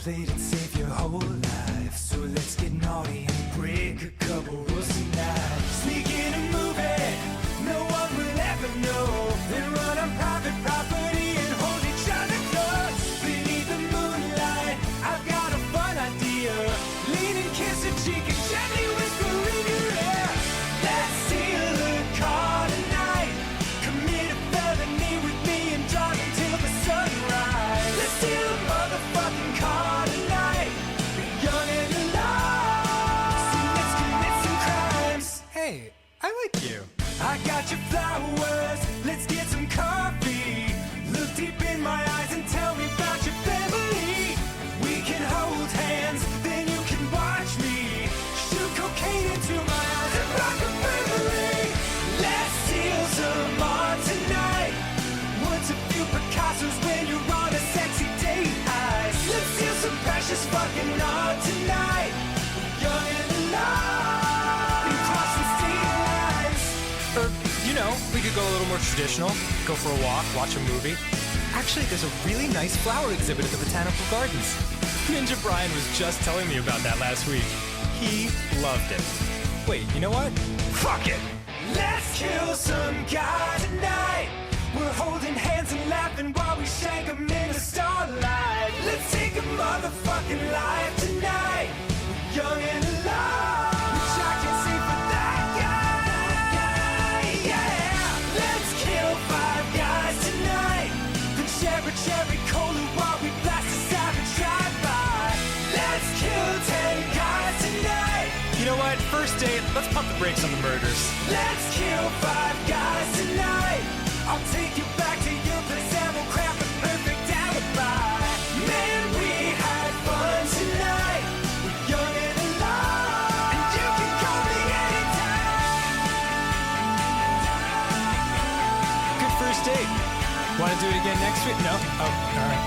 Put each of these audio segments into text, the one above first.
played it safe your whole life. So let's get naughty and break a couple rules tonight. Sneak in a movie no one will ever know. Then run on private property and hold each other close. Beneath the moonlight, I've got a fun idea. Lean and kiss a cheek and gently whisper in your ear. Let's steal a car tonight. Commit a felony with me and drive until the sunrise. Let's steal a motherfucking car tonight. Be young and alive. So let's commit some crimes. Hey, I like you. I got your flowers. Let's get some coffee. Look deep in my eyes and tell me about your family. We can hold hands, then you can watch me shoot cocaine into my eyes and rock a family. Let's steal some art tonight. What's a few Picassos when you're on a sexy date eyes? Let's steal some precious fucking art tonight. Young and alive. And cross some state lines. Or, you know, we could go a little more traditional. Go for a walk, watch a movie. Actually, there's a really nice flower exhibit at the Botanical Gardens. Ninja Brian was just telling me about that last week. He loved it. Wait, you know what? Fuck it! Let's kill some guy tonight. We're holding hands and laughing while we shank 'em in the starlight. Let's take a motherfucking life tonight. Young and alive. Which I can say for that guy. Yeah. Let's kill 5 guys tonight. Then share a cherry cola while we blast a savage drive-by. Let's kill 10 guys tonight. You know what? First date, let's pump the brakes on the murders. Let's kill 5 guys tonight. I'll take you back to your place and we'll craft a perfect alibi. Man, we had fun tonight. We're young and alive. And you can call me anytime. Good first date. Want to do it again next week? No? Oh, all right.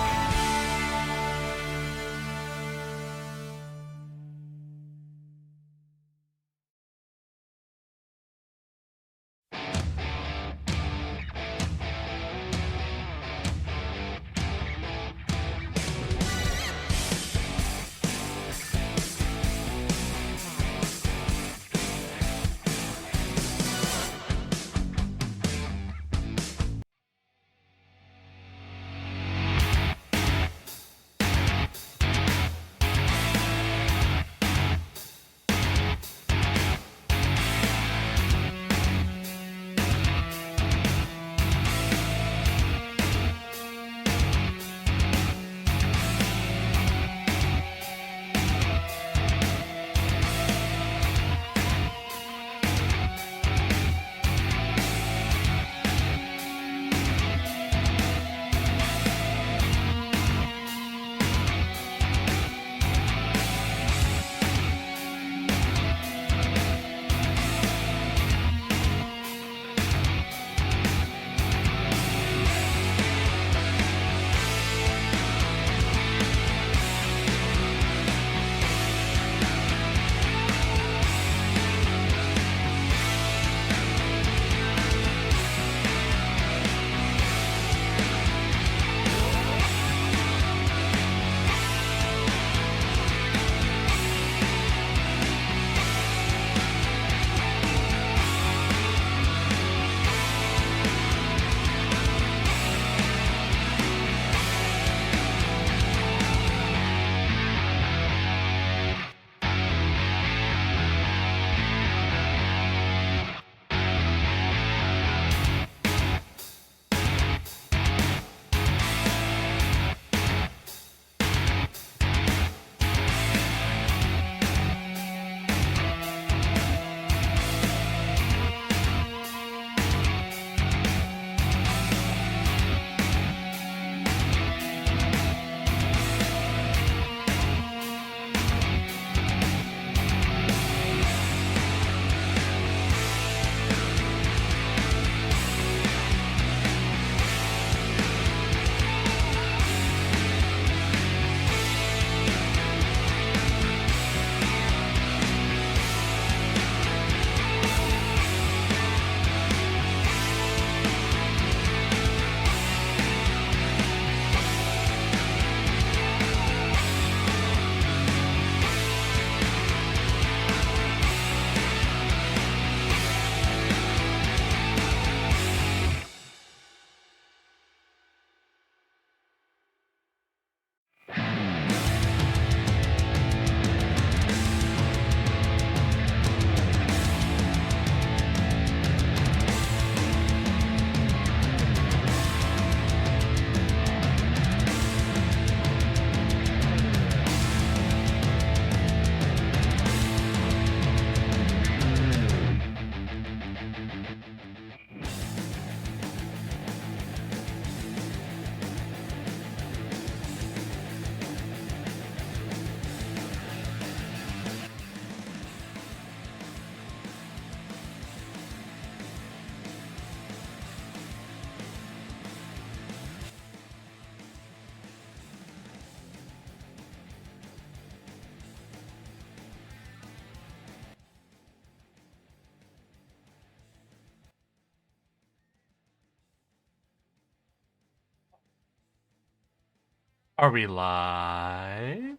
Are we live?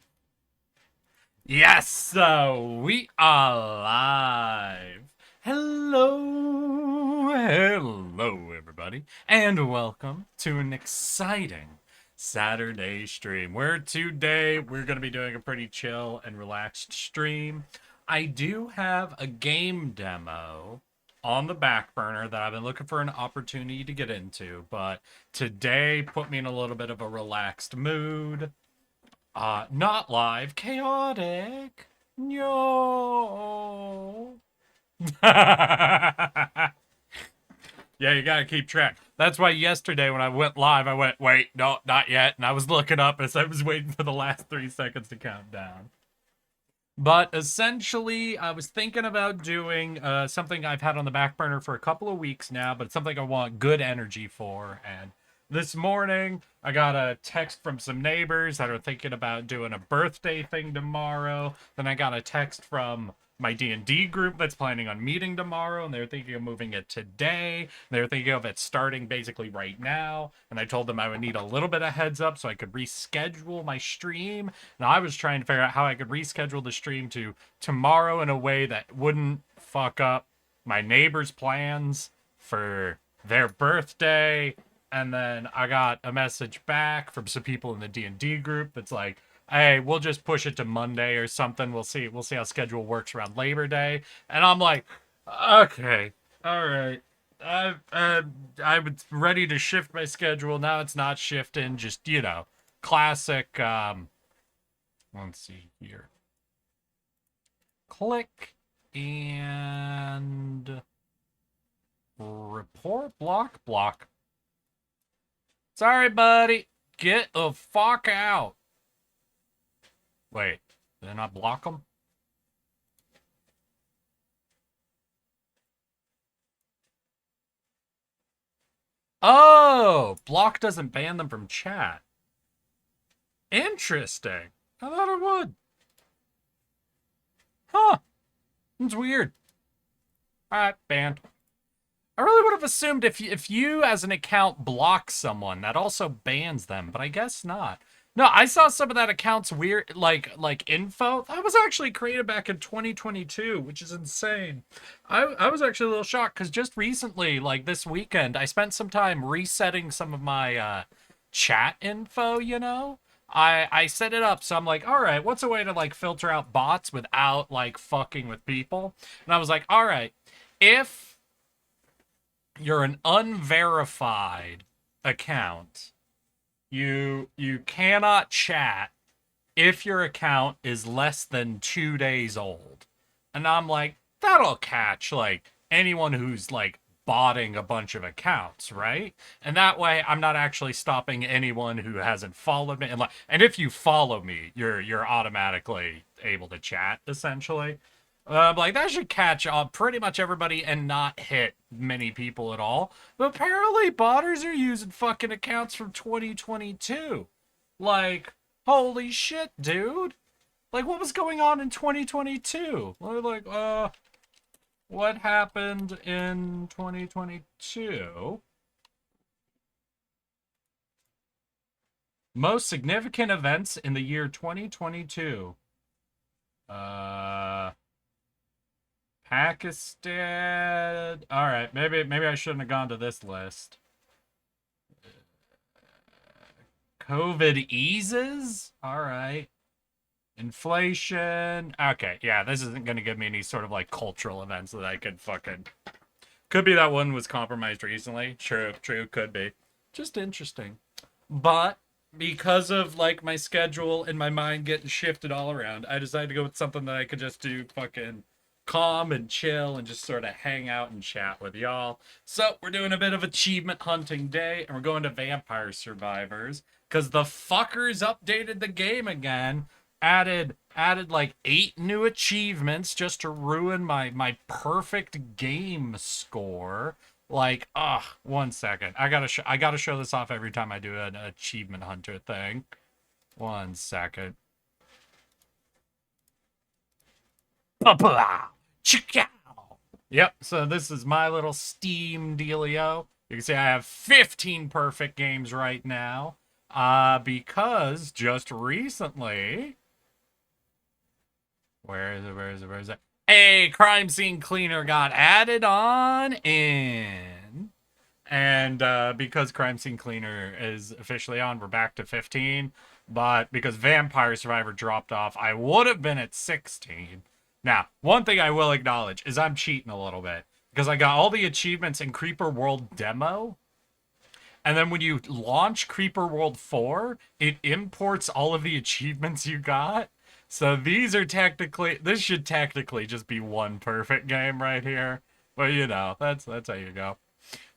Yes, we are live. Hello, everybody, and welcome to an exciting Saturday stream. Where today we're going to be doing a pretty chill and relaxed stream. I do have a game demo on the back burner that I've been looking for an opportunity to get into, but today put me in a little bit of a relaxed mood. Not live, chaotic. No. Yeah, you gotta keep track. That's why yesterday when I went live, I went, wait, no, not yet. And I was looking up as I was waiting for the last 3 seconds to count down. But essentially, I was thinking about doing something I've had on the back burner for a couple of weeks now, but it's something I want good energy for. And this morning, I got a text from some neighbors that are thinking about doing a birthday thing tomorrow. Then I got a text from my D&D group that's planning on meeting tomorrow, and they're thinking of moving it today. They're thinking of it starting basically right now, and I told them I would need a little bit of heads up so I could reschedule my stream. And I was trying to figure out how I could reschedule the stream to tomorrow in a way that wouldn't fuck up my neighbors' plans for their birthday. And then I got a message back from some people in the D&D group that's like, hey, we'll just push it to Monday or something. We'll see how schedule works around Labor Day. And I'm like, okay, all right. I was ready to shift my schedule. Now it's not shifting. Just, classic. Let's see here. Click and report block. Sorry, buddy. Get the fuck out. Wait, did I not block them? Oh, block doesn't ban them from chat. Interesting. I thought it would. Huh. It's weird. Alright, banned. I really would have assumed if you as an account block someone, that also bans them, but I guess not. No, I saw some of that account's weird, like info. That was actually created back in 2022, which is insane. I was actually a little shocked because just recently, like this weekend, I spent some time resetting some of my chat info, I set it up, so I'm like, all right, what's a way to like filter out bots without like fucking with people? And I was like, all right, if you're an unverified account, you cannot chat if your account is less than 2 days old. And I'm like, that'll catch like anyone who's like botting a bunch of accounts, right? And that way I'm not actually stopping anyone who hasn't followed me. And if you follow me, you're automatically able to chat, essentially. Like that should catch pretty much everybody and not hit many people at all. But apparently, botters are using fucking accounts from 2022. Like, holy shit, dude! Like, what was going on in 2022? Like, what happened in 2022? Most significant events in the year 2022. Pakistan. All right, maybe I shouldn't have gone to this list. COVID eases. All right. Inflation. Okay, yeah, this isn't going to give me any sort of like cultural events that I could fucking. Could be that one was compromised recently. True, could be. Just interesting. But because of like my schedule and my mind getting shifted all around, I decided to go with something that I could just do fucking calm and chill and just sort of hang out and chat with y'all. So we're doing a bit of achievement hunting day, and we're going to Vampire Survivors because the fuckers updated the game again. Added like 8 new achievements just to ruin my perfect game score. Like, 1 second. I gotta show this off every time I do an achievement hunter thing. 1 second. Yep, so this is my little Steam dealio. You can see I have 15 perfect games right now. Because just recently, where is it? A crime scene cleaner got added on in. And because Crime Scene Cleaner is officially on, we're back to 15. But because Vampire Survivor dropped off, I would have been at 16. Now, one thing I will acknowledge is I'm cheating a little bit. Because I got all the achievements in Creeper World Demo. And then when you launch Creeper World 4, it imports all of the achievements you got. So these are technically, this should technically just be one perfect game right here. But you know, that's how you go.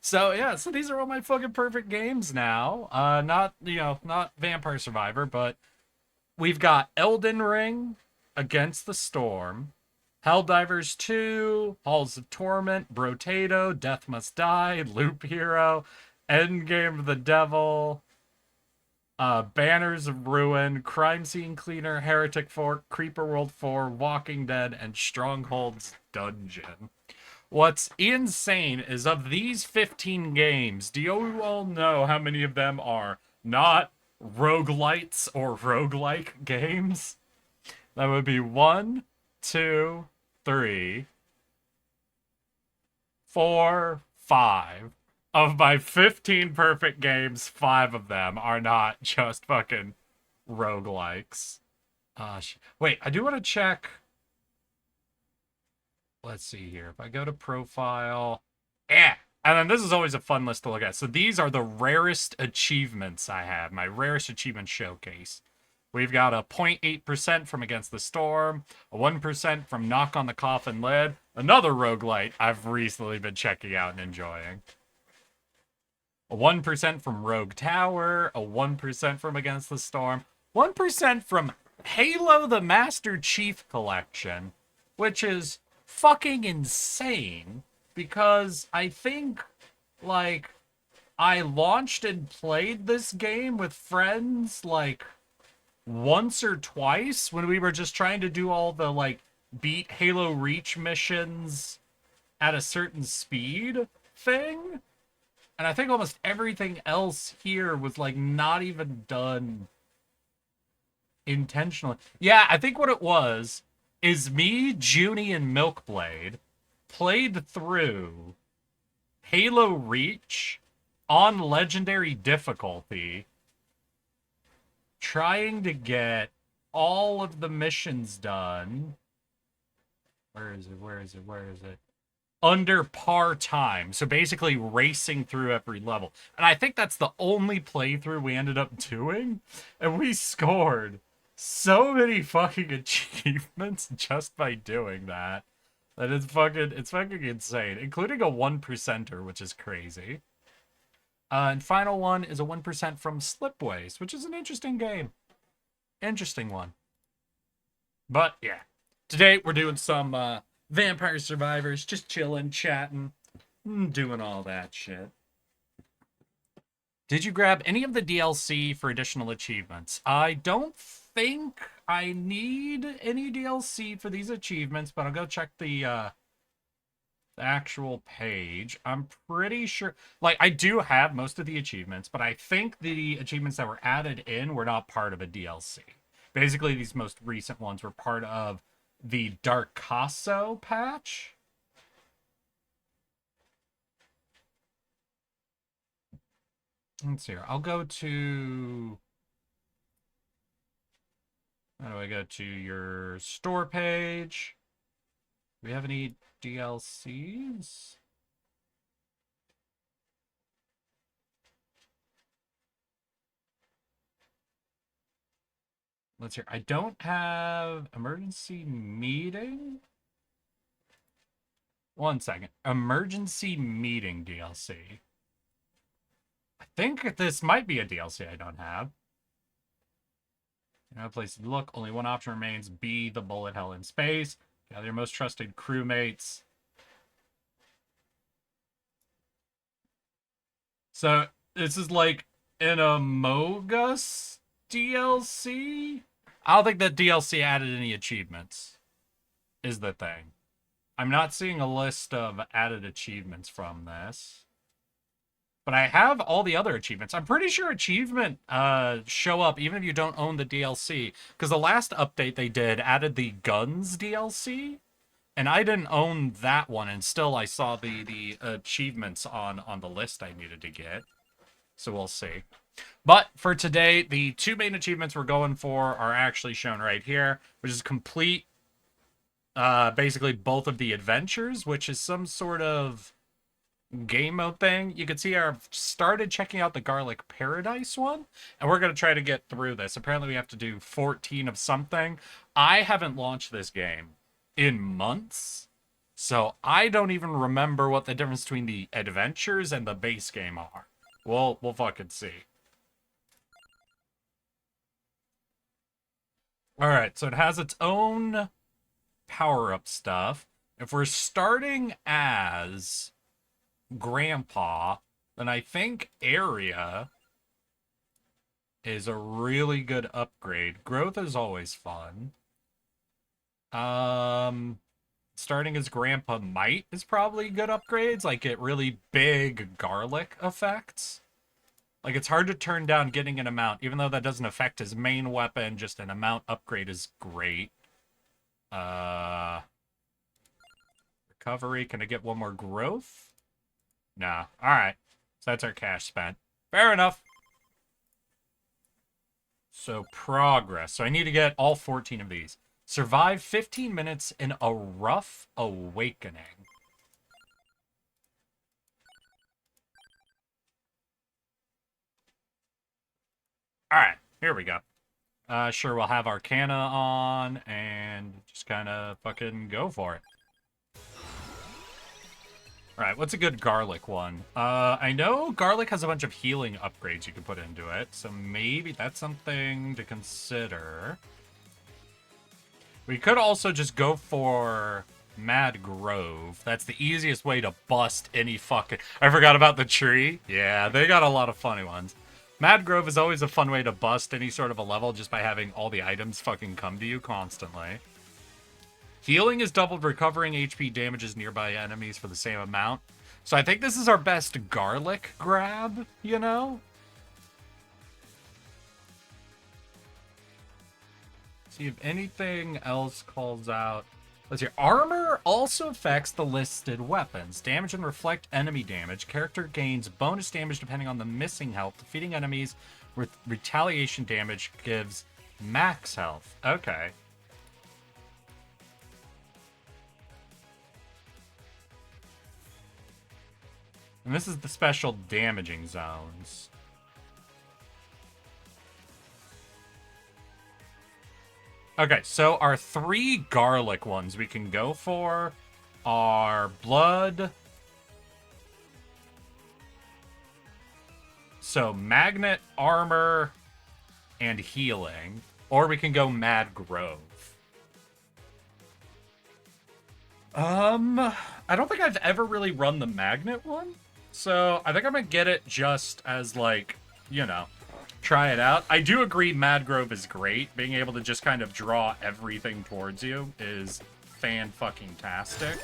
So yeah, so these are all my fucking perfect games now. Not not Vampire Survivor, but we've got Elden Ring, Against the Storm, Helldivers 2, Halls of Torment, Brotato, Death Must Die, Loop Hero, Endgame of the Devil, Banners of Ruin, Crime Scene Cleaner, Heretic Fork, Creeper World 4, Walking Dead, and Strongholds Dungeon. What's insane is of these 15 games, do you all know how many of them are not roguelites or roguelike games? That would be 1, 2, 3, 4, 5. Of my 15 perfect games, 5 of them are not just fucking roguelikes. Wait, I do want to check. Let's see here. If I go to profile, and then this is always a fun list to look at. So these are the rarest achievements I have. My rarest achievement showcase. We've got a 0.8% from Against the Storm, a 1% from Knock on the Coffin Lid, another roguelite I've recently been checking out and enjoying. A 1% from Rogue Tower, a 1% from Against the Storm, 1% from Halo the Master Chief Collection, which is fucking insane because I think like I launched and played this game with friends like once or twice when we were just trying to do all the like beat Halo Reach missions at a certain speed thing. And I think almost everything else here was like not even done intentionally. Yeah, I think what it was is me, Junie, and Milkblade played through Halo Reach on legendary difficulty, trying to get all of the missions done. Where is it? Under par time. So basically racing through every level. And I think that's the only playthrough we ended up doing. And we scored so many fucking achievements just by doing that. That it's fucking insane. Including a 1%er, which is crazy. And final one is a 1% from Slipways, which is an interesting game. Interesting one. But yeah. Today we're doing some Vampire Survivors, just chilling, chatting, doing all that shit. Did you grab any of the DLC for additional achievements? I don't think I need any DLC for these achievements, but I'll go check the actual page. I'm pretty sure, like, I do have most of the achievements, but I think the achievements that were added in were not part of a DLC. Basically, these most recent ones were part of the Darkasso patch. Let's see here. I'll go to... How do I go to your store page? Do we have any DLCs? Let's hear. I don't have emergency meeting. One second. Emergency meeting DLC. I think this might be a DLC I don't have. No place to look. Only one option remains. Be the bullet hell in space. Gather your most trusted crewmates. So this is like an Among Us DLC? I don't think that DLC added any achievements, is the thing. I'm not seeing a list of added achievements from this. But I have all the other achievements. I'm pretty sure achievement show up even if you don't own the DLC. Because the last update they did added the Guns DLC. And I didn't own that one, and still I saw the achievements on the list I needed to get. So we'll see. But for today, the two main achievements we're going for are actually shown right here, which is complete basically both of the adventures, which is some sort of game mode thing. You can see I've started checking out the Garlic Paradise one, and we're going to try to get through this. Apparently we have to do 14 of something. I haven't launched this game in months, so I don't even remember what the difference between the adventures and the base game are. We'll fucking see. Alright, so it has its own power-up stuff. If we're starting as Grandpa, then I think Area is a really good upgrade. Growth is always fun. Starting as Grandpa Might is probably good upgrades. Like, get really big garlic effects. Like, it's hard to turn down getting an amount, even though that doesn't affect his main weapon. Just an amount upgrade is great. Recovery. Can I get one more growth? Nah. Alright. So that's our cash spent. Fair enough. So, progress. So I need to get all 14 of these. Survive 15 minutes in a rough awakening. Alright, here we go. Sure, we'll have Arcana on and just kind of fucking go for it. Alright, what's a good garlic one? I know garlic has a bunch of healing upgrades you can put into it, so maybe that's something to consider. We could also just go for Mad Grove. That's the easiest way to bust any fucking... I forgot about the tree. Yeah, they got a lot of funny ones. Mad Grove is always a fun way to bust any sort of a level just by having all the items fucking come to you constantly. Healing is doubled, recovering HP damages nearby enemies for the same amount. So I think this is our best garlic grab, you know? See if anything else calls out. Let's see. Armor also affects the listed weapons. Damage and reflect enemy damage. Character gains bonus damage depending on the missing health. Defeating enemies with retaliation damage gives max health. Okay. And this is the special damaging zones. Okay, so our 3 garlic ones we can go for are blood. So magnet, armor, and healing. Or we can go Mad Grove. I don't think I've ever really run the magnet one. So I think I'm gonna get it just as, like, you know, try it out. I do agree Mad Grove is great. Being able to just kind of draw everything towards you is fan-fucking-tastic.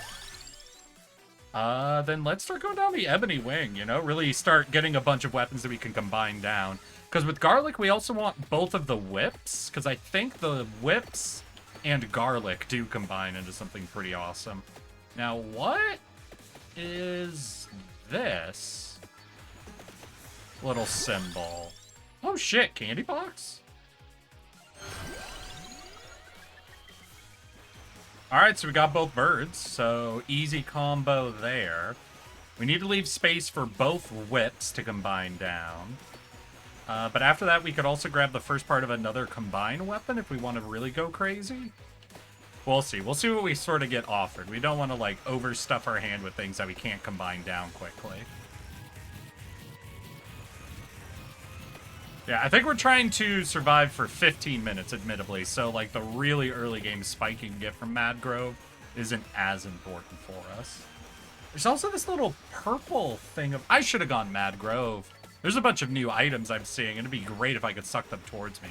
Then let's start going down the Ebony Wing, you know? Really start getting a bunch of weapons that we can combine down. Because with Garlic, we also want both of the whips. Because I think the whips and Garlic do combine into something pretty awesome. Now, what is this little symbol? Oh shit, candy box? Alright, so we got both birds, so easy combo there. We need to leave space for both whips to combine down. But after that, we could also grab the first part of another combined weapon if we want to really go crazy. We'll see. We'll see what we sort of get offered. We don't want to, like, overstuff our hand with things that we can't combine down quickly. Yeah, I think we're trying to survive for 15 minutes, admittedly. So, like, the really early game spike you can get from Mad Grove isn't as important for us. There's also this little purple thing of... I should have gone Mad Grove. There's a bunch of new items I'm seeing, and it'd be great if I could suck them towards me.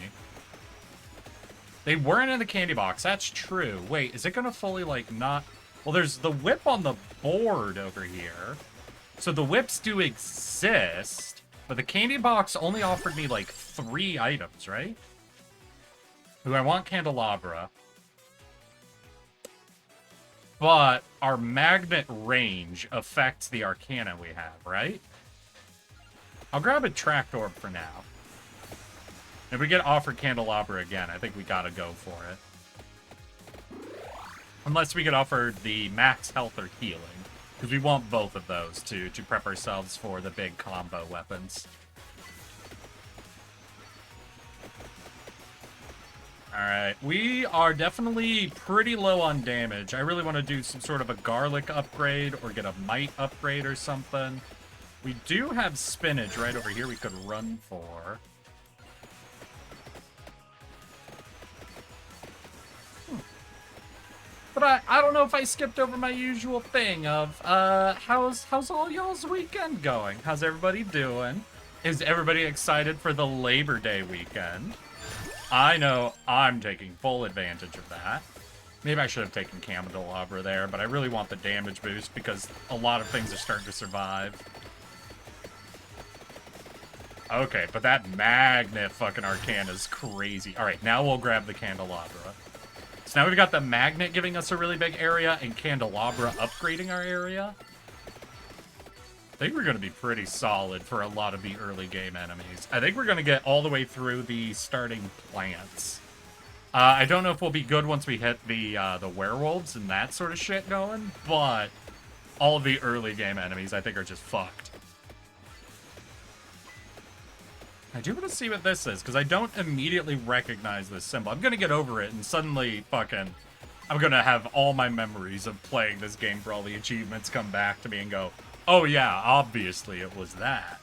They weren't in the candy box. That's true. Wait, is it going to fully, like, not... Well, there's the whip on the board over here. So the whips do exist, but the candy box only offered me like 3 items, right? Ooh, I want candelabra. But our magnet range affects the arcana we have, right? I'll grab a tracked orb for now. If we get offered candelabra again, I think we gotta go for it. Unless we get offered the max health or healing. Because we want both of those to prep ourselves for the big combo weapons. Alright, we are definitely pretty low on damage. I really want to do some sort of a garlic upgrade or get a might upgrade or something. We do have spinach right over here we could run for. But I don't know if I skipped over my usual thing of, how's all y'all's weekend going? How's everybody doing? Is everybody excited for the Labor Day weekend? I know I'm taking full advantage of that. Maybe I should have taken candelabra there, but I really want the damage boost because a lot of things are starting to survive. Okay, but that magnet fucking arcana is crazy. Alright, now we'll grab the candelabra. So now we've got the magnet giving us a really big area and candelabra upgrading our area. I think we're going to be pretty solid for a lot of the early game enemies. I think we're going to get all the way through the starting plants. I don't know if we'll be good once we hit the werewolves and that sort of shit going, but all of the early game enemies I think are just fucked. I do want to see what this is, because I don't immediately recognize this symbol. I'm going to get over it, and suddenly, fucking, I'm going to have all my memories of playing this game for all the achievements come back to me and go, oh yeah, obviously it was that.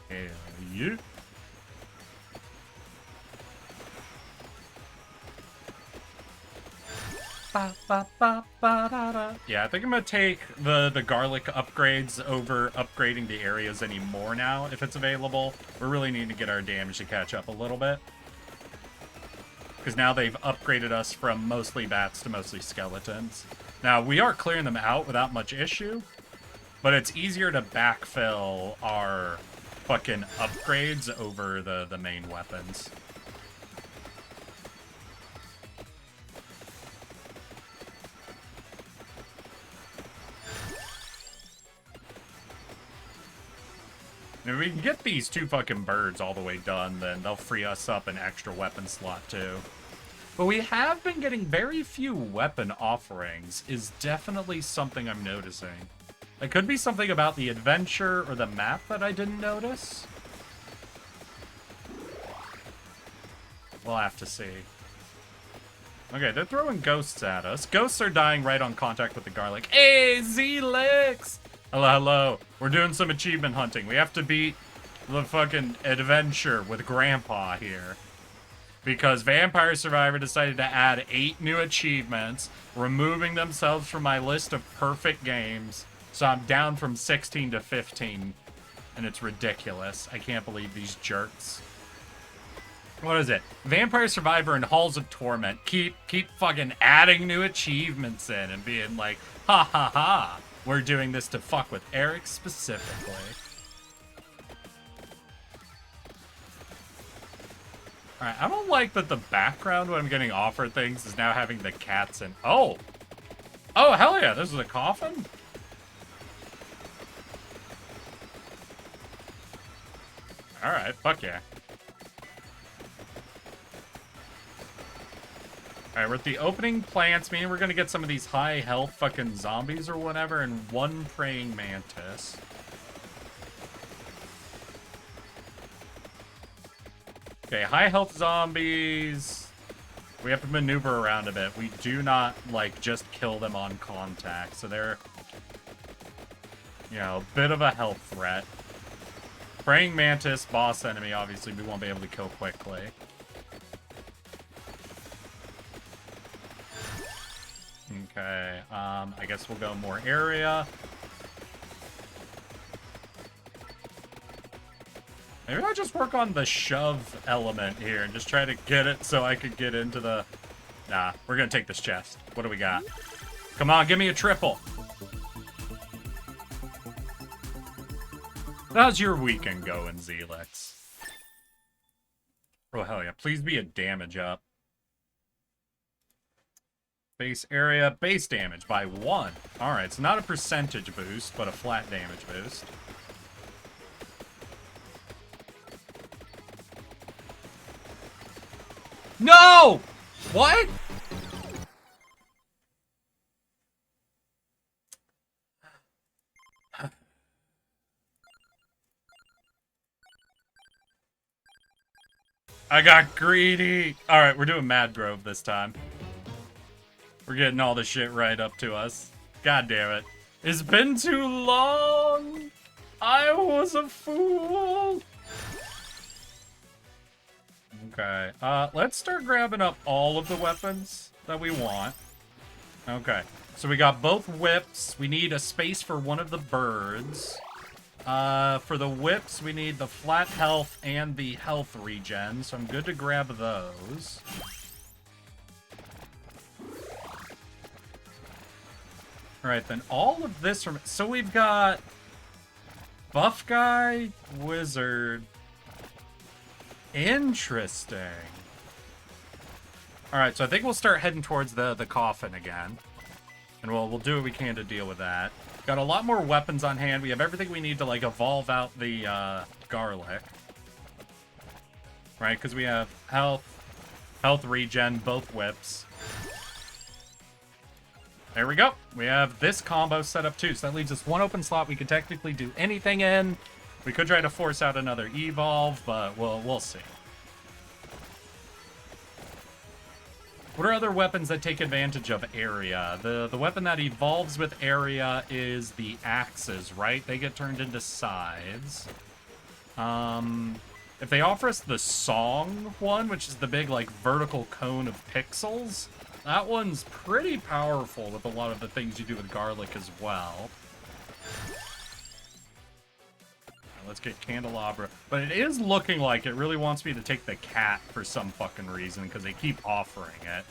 Hell yeah. Yeah, I think I'm gonna take the garlic upgrades over upgrading the areas anymore now, if it's available. We really need to get our damage to catch up a little bit. Because now they've upgraded us from mostly bats to mostly skeletons. Now, we are clearing them out without much issue, but it's easier to backfill our fucking upgrades over the main weapons. If we can get these 2 fucking birds all the way done, then they'll free us up an extra weapon slot too. But we have been getting very few weapon offerings, is definitely something I'm noticing. It could be something about the adventure or the map that I didn't notice. We'll have to see. Okay, they're throwing ghosts at us. Ghosts are dying right on contact with the garlic. Hey, Z-Lix! Hello, hello. We're doing some achievement hunting. We have to beat the fucking adventure with Grandpa here. Because Vampire Survivor decided to add 8 new achievements, removing themselves from my list of perfect games. So I'm down from 16 to 15. And it's ridiculous. I can't believe these jerks. What is it? Vampire Survivor and Halls of Torment keep fucking adding new achievements in and being like, ha ha ha. We're doing this to fuck with Eric specifically. Alright, I don't like that the background when I'm getting offered things is now having the cats in. Oh! Oh, hell yeah, this is a coffin? Alright, fuck yeah. Alright, we're at the opening plants, meaning we're gonna get some of these high health fucking zombies or whatever, and 1 praying mantis. Okay, high health zombies. We have to maneuver around a bit. We do not, like, just kill them on contact, so they're, you know, a bit of a health threat. Praying mantis, boss enemy, obviously we won't be able to kill quickly. Okay, I guess we'll go more area. Maybe I'll just work on the shove element here and just try to get it so I could get into the... Nah, we're gonna take this chest. What do we got? Come on, give me a triple. How's your weekend going, Zelix? Oh, hell yeah. Please be a damage up. Base area, base damage by 1. Alright, so not a percentage boost, but a flat damage boost. No! What? I got greedy. Alright, we're doing Mad Grove this time. We're getting all this shit right up to us. God damn it. It's been too long. I was a fool. Okay, let's start grabbing up all of the weapons that we want. Okay, so we got both whips. We need a space for one of the birds. For the whips, we need the flat health and the health regen, so I'm good to grab those. Alright, then all of this from... So we've got... Buff guy, wizard... Interesting. Alright, so I think we'll start heading towards the coffin again. And we'll do what we can to deal with that. Got a lot more weapons on hand. We have everything we need to, like, evolve out the garlic. Right, because we have health regen, both whips. There we go. We have this combo set up too, so that leaves us one open slot we could technically do anything in. We could try to force out another evolve, but we'll see. What are other weapons that take advantage of area? The weapon that evolves with area is the axes, right? They get turned into scythes. If they offer us the song one, which is the big, like, vertical cone of pixels, that one's pretty powerful with a lot of the things you do with garlic as well. Let's get Candelabra. But it is looking like it really wants me to take the cat for some fucking reason, because they keep offering it.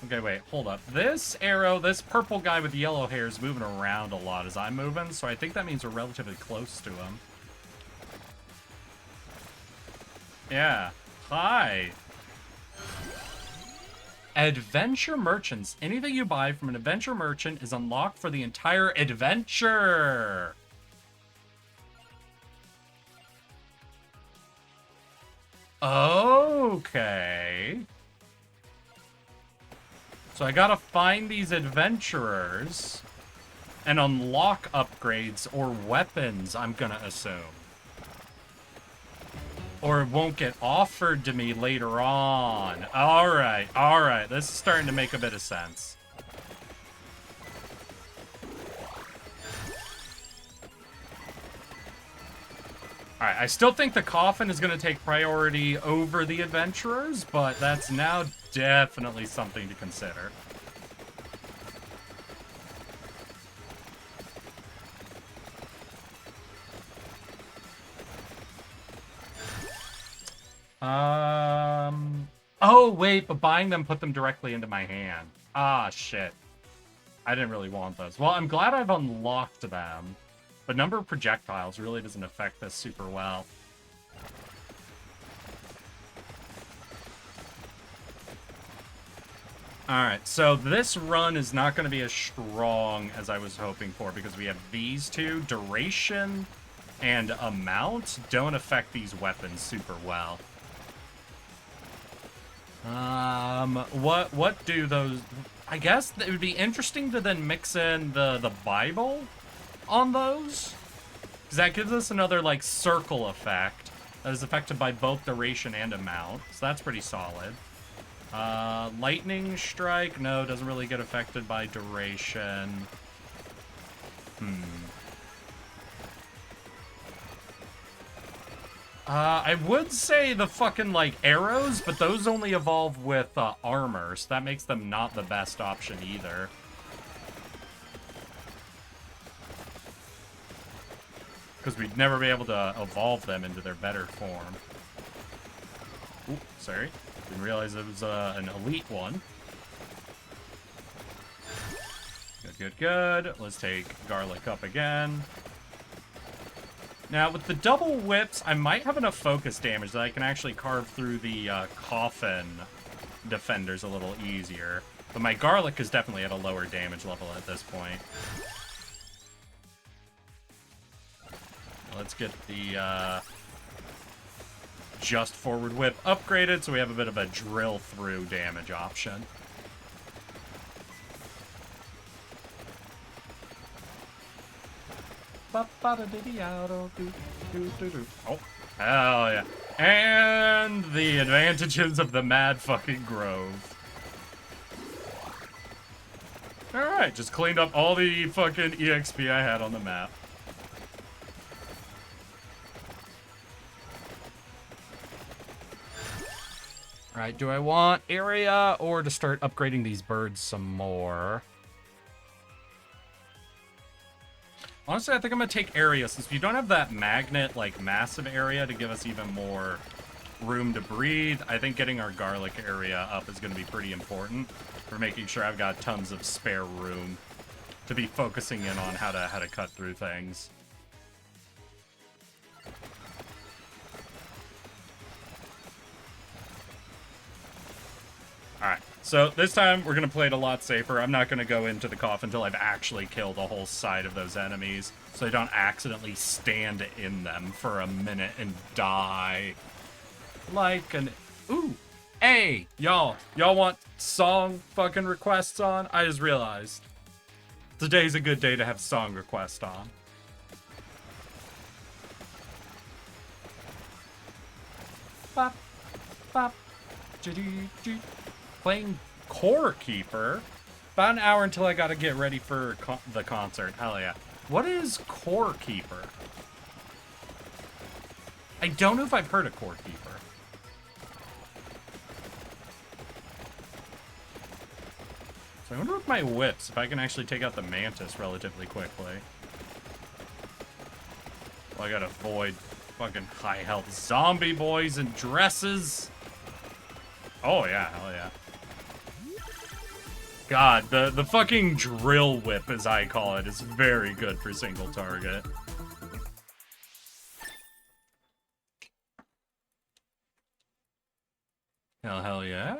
Okay, wait, hold up. This arrow, this purple guy with yellow hair is moving around a lot as I'm moving, so I think that means we're relatively close to him. Yeah. Hi. Adventure merchants. Anything you buy from an adventure merchant is unlocked for the entire adventure. Okay. So I gotta find these adventurers and unlock upgrades or weapons, I'm gonna assume. Or it won't get offered to me later on. Alright, alright. This is starting to make a bit of sense. Alright, I still think the coffin is going to take priority over the adventurers, but that's now definitely something to consider. Oh, wait, but buying them put them directly into my hand. Ah, shit. I didn't really want those. Well, I'm glad I've unlocked them. But number of projectiles really doesn't affect this super well. Alright, so this run is not going to be as strong as I was hoping for because we have these two. Duration and amount don't affect these weapons super well. What do those... I guess it would be interesting to then mix in the Bible on those. Because that gives us another, like, circle effect that is affected by both duration and amount. So that's pretty solid. Lightning Strike, no, doesn't really get affected by duration. I would say the fucking, like, arrows, but those only evolve with armor, so that makes them not the best option either. because we'd never be able to evolve them into their better form. Ooh, sorry. Didn't realize it was an elite one. Good, good, good. Let's take Garlic up again. Now, with the double whips, I might have enough focus damage that I can actually carve through the coffin defenders a little easier. But my Garlic is definitely at a lower damage level at this point. Let's get the just forward whip upgraded so we have a bit of a drill through damage option. Oh, hell yeah. And the advantages of the Mad fucking Grove. Alright, just cleaned up all the fucking EXP I had on the map. Alright, do I want area or to start upgrading these birds some more? Honestly, I think I'm going to take area, since we don't have that magnet, like, massive area to give us even more room to breathe. I think getting our Garlic area up is going to be pretty important for making sure I've got tons of spare room to be focusing in on how to cut through things. Alright, so this time we're going to play it a lot safer. I'm not going to go into the coffin until I've actually killed a whole side of those enemies, so I don't accidentally stand in them for a minute and die. Like an... Ooh! Hey! Y'all want song fucking requests on? I just realized. Today's a good day to have song request on. Bop, bop, doo-doo-doo. Playing Core Keeper. About an hour until I gotta get ready for the concert. Hell yeah. What is Core Keeper? I don't know if I've heard of Core Keeper. So I wonder with my whips, if I can actually take out the Mantis relatively quickly. Well, I gotta avoid fucking high health zombie boys in dresses. Oh yeah, hell yeah. God, the fucking drill whip, as I call it, is very good for single target. Hell yeah.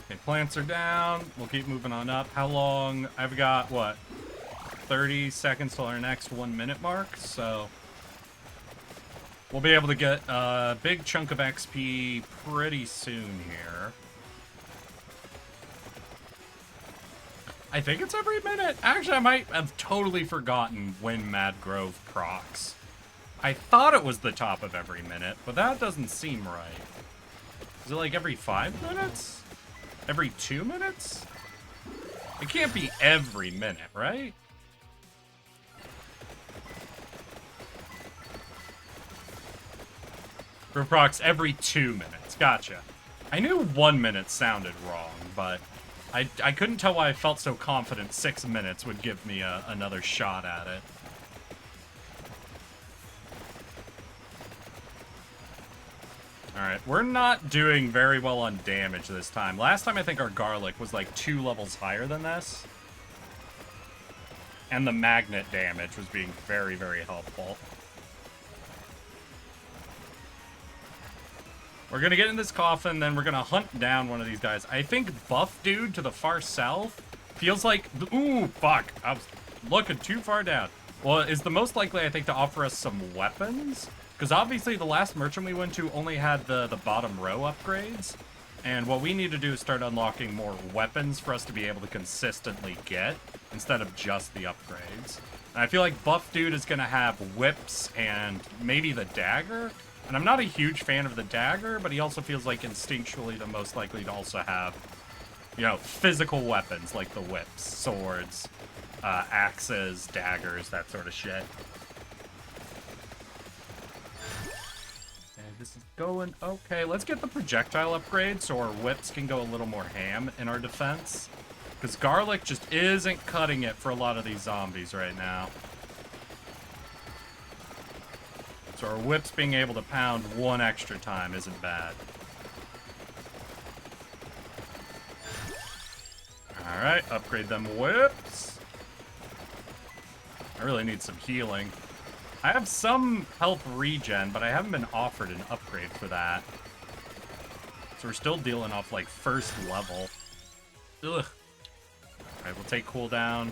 Okay, plants are down. We'll keep moving on up. How long? I've got, what, 30 seconds till our next 1 minute mark, so... We'll be able to get a big chunk of XP pretty soon here. I think it's every minute. Actually, I might have totally forgotten when Mad Grove procs. I thought it was the top of every minute, but that doesn't seem right. Is it like every 5 minutes? Every 2 minutes? It can't be every minute, right? For procs every 2 minutes. Gotcha. I knew 1 minute sounded wrong, but I couldn't tell why I felt so confident 6 minutes would give me another shot at it. Alright, we're not doing very well on damage this time. Last time I think our Garlic was like 2 levels higher than this. And the magnet damage was being very, very helpful. We're gonna get in this coffin, then we're gonna hunt down one of these guys. I think Buff Dude to the far south feels like... Ooh, fuck. I was looking too far down. Well, is the most likely, I think, to offer us some weapons. Because obviously the last merchant we went to only had the bottom row upgrades. And what we need to do is start unlocking more weapons for us to be able to consistently get, instead of just the upgrades. And I feel like Buff Dude is gonna have whips and maybe the dagger. And I'm not a huge fan of the dagger, but he also feels like instinctually the most likely to also have, you know, physical weapons like the whips, swords, axes, daggers, that sort of shit. And this is going okay. Let's get the projectile upgrade so our whips can go a little more ham in our defense. Because garlic just isn't cutting it for a lot of these zombies right now. So our whips being able to pound one extra time isn't bad. Alright, upgrade them whips. I really need some healing. I have some health regen, but I haven't been offered an upgrade for that. So we're still dealing off, like, first level. Ugh. Alright, we'll take cooldown.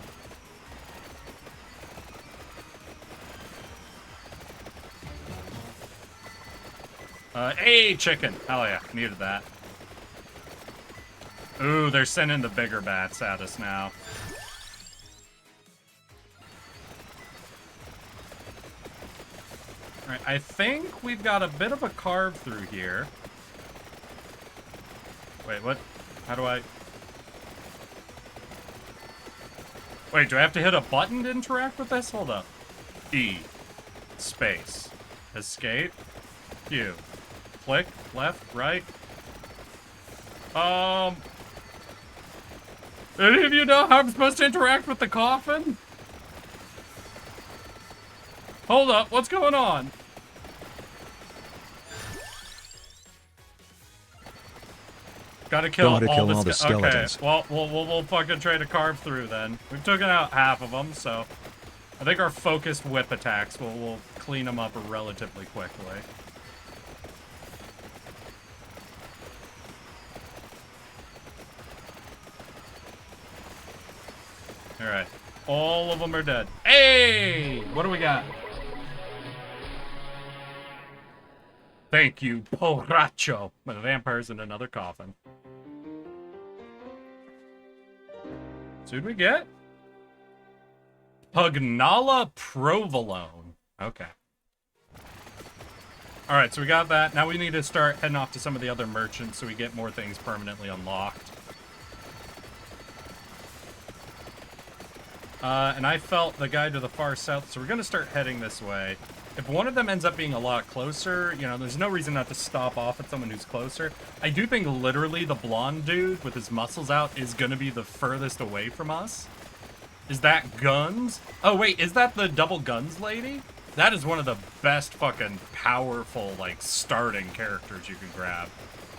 Hey, chicken! Hell yeah, needed that. Ooh, they're sending the bigger bats at us now. Alright, I think we've got a bit of a carve through here. Wait, what? How do I... Wait, do I have to hit a button to interact with this? Hold up. E. Space. Escape. Q. Click. Left. Right. Any of you know how I'm supposed to interact with the coffin? Hold up, what's going on? Gotta kill all the skeletons. Okay, well, we'll fucking try to carve through then. We've taken out half of them, so I think our focused whip attacks will clean them up relatively quickly. Alright. All of them are dead. Hey! What do we got? Thank you, Porracho. The vampire's in another coffin. So who'd we get? Pugnala Provolone. Okay. Alright, so we got that. Now we need to start heading off to some of the other merchants so we get more things permanently unlocked. And I felt the guy to the far south, so we're going to start heading this way. If one of them ends up being a lot closer, you know, there's no reason not to stop off at someone who's closer. I do think literally the blonde dude with his muscles out is going to be the furthest away from us. Is that Guns? Oh, wait, is that the double guns lady? That is one of the best fucking powerful, like, starting characters you can grab.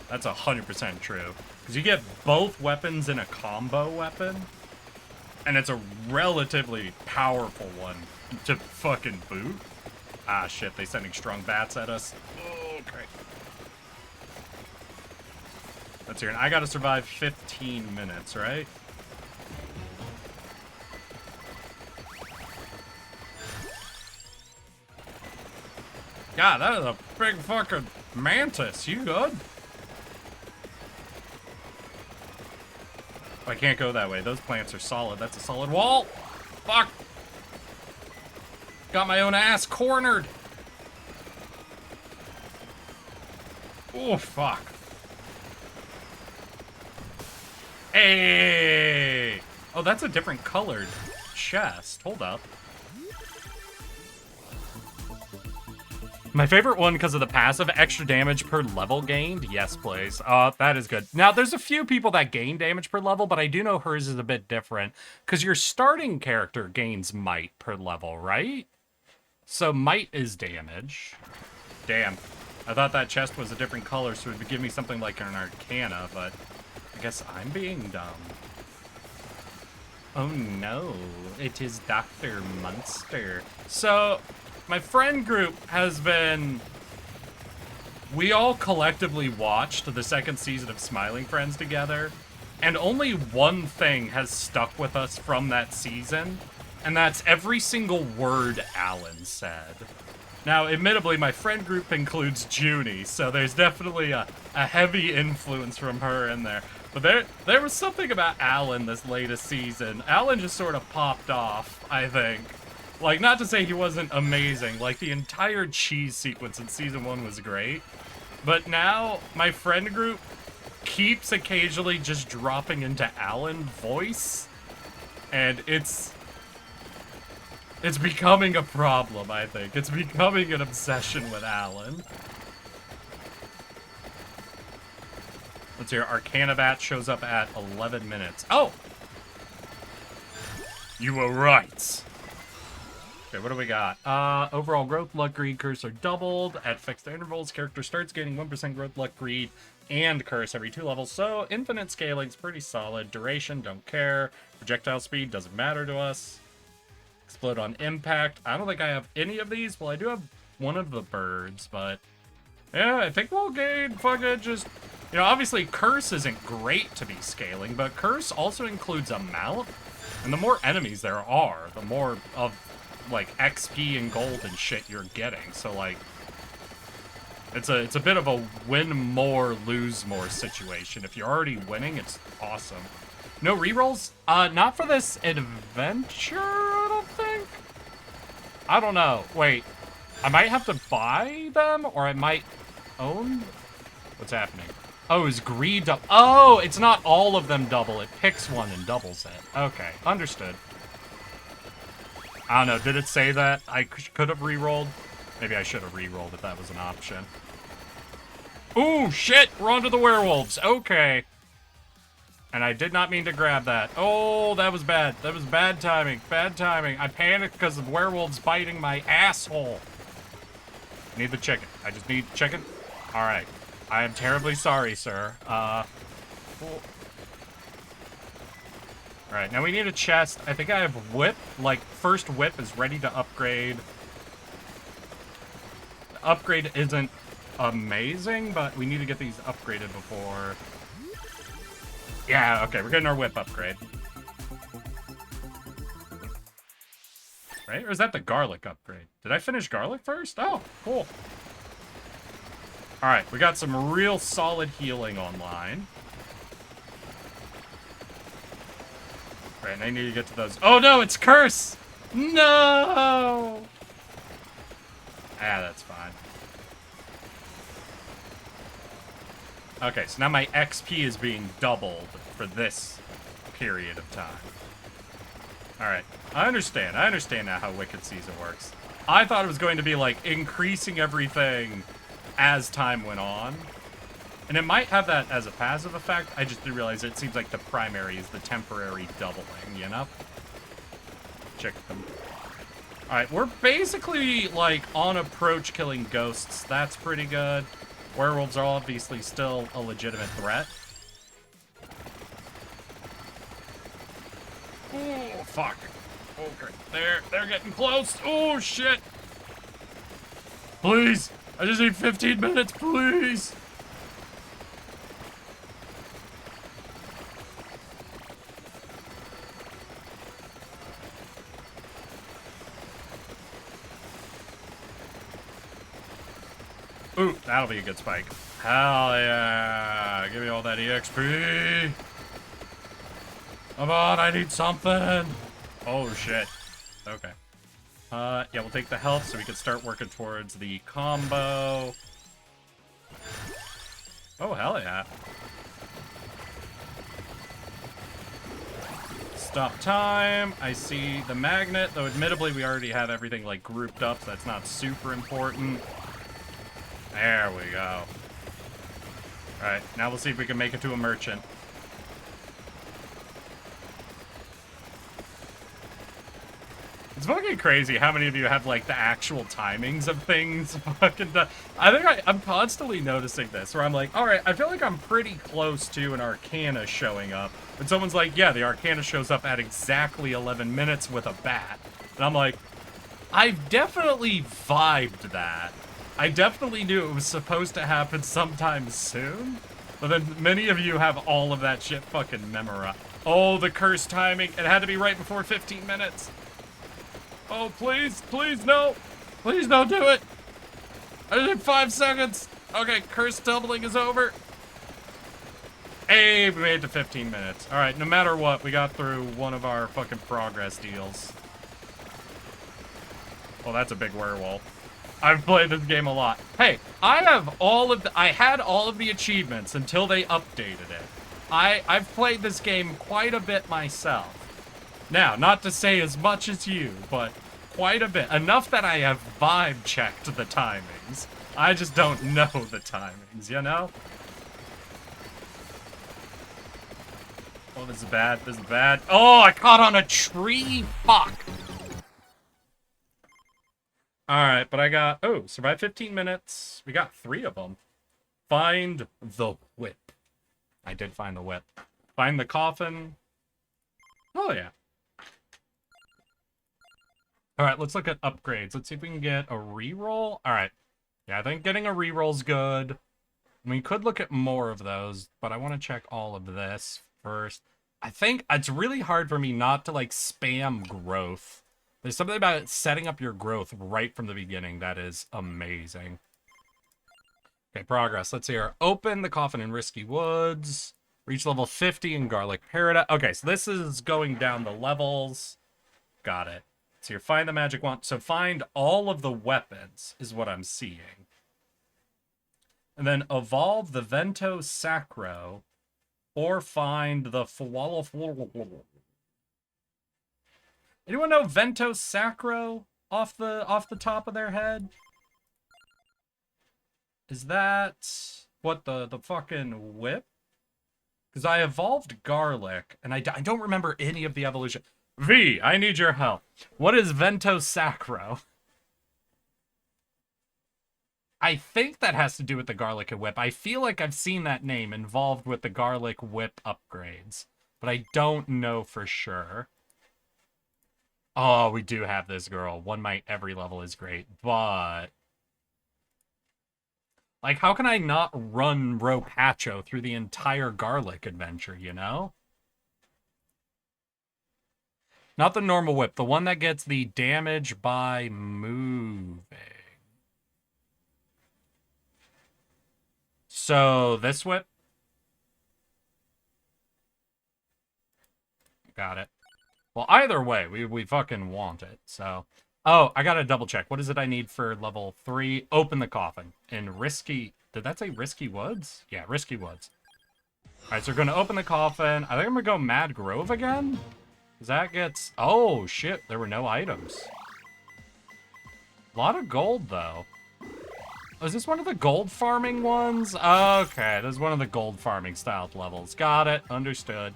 That's 100% true. Because you get both weapons in a combo weapon. And it's a relatively powerful one to fucking boot. Ah, shit, they sending strong bats at us. Okay. Let's hear it. I gotta survive 15 minutes, right? God, that is a big fucking mantis. You good? I can't go that way. Those plants are solid. That's a solid wall. Fuck. Got my own ass cornered. Oh, fuck. Hey. Oh, that's a different colored chest. Hold up. My favorite one because of the passive, extra damage per level gained. Yes, please. That is good. Now, there's a few people that gain damage per level, but I do know hers is a bit different because your starting character gains might per level, right? So might is damage. Damn. I thought that chest was a different color, so it would give me something like an Arcana, but I guess I'm being dumb. Oh no, it is Dr. Munster. So, my friend group has been... We all collectively watched the second season of Smiling Friends together, and only one thing has stuck with us from that season, and that's every single word Alan said. Now, admittedly, my friend group includes Junie, so there's definitely a heavy influence from her in there. But there was something about Alan this latest season. Alan just sort of popped off, I think. Like, not to say he wasn't amazing. Like, the entire cheese sequence in season 1 was great. But now, my friend group keeps occasionally just dropping into Alan voice. And it's becoming a problem, I think. It's becoming an obsession with Alan. Let's hear. Arcana Bat shows up at 11 minutes. Oh! You were right. Okay, what do we got? Overall growth, luck, greed, curse are doubled. At fixed intervals, character starts gaining 1% growth, luck, greed, and curse every 2 levels. So, infinite scaling's pretty solid. Duration, don't care. Projectile speed, doesn't matter to us. Explode on impact. I don't think I have any of these. Well, I do have one of the birds, but... yeah, I think we'll gain fucking just... you know, obviously, curse isn't great to be scaling, but curse also includes amount. And the more enemies there are, the more of... like XP and gold and shit you're getting. So like it's a bit of a win more lose more situation. If you're already winning, it's awesome. No rerolls? Not for this adventure, I don't think. I don't know. Wait. I might have to buy them or I might own. What's happening? Oh, is greed double? Oh, it's not all of them double. It picks one and doubles it. Okay, understood. I don't know, did it say that I could have re-rolled? Maybe I should have re-rolled if that was an option. Ooh, shit! We're onto the werewolves. Okay. And I did not mean to grab that. Oh, that was bad. That was bad timing. Bad timing. I panicked because of werewolves biting my asshole. I need the chicken. I just need chicken. Alright. I am terribly sorry, sir. Cool. Alright, now we need a chest. I think I have whip. Like, first whip is ready to upgrade. The upgrade isn't amazing, but we need to get these upgraded before... yeah, okay, we're getting our whip upgrade. Right? Or is that the garlic upgrade? Did I finish garlic first? Oh, cool. Alright, we got some real solid healing online. Right, and I need to get to those. Oh no, it's curse! No! Ah, that's fine. Okay, so now my XP is being doubled for this period of time. Alright, I understand now how Wicked Season works. I thought it was going to be like increasing everything as time went on. And it might have that as a passive effect. I just didn't realize it seems like the primary is the temporary doubling, you know? Check them. Alright, we're basically, like, on approach killing ghosts. That's pretty good. Werewolves are obviously still a legitimate threat. Oh, fuck. Okay, they're getting close. Oh, shit. Please. I just need 15 minutes, please. Ooh, that'll be a good spike. Hell yeah. Give me all that EXP. Come on, I need something. Oh, shit. Okay. Yeah, we'll take the health so we can start working towards the combo. Oh, hell yeah. Stop time. I see the magnet, though admittedly we already have everything, like, grouped up, so that's not super important. There we go. Alright, now we'll see if we can make it to a merchant. It's fucking crazy how many of you have, like, the actual timings of things fucking done. I think I'm constantly noticing this, where I'm like, alright, I feel like I'm pretty close to an Arcana showing up. And someone's like, yeah, the Arcana shows up at exactly 11 minutes with a bat. And I'm like, I've definitely vibed that. I definitely knew it was supposed to happen sometime soon, but then many of you have all of that shit fucking memorized. Oh, the curse timing. It had to be right before 15 minutes. Oh, please, please, no. Please don't do it. I just need 5 seconds. Okay, curse doubling is over. Hey, we made it to 15 minutes. All right, no matter what, we got through one of our fucking progress deals. Well, that's a big werewolf. I've played this game a lot. Hey, I had all of the achievements until they updated it. I've played this game quite a bit myself. Now, not to say as much as you, but quite a bit. Enough that I have vibe checked the timings. I just don't know the timings, you know? Oh, this is bad. This is bad. Oh, I caught on a tree. Fuck. Alright, but I got... Oh, survive 15 minutes. We got 3 of them. Find the whip. I did find the whip. Find the coffin. Oh, yeah. Alright, let's look at upgrades. Let's see if we can get a reroll. Alright. Yeah, I think getting a reroll's good. We could look at more of those, but I want to check all of this first. I think it's really hard for me not to, like, spam growth. There's something about setting up your growth right from the beginning that is amazing. Okay, progress. Let's see here. Open the coffin in Risky Woods. Reach level 50 in Garlic Paradise. Okay, so this is going down the levels. Got it. So here, find the magic wand. So find all of the weapons is what I'm seeing. And then evolve the Vento Sacro. Or find the Anyone know Vento Sacro off the top of their head? Is that what the fucking whip? Because I evolved Garlic, and I don't remember any of the evolution. V, I need your help. What is Vento Sacro? I think that has to do with the Garlic Whip. I feel like I've seen that name involved with the Garlic Whip upgrades, but I don't know for sure. Oh, we do have this girl. One Might every level is great, but... Like, how can I not run Ropacho through the entire Garlic adventure, you know? Not the normal whip, the one that gets the damage by moving. So, this whip? Got it. Well, either way, we fucking want it, so... Oh, I gotta double check. What is it I need for level 3? Open the coffin. In Risky... Did that say Risky Woods? Yeah, Risky Woods. Alright, so we're gonna open the coffin. I think I'm gonna go Mad Grove again? Because that gets... Oh, shit. There were no items. A lot of gold, though. Oh, is this one of the gold farming ones? Okay, this is one of the gold farming styled levels. Got it. Understood.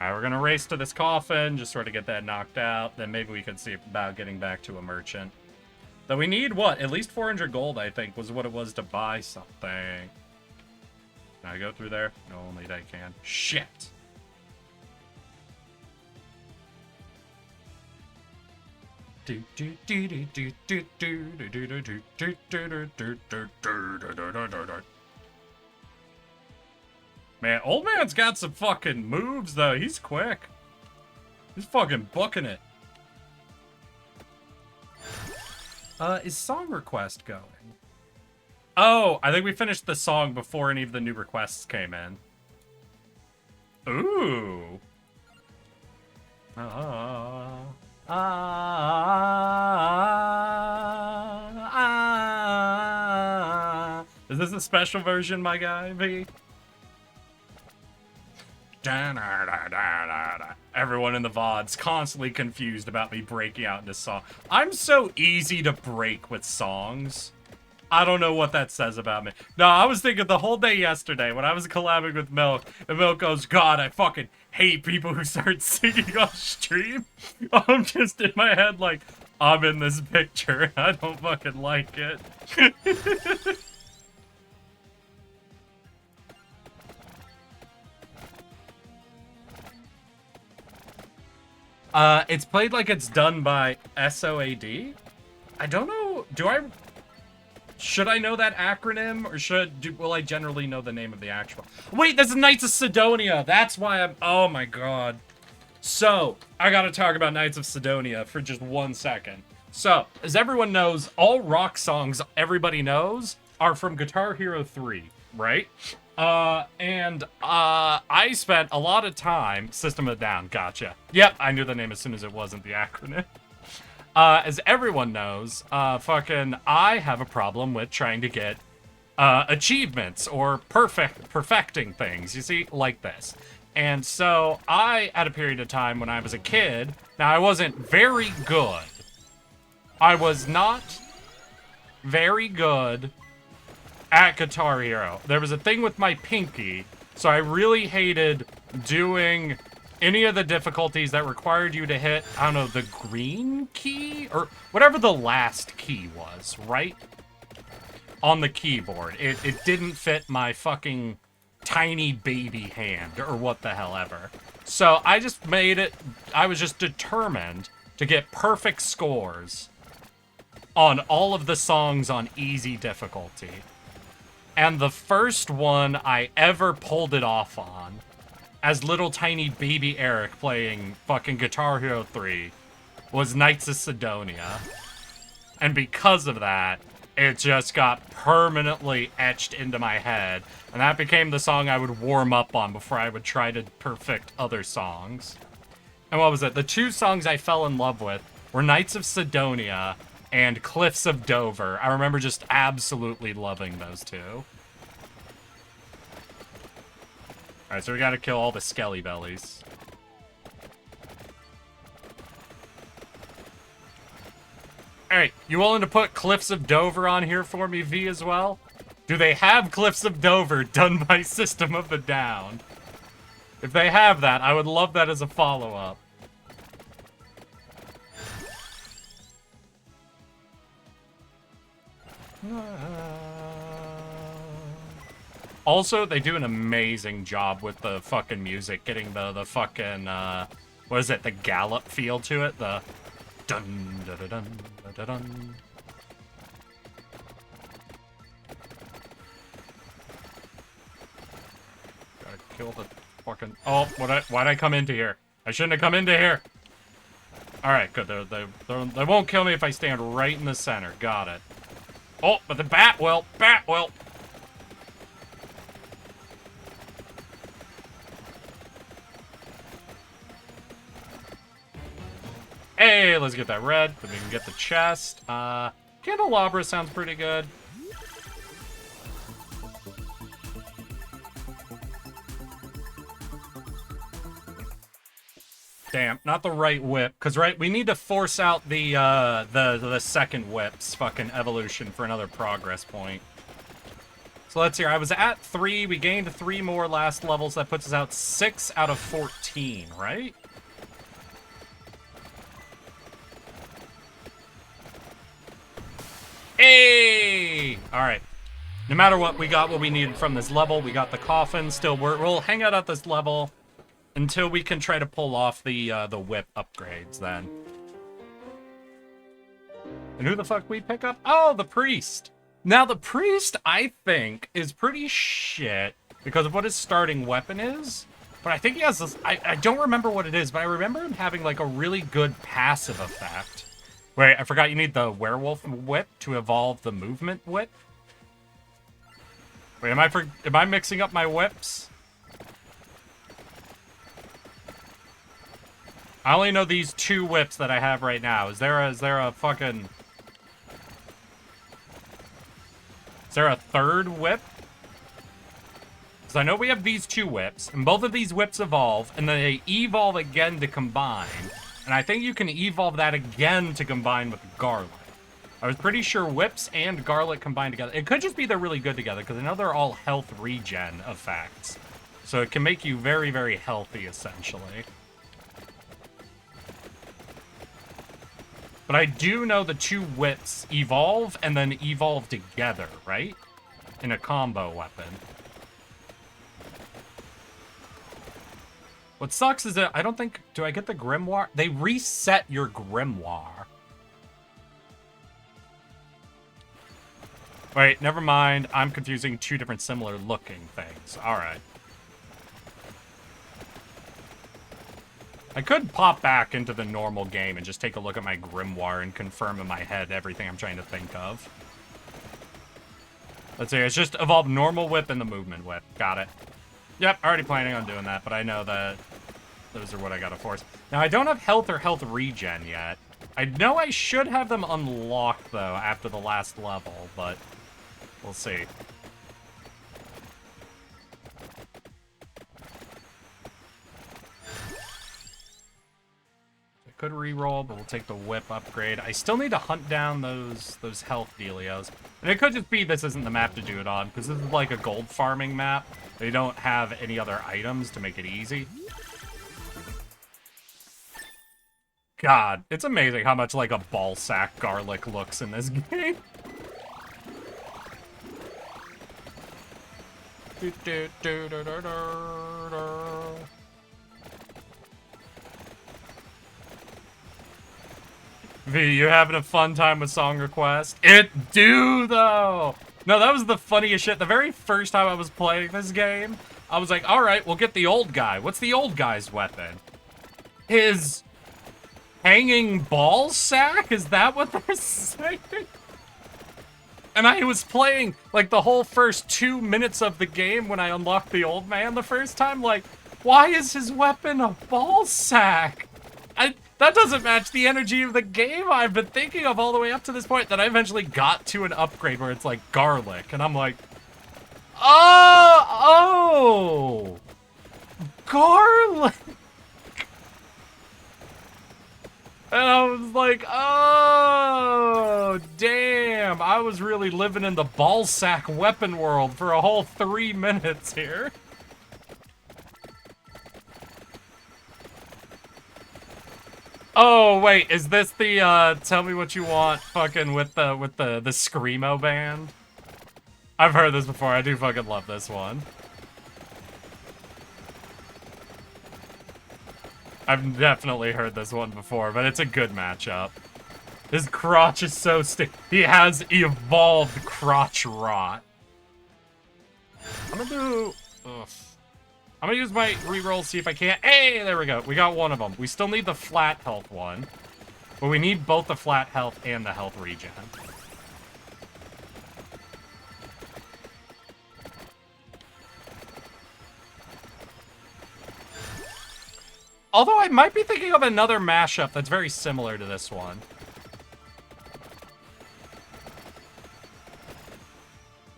Alright, we're gonna race to this coffin, just sort of get that knocked out. Then maybe we could see about getting back to a merchant. Though we need, what? At least 400 gold, I think, was what it was to buy something. Can I go through there? No, only they can. Shit! Man, old man's got some fucking moves, though. He's quick. He's fucking booking it. Is song request going? Oh, I think we finished the song before any of the new requests came in. Ooh. Is this a special version, my guy, V? Everyone in the VOD's constantly confused about me breaking out into song. I'm so easy to break with songs. I don't know what that says about me. No, I was thinking the whole day yesterday when I was collabing with Milk, and Milk goes, God, I fucking hate people who start singing on stream. I'm just in my head like, I'm in this picture. I don't fucking like it. It's played like it's done by SOAD. I don't know. Should I know that acronym, or will I generally know the name of the actual? Wait, this is Knights of Sidonia. That's why I'm. Oh my god. So I gotta talk about Knights of Sidonia for just 1 second. So, as everyone knows, all rock songs everybody knows are from Guitar Hero 3, right? I spent a lot of time... System of a Down, gotcha. Yep, I knew the name as soon as it wasn't the acronym. As everyone knows, I have a problem with trying to get, achievements or perfecting things, you see, like this. And so, I, at a period of time when I was a kid, now I wasn't very good. I was not very good at Guitar Hero. There was a thing with my pinky, so I really hated doing any of the difficulties that required you to hit, I don't know, the green key? Or whatever the last key was, right? On the keyboard. It didn't fit my fucking tiny baby hand, or what the hell ever. So I just made it, I was just determined to get perfect scores on all of the songs on easy difficulty. And the first one I ever pulled it off on, as little tiny baby Eric playing fucking Guitar Hero 3, was Knights of Sidonia. And because of that, it just got permanently etched into my head. And that became the song I would warm up on before I would try to perfect other songs. And what was it? The two songs I fell in love with were Knights of Sidonia and Cliffs of Dover. I remember just absolutely loving those two. Alright, so we gotta kill all the Skelly Bellies. Alright, you willing to put Cliffs of Dover on here for me, V, as well? Do they have Cliffs of Dover done by System of a Down? If they have that, I would love that as a follow-up. Also, they do an amazing job with the fucking music, getting the fucking, what is it, the gallop feel to it? The dun dun dun dun dun dun. Gotta kill the fucking, oh, why'd I come into here? I shouldn't have come into here. Alright, good, they won't kill me if I stand right in the center, got it. Oh, but the bat will. Hey, let's get that red, then we can get the chest. Candelabra sounds pretty good. Damn, not the right whip, because we need to force out the second whip's fucking evolution for another progress point. So let's hear, I was at 3, we gained 3 more last levels, that puts us out 6 out of 14, right? Hey! Alright. No matter what, we got what we needed from this level, we got the coffin, still we'll hang out at this level until we can try to pull off the whip upgrades, then. And who the fuck we pick up? Oh, the priest! Now, the priest, I think, is pretty shit because of what his starting weapon is. But I think he has this, I don't remember what it is, but I remember him having, like, a really good passive effect. Wait, I forgot you need the werewolf whip to evolve the movement whip. Wait, am I mixing up my whips? I only know these 2 whips that I have right now. Is there a fucking... Is there a third whip? Because I know we have these 2 whips, and both of these whips evolve, and then they evolve again to combine. And I think you can evolve that again to combine with garlic. I was pretty sure whips and garlic combine together. It could just be they're really good together, because I know they're all health regen effects. So it can make you very, very healthy, essentially. But I do know the 2 whips evolve and then evolve together, right? In a combo weapon. What sucks is that I don't think... Do I get the grimoire? They reset your grimoire. Wait, never mind. I'm confusing 2 different similar looking things. Alright. I could pop back into the normal game and just take a look at my grimoire and confirm in my head everything I'm trying to think of. Let's see, it's just evolve normal whip and the movement whip. Got it. Yep, already planning on doing that, but I know that those are what I gotta force. Now, I don't have health or health regen yet. I know I should have them unlocked, though, after the last level, but we'll see. Could re-roll, but we'll take the whip upgrade. I still need to hunt down those health dealios. And it could just be this isn't the map to do it on, because this is like a gold farming map. They don't have any other items to make it easy. God, it's amazing how much like a ball sack garlic looks in this game. V, you having a fun time with song request? It do, though! No, that was the funniest shit. The very first time I was playing this game, I was like, alright, we'll get the old guy. What's the old guy's weapon? His hanging ball sack? Is that what they're saying? And I was playing, like, the whole first 2 minutes of the game when I unlocked the old man the first time, like, why is his weapon a ball sack? That doesn't match the energy of the game I've been thinking of all the way up to this point, that I eventually got to an upgrade where it's like garlic, and I'm like, oh, garlic. And I was like, oh, damn, I was really living in the ball sack weapon world for a whole 3 minutes here. Oh, wait, is this the, tell me what you want fucking with the Screamo band? I've heard this before, I do fucking love this one. I've definitely heard this one before, but it's a good matchup. His crotch is so he has evolved crotch rot. I'm gonna do, ugh. I'm gonna use my reroll, see if I can't. Hey, there we go. We got one of them. We still need the flat health one. But we need both the flat health and the health regen. Although I might be thinking of another mashup that's very similar to this one.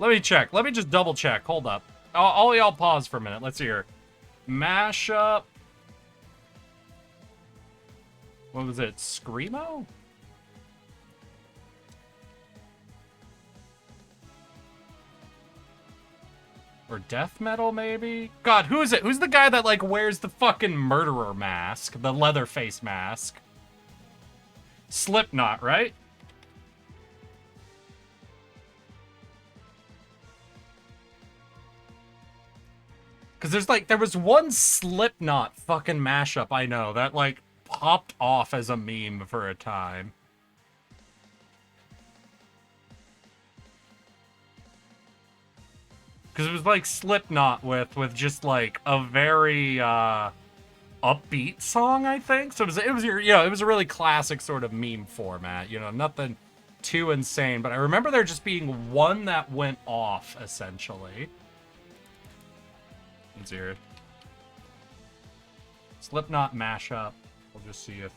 Let me check. Let me just double check. Hold up. All y'all pause for a minute. Let's hear. Mashup. What was it? Screamo? Or death metal, maybe? God, who is it? Who's the guy that, like, wears the fucking murderer mask? The leather face mask? Slipknot, right? Because there's, like, there was one Slipknot fucking mashup I know that, like, popped off as a meme for a time. Because it was like Slipknot with just like a very upbeat song, I think. So it was it was a really classic sort of meme format. You know, nothing too insane. But I remember there just being one that went off essentially. Let's hear it. Slipknot mashup. We'll just see if.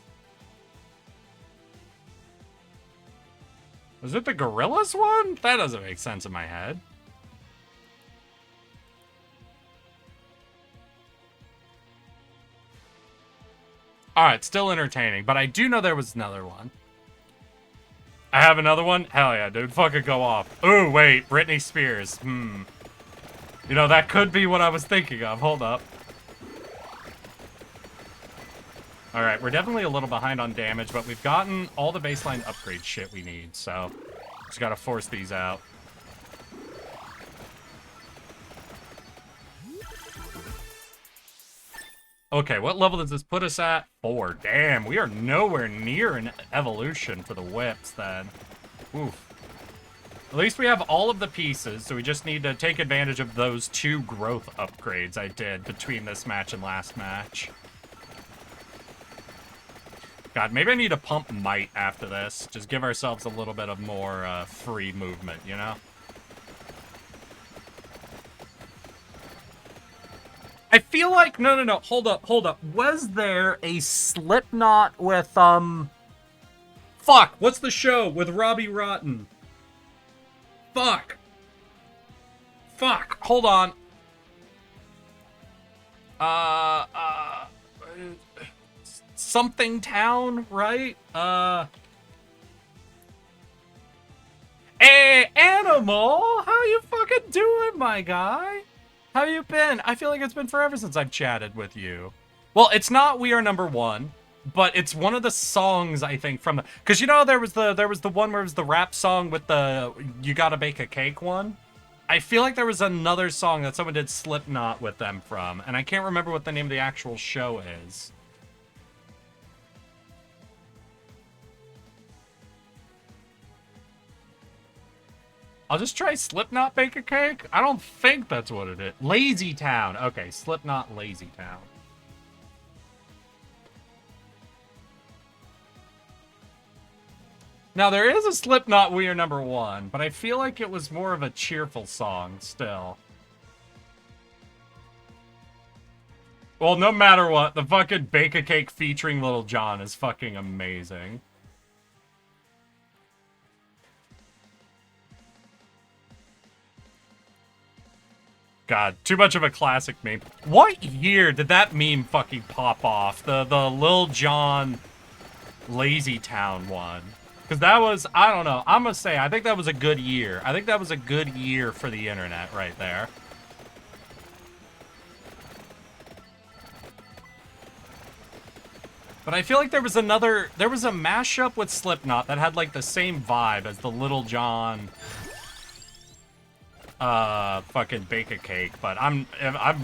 Was it the Gorillaz one? That doesn't make sense in my head. Alright, still entertaining, but I do know there was another one. I have another one? Hell yeah, dude. Fucking go off. Ooh, wait. Britney Spears. You know, that could be what I was thinking of. Hold up. Alright, we're definitely a little behind on damage, but we've gotten all the baseline upgrade shit we need, so just gotta force these out. Okay, what level does this put us at? 4. Damn, we are nowhere near an evolution for the whips, then. Oof. At least we have all of the pieces, so we just need to take advantage of those 2 growth upgrades I did between this match and last match. God, maybe I need to pump might after this. Just give ourselves a little bit of more free movement, you know? I feel like, no, hold up. Was there a Slipknot with, fuck, what's the show with Robbie Rotten? Fuck, hold on. something town, right? Hey, Animal! How you fucking doing, my guy? How you been? I feel like it's been forever since I've chatted with you. Well, it's not We Are Number One, but it's one of the songs, I think, from the... Because, you know, there was the one where it was the rap song with the You Gotta Bake a Cake one? I feel like there was another song that someone did Slipknot with them from, and I can't remember what the name of the actual show is. I'll just try Slipknot Bake a Cake? I don't think that's what it is. Lazy Town. Okay, Slipknot Lazy Town. Now, there is a Slipknot We Are Number One, but I feel like it was more of a cheerful song still. Well, no matter what, the fucking Bake a Cake featuring Lil Jon is fucking amazing. God, too much of a classic meme. What year did that meme fucking pop off? The Lil Jon Lazy Town one. Because that was, I don't know, I'm gonna say, I think that was a good year. I think that was a good year for the internet right there. But I feel like there was a mashup with Slipknot that had like the same vibe as the Lil Jon fucking Bake a Cake, but I'm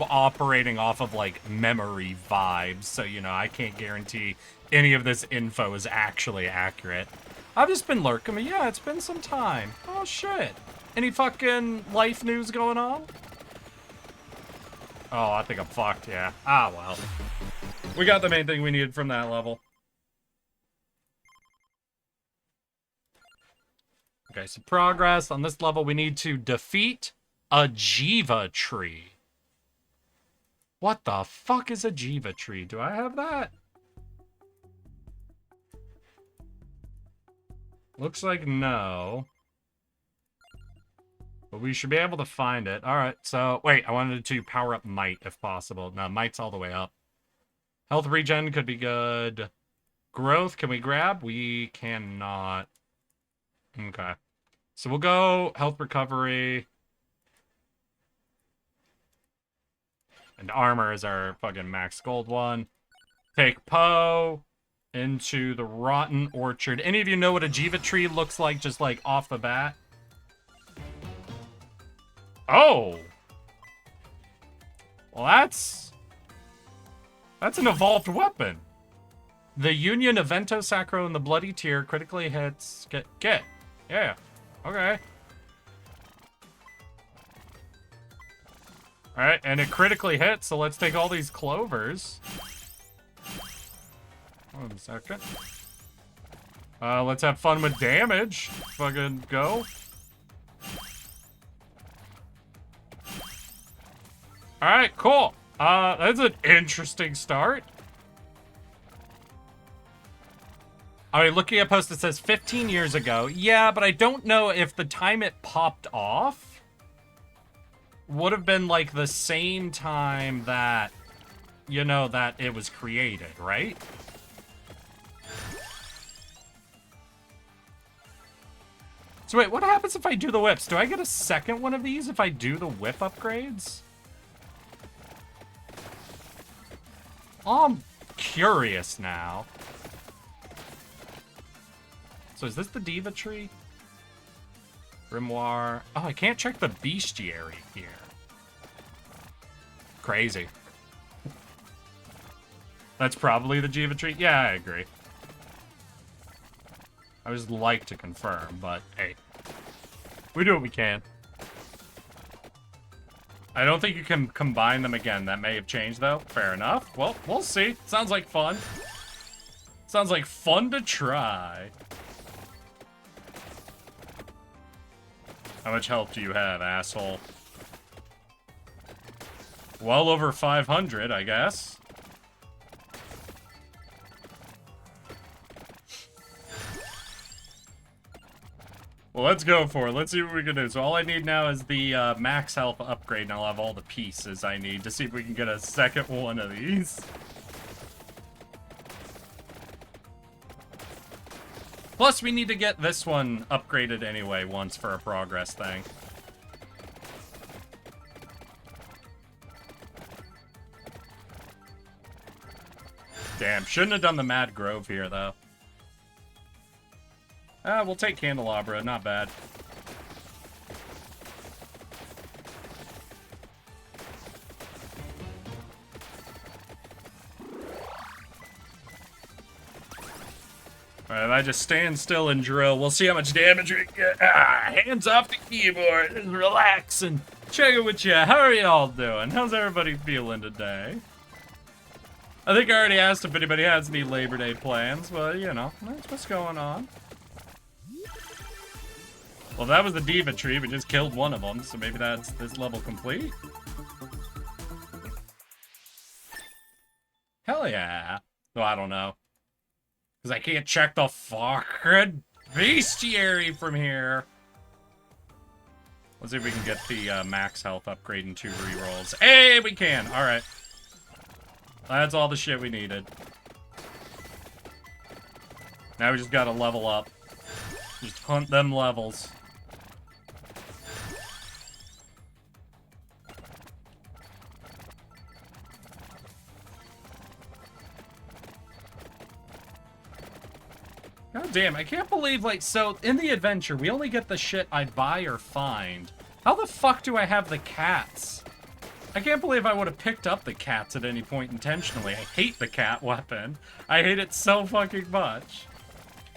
operating off of like memory vibes, so you know, I can't guarantee any of this info is actually accurate. I've just been lurking, but yeah, it's been some time. Oh shit. Any fucking life news going on? Oh, I think I'm fucked, yeah. Ah, well. We got the main thing we needed from that level. Okay, so progress. On this level, we need to defeat a Jiva tree. What the fuck is a Jiva tree? Do I have that? Looks like no. But we should be able to find it. Alright, so... Wait, I wanted to power up Might if possible. No, Might's all the way up. Health regen could be good. Growth, can we grab? We cannot. Okay. So we'll go health recovery. And armor is our fucking max gold one. Take Poe into the Rotten Orchard. Any of you know what a Jiva tree looks like, just like off the bat? Oh! Well, that's an evolved weapon. The Union Evento Sacro and the Bloody Tear critically hits... Get. Yeah. Okay. Alright, and it critically hits, so let's take all these clovers. 1 second. Let's have fun with damage. Fucking go. Alright, cool. That's an interesting start. I mean, looking at a post that says 15 years ago. Yeah, but I don't know if the time it popped off would have been like the same time that, you know, that it was created, right? So wait, what happens if I do the whips? Do I get a second one of these if I do the whip upgrades? Oh, I'm curious now. So is this the Diva tree? Grimoire. Oh, I can't check the bestiary here. Crazy. That's probably the Jiva tree? Yeah, I agree. I would just like to confirm, but hey. We do what we can. I don't think you can combine them again. That may have changed, though. Fair enough. Well, we'll see. Sounds like fun. Sounds like fun to try. How much health do you have, asshole? Well over 500, I guess. Well, let's go for it. Let's see what we can do. So all I need now is the max health upgrade, and I'll have all the pieces I need to see if we can get a second one of these. Plus, we need to get this one upgraded anyway once for a progress thing. Damn, shouldn't have done the Mad Grove here, though. We'll take Candelabra, not bad. Alright, if I just stand still and drill, we'll see how much damage we get. Hands off the keyboard and relax and check it with you. How are y'all doing? How's everybody feeling today? I think I already asked if anybody has any Labor Day plans, but you know, that's what's going on. Well, that was the Diva tree. We just killed one of them, so maybe that's this level complete. Hell yeah. No, I don't know. Because I can't check the fucking bestiary from here. Let's see if we can get the max health upgrade in 2 rerolls. Hey, we can. All right. That's all the shit we needed. Now we just gotta level up. Just hunt them levels. God damn, I can't believe, like, so, in the adventure, we only get the shit I buy or find. How the fuck do I have the cats? I can't believe I would have picked up the cats at any point intentionally. I hate the cat weapon. I hate it so fucking much.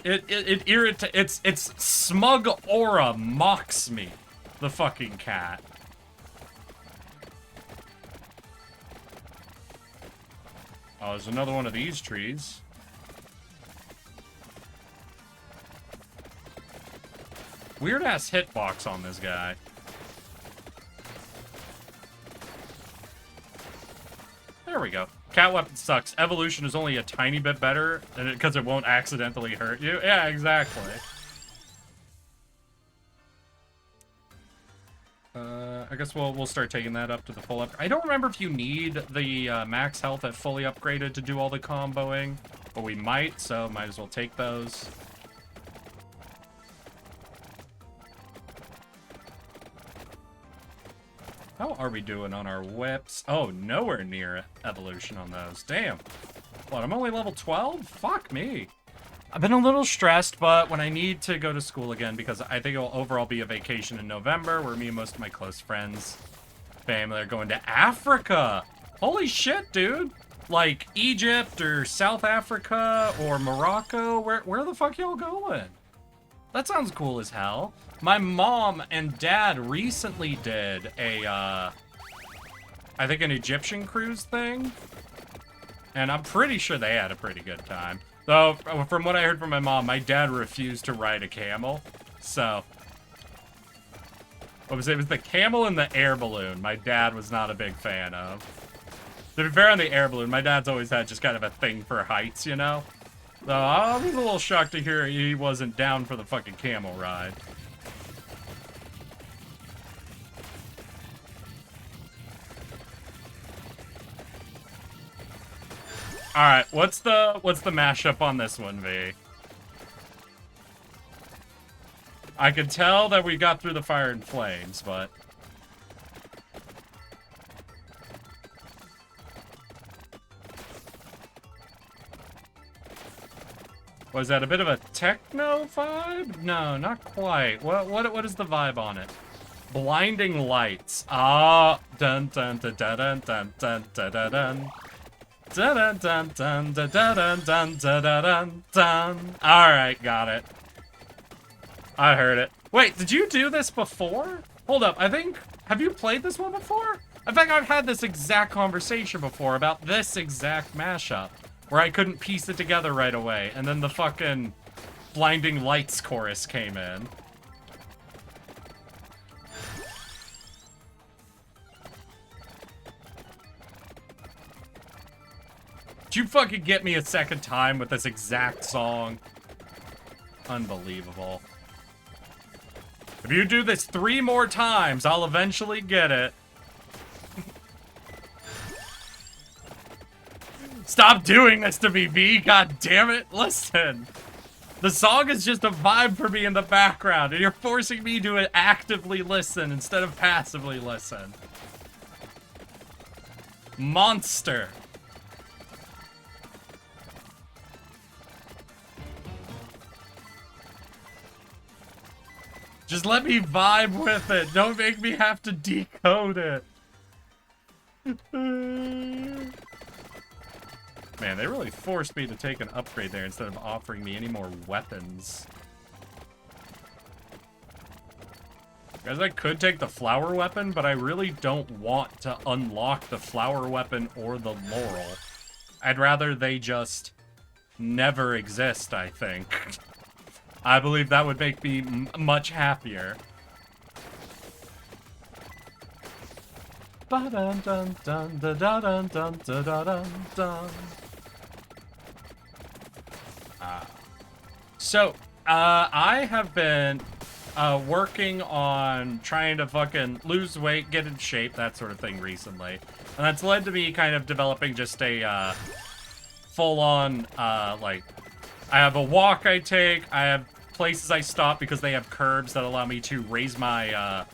It irritates, its smug aura mocks me. The fucking cat. Oh, there's another one of these trees. Weird-ass hitbox on this guy. There we go. Cat weapon sucks. Evolution is only a tiny bit better because it won't accidentally hurt you. Yeah, exactly. I guess we'll start taking that up to the full up. I don't remember if you need the max health at fully upgraded to do all the comboing, but we might, so might as well take those. How are we doing on our whips? Oh, nowhere near evolution on those. Damn. What, I'm only level 12? Fuck me. I've been a little stressed, but when I need to go to school again, because I think it'll overall be a vacation in November, where me and most of my close friends, family are going to Africa. Holy shit, dude. Like Egypt or South Africa or Morocco. Where the fuck y'all going? That sounds cool as hell. My mom and dad recently did a, I think an Egyptian cruise thing. And I'm pretty sure they had a pretty good time. Though, from what I heard from my mom, my dad refused to ride a camel. So, what was it? It was the camel and the air balloon my dad was not a big fan of. To be fair on the air balloon, my dad's always had just kind of a thing for heights, you know? So I was a little shocked to hear he wasn't down for the fucking camel ride. Alright, what's the mashup on this one, V? I could tell that we got through the fire and flames, but... Was that a bit of a techno vibe? No, not quite. What is the vibe on it? Blinding lights. Ah, dun dun dun dun dun dun dun dun dun dun. Dun dun dun dun dun dun dun dun dun dun. Alright, got it. I heard it. Wait, did you do this before? Hold up, have you played this one before? I think I've had this exact conversation before about this exact mashup. Where I couldn't piece it together right away, and then the fucking Blinding Lights chorus came in. Did you fucking get me a second time with this exact song? Unbelievable. If you do this 3 more times, I'll eventually get it. Stop doing this to me, V. God damn it. Listen. The song is just a vibe for me in the background, and you're forcing me to actively listen instead of passively listen. Monster. Just let me vibe with it. Don't make me have to decode it. Man, they really forced me to take an upgrade there instead of offering me any more weapons. Guys, I could take the flower weapon, but I really don't want to unlock the flower weapon or the laurel. I'd rather they just never exist, I think. I believe that would make me much happier. So, I have been working on trying to fucking lose weight, get in shape, that sort of thing recently. And that's led to me kind of developing just a full-on, like, I have a walk I take, I have places I stop because they have curbs that allow me to raise my,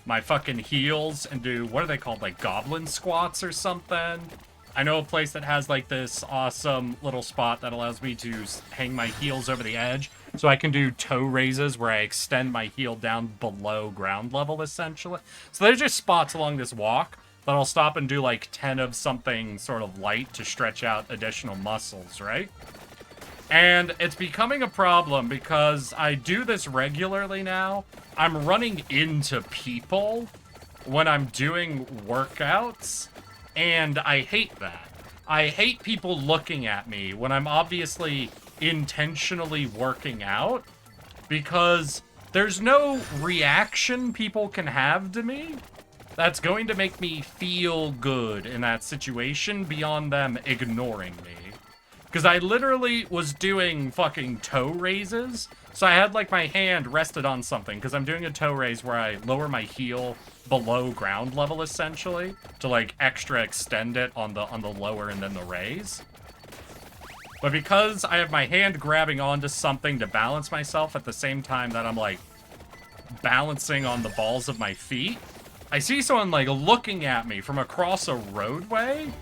my fucking heels and do, what are they called, like goblin squats or something? I know a place that has like this awesome little spot that allows me to hang my heels over the edge so I can do toe raises where I extend my heel down below ground level essentially. So there's just spots along this walk that I'll stop and do like 10 of something sort of light to stretch out additional muscles, right? And it's becoming a problem because I do this regularly now. I'm running into people when I'm doing workouts, and I hate that. I hate people looking at me when I'm obviously intentionally working out, because there's no reaction people can have to me that's going to make me feel good in that situation beyond them ignoring me. Because I literally was doing fucking toe raises. So I had like my hand rested on something because I'm doing a toe raise where I lower my heel below ground level essentially to like extra extend it on the lower and then the raise. But because I have my hand grabbing onto something to balance myself at the same time that I'm like balancing on the balls of my feet, I see someone like looking at me from across a roadway.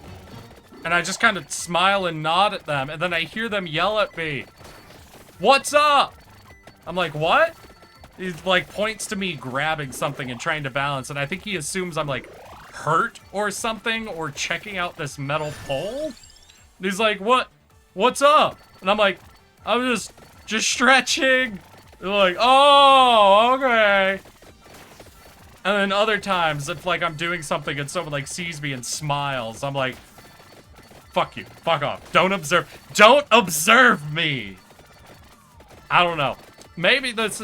And I just kind of smile and nod at them, and then I hear them yell at me, "What's up?" I'm like, "What?" He like points to me grabbing something and trying to balance, and I think he assumes I'm like hurt or something or checking out this metal pole. And he's like, "What's up?" And I'm like, "I'm just stretching." They're like, "Oh, okay." And then other times, if like I'm doing something and someone like sees me and smiles, I'm like, "Fuck you. Fuck off. Don't observe me." I don't know. Maybe that's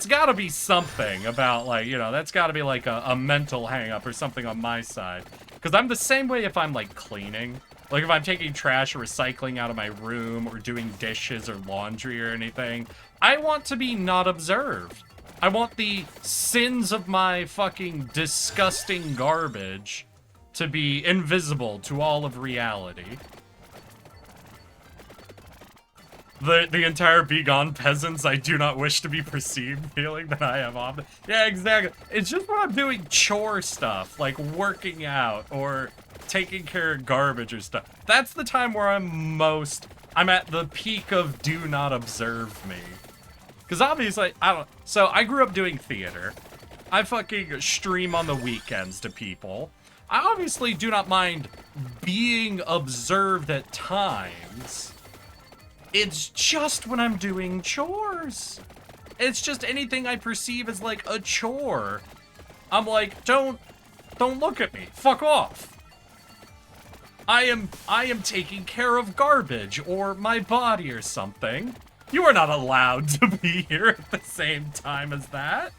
gotta be something about, like, you know, that's gotta be like a mental hang-up or something on my side. Because I'm the same way if I'm, like, cleaning. Like, if I'm taking trash or recycling out of my room or doing dishes or laundry or anything, I want to be not observed. I want the sins of my fucking disgusting garbage to be invisible to all of reality. The entire "be gone peasants, I do not wish to be perceived" feeling that I have often. Yeah, exactly. It's just when I'm doing chore stuff, like working out or taking care of garbage or stuff. That's the time where I'm at the peak of "do not observe me." Because obviously, so I grew up doing theater. I fucking stream on the weekends to people. I obviously do not mind being observed at times. It's just when I'm doing chores. It's just anything I perceive as like a chore. I'm like, don't look at me. Fuck off. I am taking care of garbage or my body or something. You are not allowed to be here at the same time as that.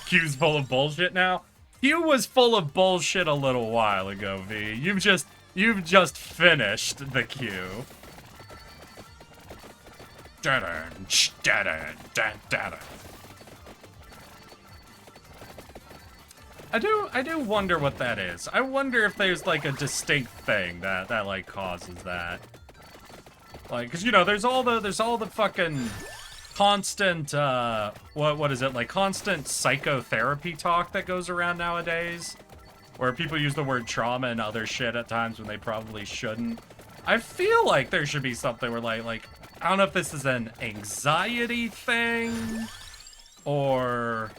Q's full of bullshit now. Q was full of bullshit a little while ago, V. You've just finished the Q. I do wonder what that is. I wonder if there's like a distinct thing that like causes that. Like, cause you know, there's all the fucking constant, what is it? Like constant psychotherapy talk that goes around nowadays, where people use the word trauma and other shit at times when they probably shouldn't. I feel like there should be something where like, I don't know if this is an anxiety thing or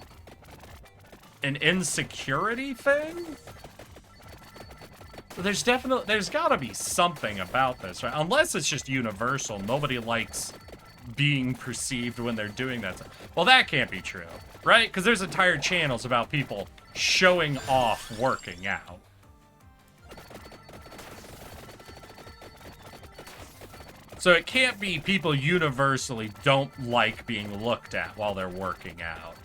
an insecurity thing. But there's gotta be something about this, right? Unless it's just universal. Nobody likes being perceived when they're doing that. Well, that can't be true, right? Because there's entire channels about people showing off working out. So it can't be people universally don't like being looked at while they're working out.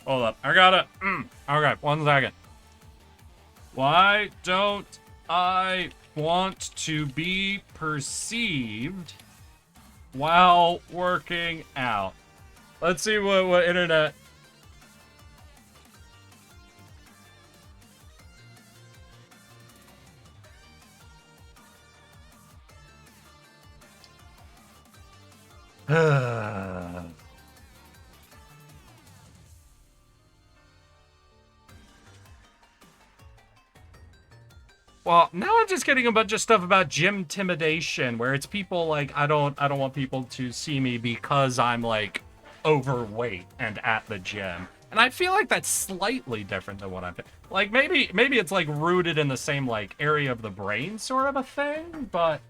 Hold up. I gotta... Okay, 1 second. Why don't I want to be perceived while working out? Let's see what internet... Well, now I'm just getting a bunch of stuff about gym intimidation, where it's people like, I don't want people to see me because I'm like overweight and at the gym. And I feel like that's slightly different than what I'm like. Maybe it's like rooted in the same like area of the brain sort of a thing, but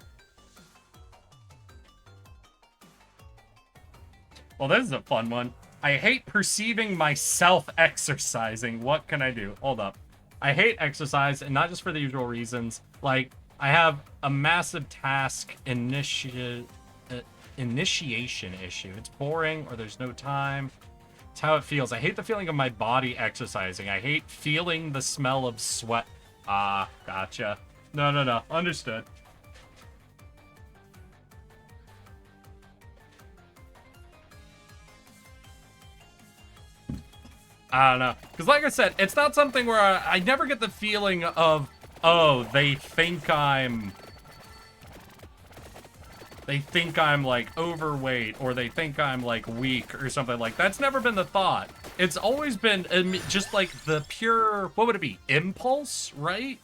well, this is a fun one. I hate perceiving myself exercising. What can I do? Hold up. I hate exercise, and not just for the usual reasons. Like, I have a massive task initiation issue. It's boring, or there's no time. It's how it feels. I hate the feeling of my body exercising. I hate feeling the smell of sweat. Ah, gotcha. No. Understood. I don't know. Because like I said, it's not something where I never get the feeling of, oh, they think I'm like overweight, or they think I'm like weak or something like that. That's never been the thought. It's always been just like the pure, what would it be? Impulse, right?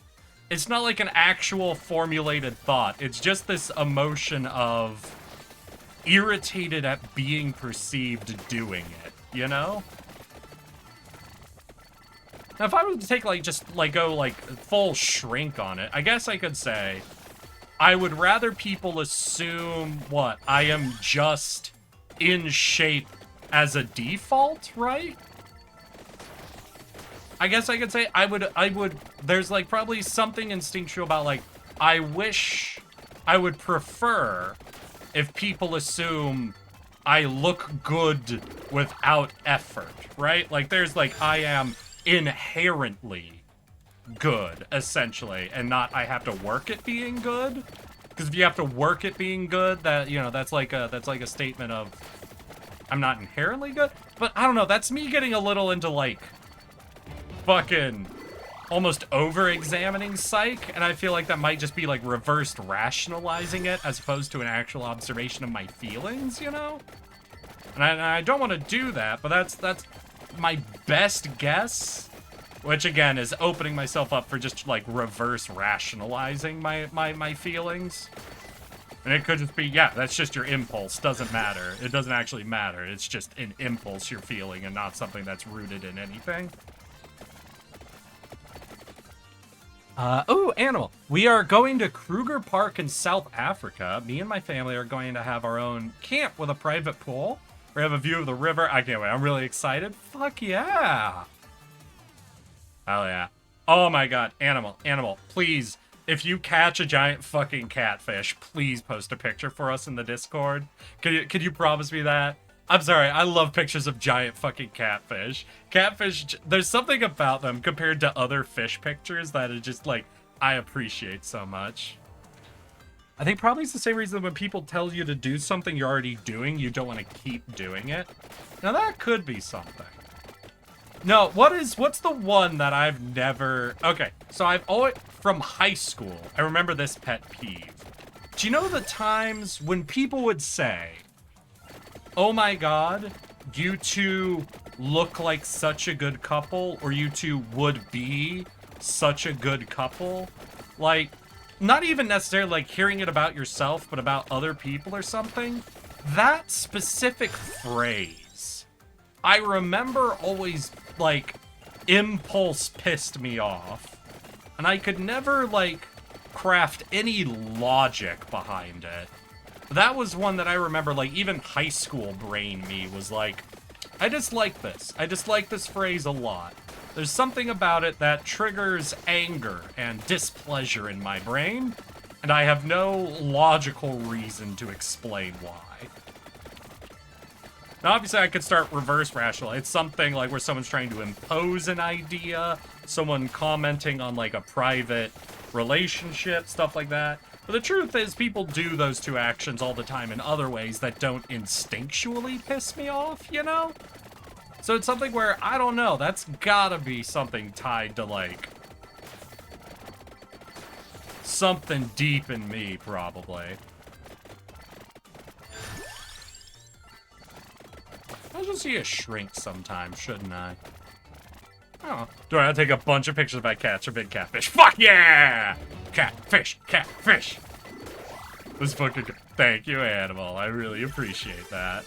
It's not like an actual formulated thought. It's just this emotion of irritated at being perceived doing it, you know? Now, if I was to take, like, just, like, go, like, full shrink on it, I guess I could say I would rather people assume, what, I am just in shape as a default, right? I guess I could say I would, there's, like, probably something instinctual about, like, I wish I would prefer if people assume I look good without effort, right? Like, there's, like, I am inherently good, essentially, and not I have to work at being good. Because if you have to work at being good, that, you know, that's like a statement of I'm not inherently good. But I don't know, that's me getting a little into like fucking almost over-examining psych, and I feel like that might just be like reversed rationalizing it as opposed to an actual observation of my feelings, you know? And I don't want to do that, but that's my best guess, which again is opening myself up for just like reverse rationalizing my feelings. And it could just be, yeah, that's just your impulse. Doesn't matter. It doesn't actually matter. It's just an impulse you're feeling and not something that's rooted in anything. Oh, Animal. We are going to Kruger Park in South Africa. Me and my family are going to have our own camp with a private pool. We have a view of the river. I can't wait. I'm really excited. Fuck yeah. Hell yeah. Oh my god. Animal, please. If you catch a giant fucking catfish, please post a picture for us in the Discord. Could you promise me that? I'm sorry, I love pictures of giant fucking catfish. Catfish, there's something about them compared to other fish pictures that is just like, I appreciate so much. I think probably it's the same reason when people tell you to do something you're already doing, you don't want to keep doing it. Now that could be something. No, what's the one that I've never... Okay, so I've always... From high school, I remember this pet peeve. Do you know the times when people would say, oh my god, you two look like such a good couple, or you two would be such a good couple? Like, not even necessarily like hearing it about yourself, but about other people or something. That specific phrase, I remember always, like, impulse pissed me off. And I could never, like, craft any logic behind it. That was one that I remember, like, even high school brain me was like, I just like this. I just like this phrase a lot. There's something about it that triggers anger and displeasure in my brain, and I have no logical reason to explain why. Now, obviously, I could start reverse rationalizing. It's something like where someone's trying to impose an idea, someone commenting on, like, a private relationship, stuff like that. But the truth is, people do those two actions all the time in other ways that don't instinctually piss me off, you know? So it's something where, I don't know, that's gotta be something tied to, like, something deep in me, probably. I should see a shrink sometime, shouldn't I? Oh. Do I have to take a bunch of pictures of my cats or big catfish? Fuck yeah! Catfish, catfish! This fucking... Thank you, Animal. I really appreciate that.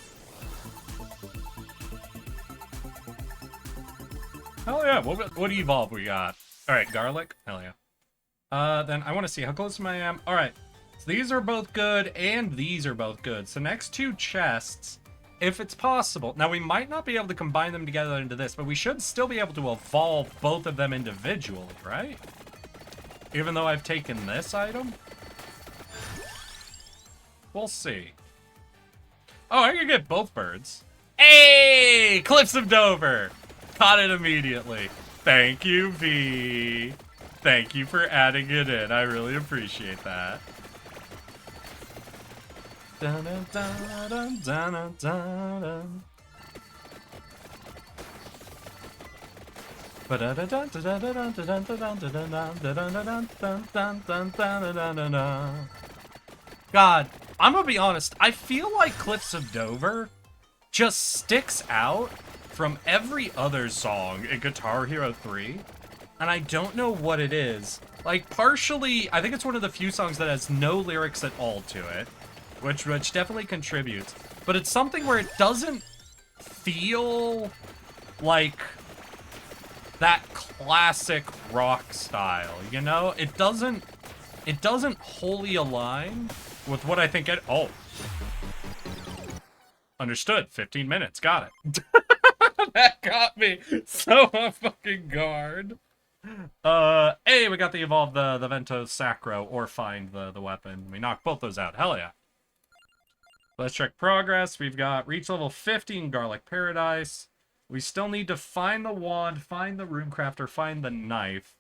Hell yeah, what evolve we got? Alright, garlic? Hell yeah. Then I want to see how close I am. Alright, so these are both good, and these are both good. So next two chests, if it's possible. Now, we might not be able to combine them together into this, but we should still be able to evolve both of them individually, right? Even though I've taken this item? We'll see. Oh, I can get both birds. Hey! Cliffs of Dover! Caught it immediately. Thank you, V. Thank you for adding it in. I really appreciate that. Dun, dun, dun, dun, dun, dun, dun. God, I'm gonna be honest, I feel like Cliffs of Dover just sticks out from every other song in Guitar Hero 3, and I don't know what it is. Like, partially, I think it's one of the few songs that has no lyrics at all to it, which definitely contributes, but it's something where it doesn't feel like that classic rock style, you know? It doesn't wholly align with what I think it... Oh. Understood. 15 minutes. Got it. That got me so off fucking guard. Hey, we got the evolve the Vento Sacro or find the weapon. We knocked both those out. Hell yeah. Let's check progress. We've got reach level 50 in Garlic Paradise. We still need to find the wand, find the runecrafter, find the knife.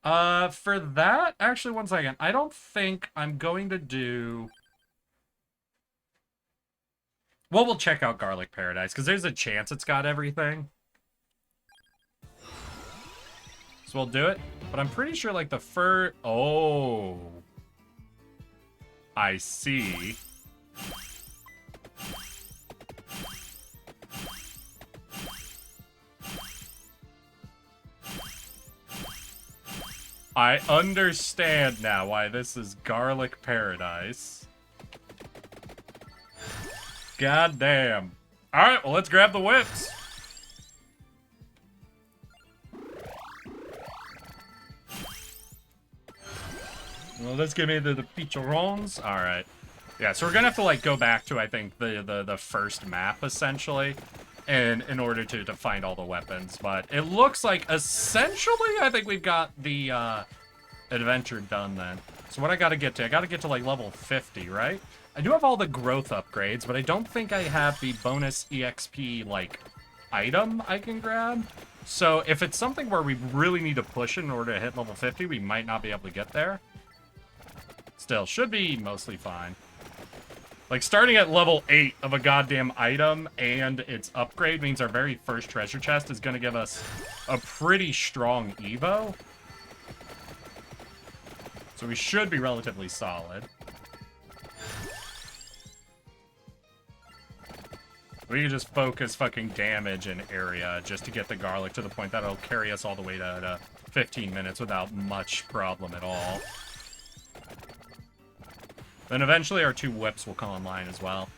For that, actually, one second. I don't think I'm going to do... Well, we'll check out Garlic Paradise, because there's a chance it's got everything. So we'll do it. But I'm pretty sure, like, the first... Oh. I see. I understand now why this is Garlic Paradise. God damn. Alright, well, let's grab the whips. Well, let's give me the picharons. Alright. Yeah, so we're gonna have to, like, go back to, I think, the first map, essentially, in order to find all the weapons. But it looks like, essentially, I think we've got the, adventure done then. So what I gotta get to? I gotta get to, like, level 50, right? I do have all the growth upgrades, but I don't think I have the bonus EXP, like, item I can grab. So if it's something where we really need to push it in order to hit level 50, we might not be able to get there. Still, should be mostly fine. Like, starting at level 8 of a goddamn item and its upgrade means our very first treasure chest is going to give us a pretty strong Evo. So we should be relatively solid. We can just focus fucking damage in area just to get the garlic to the point that it'll carry us all the way to 15 minutes without much problem at all. Then eventually our 2 whips will come online as well.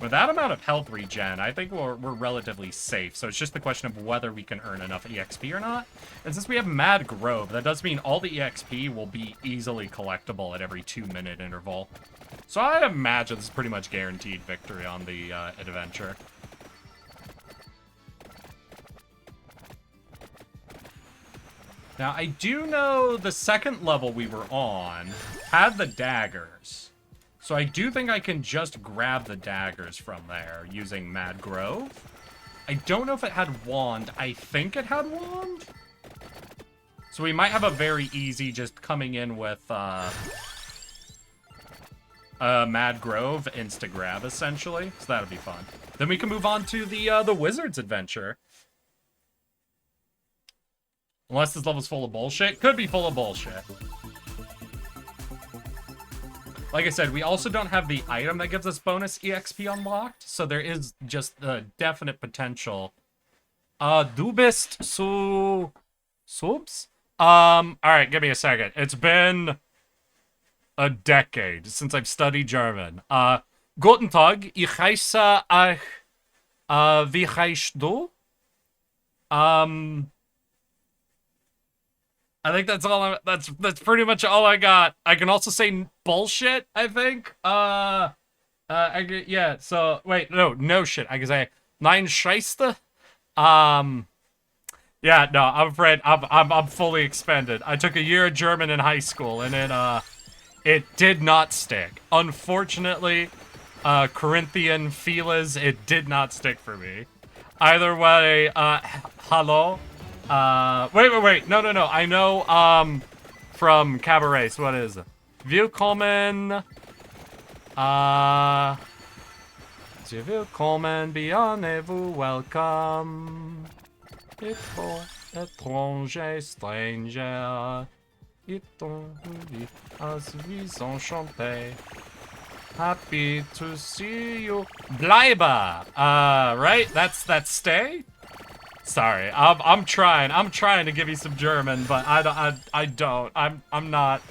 With that amount of health regen, I think we're relatively safe. So it's just the question of whether we can earn enough EXP or not. And since we have Mad Grove, that does mean all the EXP will be easily collectible at every 2-minute interval. So I imagine this is pretty much guaranteed victory on the adventure. Now, I do know the second level we were on had the daggers. So I do think I can just grab the daggers from there using Mad Grove. I don't know if it had wand. I think it had wand. So we might have a very easy just coming in with Mad Grove insta-grab, essentially. So that'll be fun. Then we can move on to the Wizard's adventure. Unless this level's full of bullshit. Could be full of bullshit. Like I said, we also don't have the item that gives us bonus EXP unlocked. So there is just the definite potential. Du bist so... Subs? Alright, give me a second. It's been a decade since I've studied German. Guten Tag, ich heiße euch, wie heißt du? I think that's all that's pretty much all I got. I can also say bullshit, I think. Yeah, so, wait, no shit. I can say, nein Scheiße. Yeah, no, I'm afraid I'm fully expended. I took a year of German in high school, and it did not stick. Unfortunately, Corinthian Felas, it did not stick for me. Either way, hello. Wait. No. I know, from Cabaret, so what is it? Willkommen, willkommen, bienvenue, welcome. Et pour étranger, stranger, et as we enchanté. Happy to see you. Bleibe! Right? That's stay? Sorry, I'm trying to give you some German, but I don't. I'm not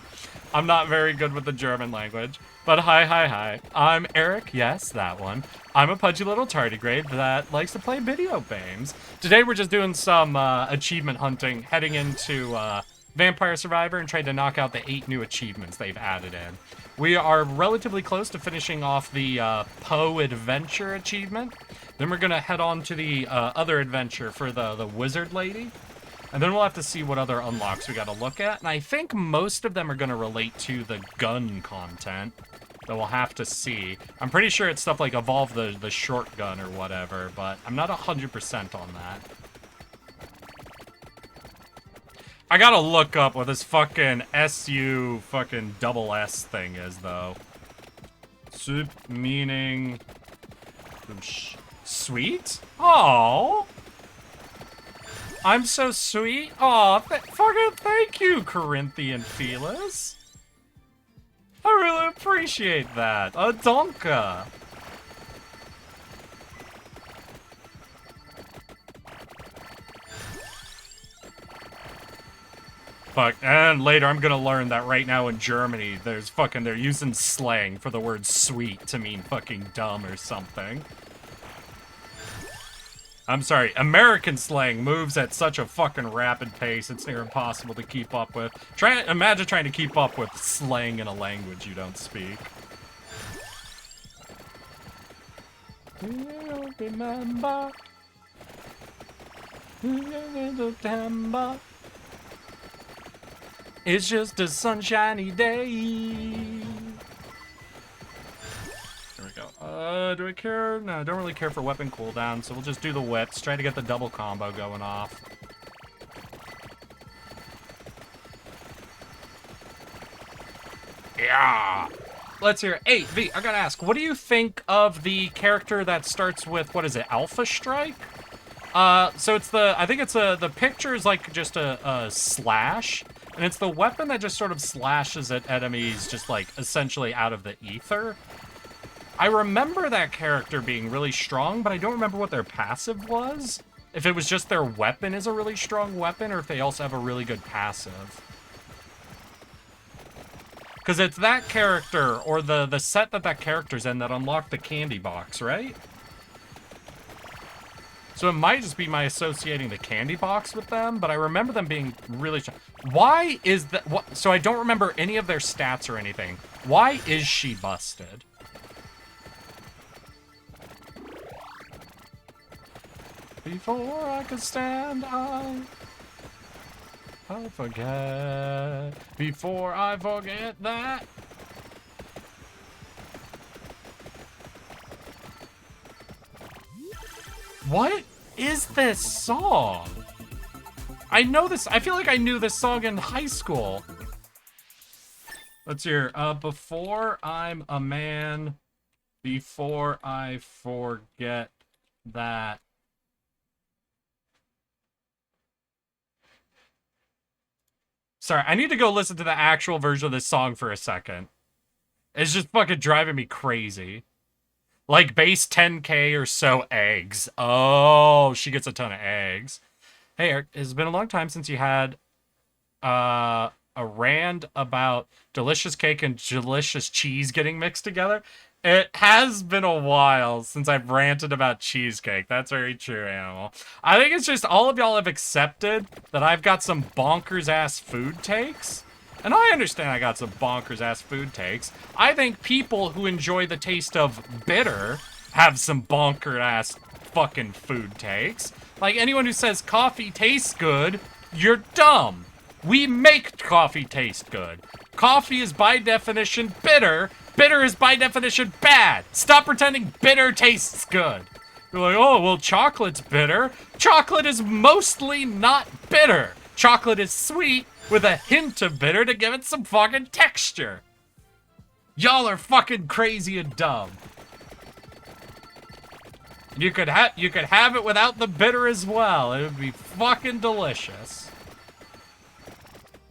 very good with the German language. But hi. I'm Eric, yes, that one. I'm a pudgy little tardigrade that likes to play video games. Today we're just doing some achievement hunting, heading into Vampire Survivor and trying to knock out the 8 new achievements they've added in. We are relatively close to finishing off the Poe Adventure achievement. Then we're gonna head on to the other adventure for the Wizard Lady. And then we'll have to see what other unlocks we gotta look at. And I think most of them are gonna relate to the gun content that we'll have to see. I'm pretty sure it's stuff like evolve the short gun or whatever, but I'm not 100% on that. I gotta look up what this fucking SU fucking double S thing is, though. Soup meaning... Sweet? Oh, I'm so sweet. Oh, fucking thank you, Corinthian Felis. I really appreciate that. Donka. Fuck, and later I'm gonna learn that right now in Germany, they're using slang for the word sweet to mean fucking dumb or something. I'm sorry, American slang moves at such a fucking rapid pace, it's near impossible to keep up with. Imagine trying to keep up with slang in a language you don't speak. Remember, September. It's just a sunshiny day. There we go. Do I care? No, I don't really care for weapon cooldown, so we'll just do the whips. Try to get the double combo going off. Yeah! let's hear it. Hey, V, I gotta ask, what do you think of the character that starts with, what is it, Alpha Strike? So it's I think it's the picture is like just a slash, and it's the weapon that just sort of slashes at enemies just like essentially out of the ether. I remember that character being really strong, but I don't remember what their passive was. If it was just their weapon is a really strong weapon, or if they also have a really good passive. Because it's that character, or the set that character's in that unlocked the candy box, right? So it might just be my associating the candy box with them, but I remember them being really strong. Why is that? So I don't remember any of their stats or anything. Why is she busted? Before I could stand, I'll forget. Before I forget that. What is this song? I know this. I feel like I knew this song in high school. Let's hear. Before I'm a man, before I forget that. Sorry, I need to go listen to the actual version of this song for a second. It's just fucking driving me crazy. Like base 10k or so eggs. Oh, she gets a ton of eggs. Hey, Eric, it's been a long time since you had a rant about delicious cake and delicious cheese getting mixed together. It has been a while since I've ranted about cheesecake. That's very true, Animal. I think it's just all of y'all have accepted that I've got some bonkers-ass food takes. And I understand I got some bonkers-ass food takes. I think people who enjoy the taste of bitter have some bonker-ass fucking food takes. Like, anyone who says coffee tastes good, you're dumb. We make coffee taste good. Coffee is by definition bitter. Bitter is by definition bad. Stop pretending bitter tastes good. You're like, oh, well, chocolate's bitter. Chocolate is mostly not bitter. Chocolate is sweet with a hint of bitter to give it some fucking texture. Y'all are fucking crazy and dumb. You could have it without the bitter as well. It would be fucking delicious.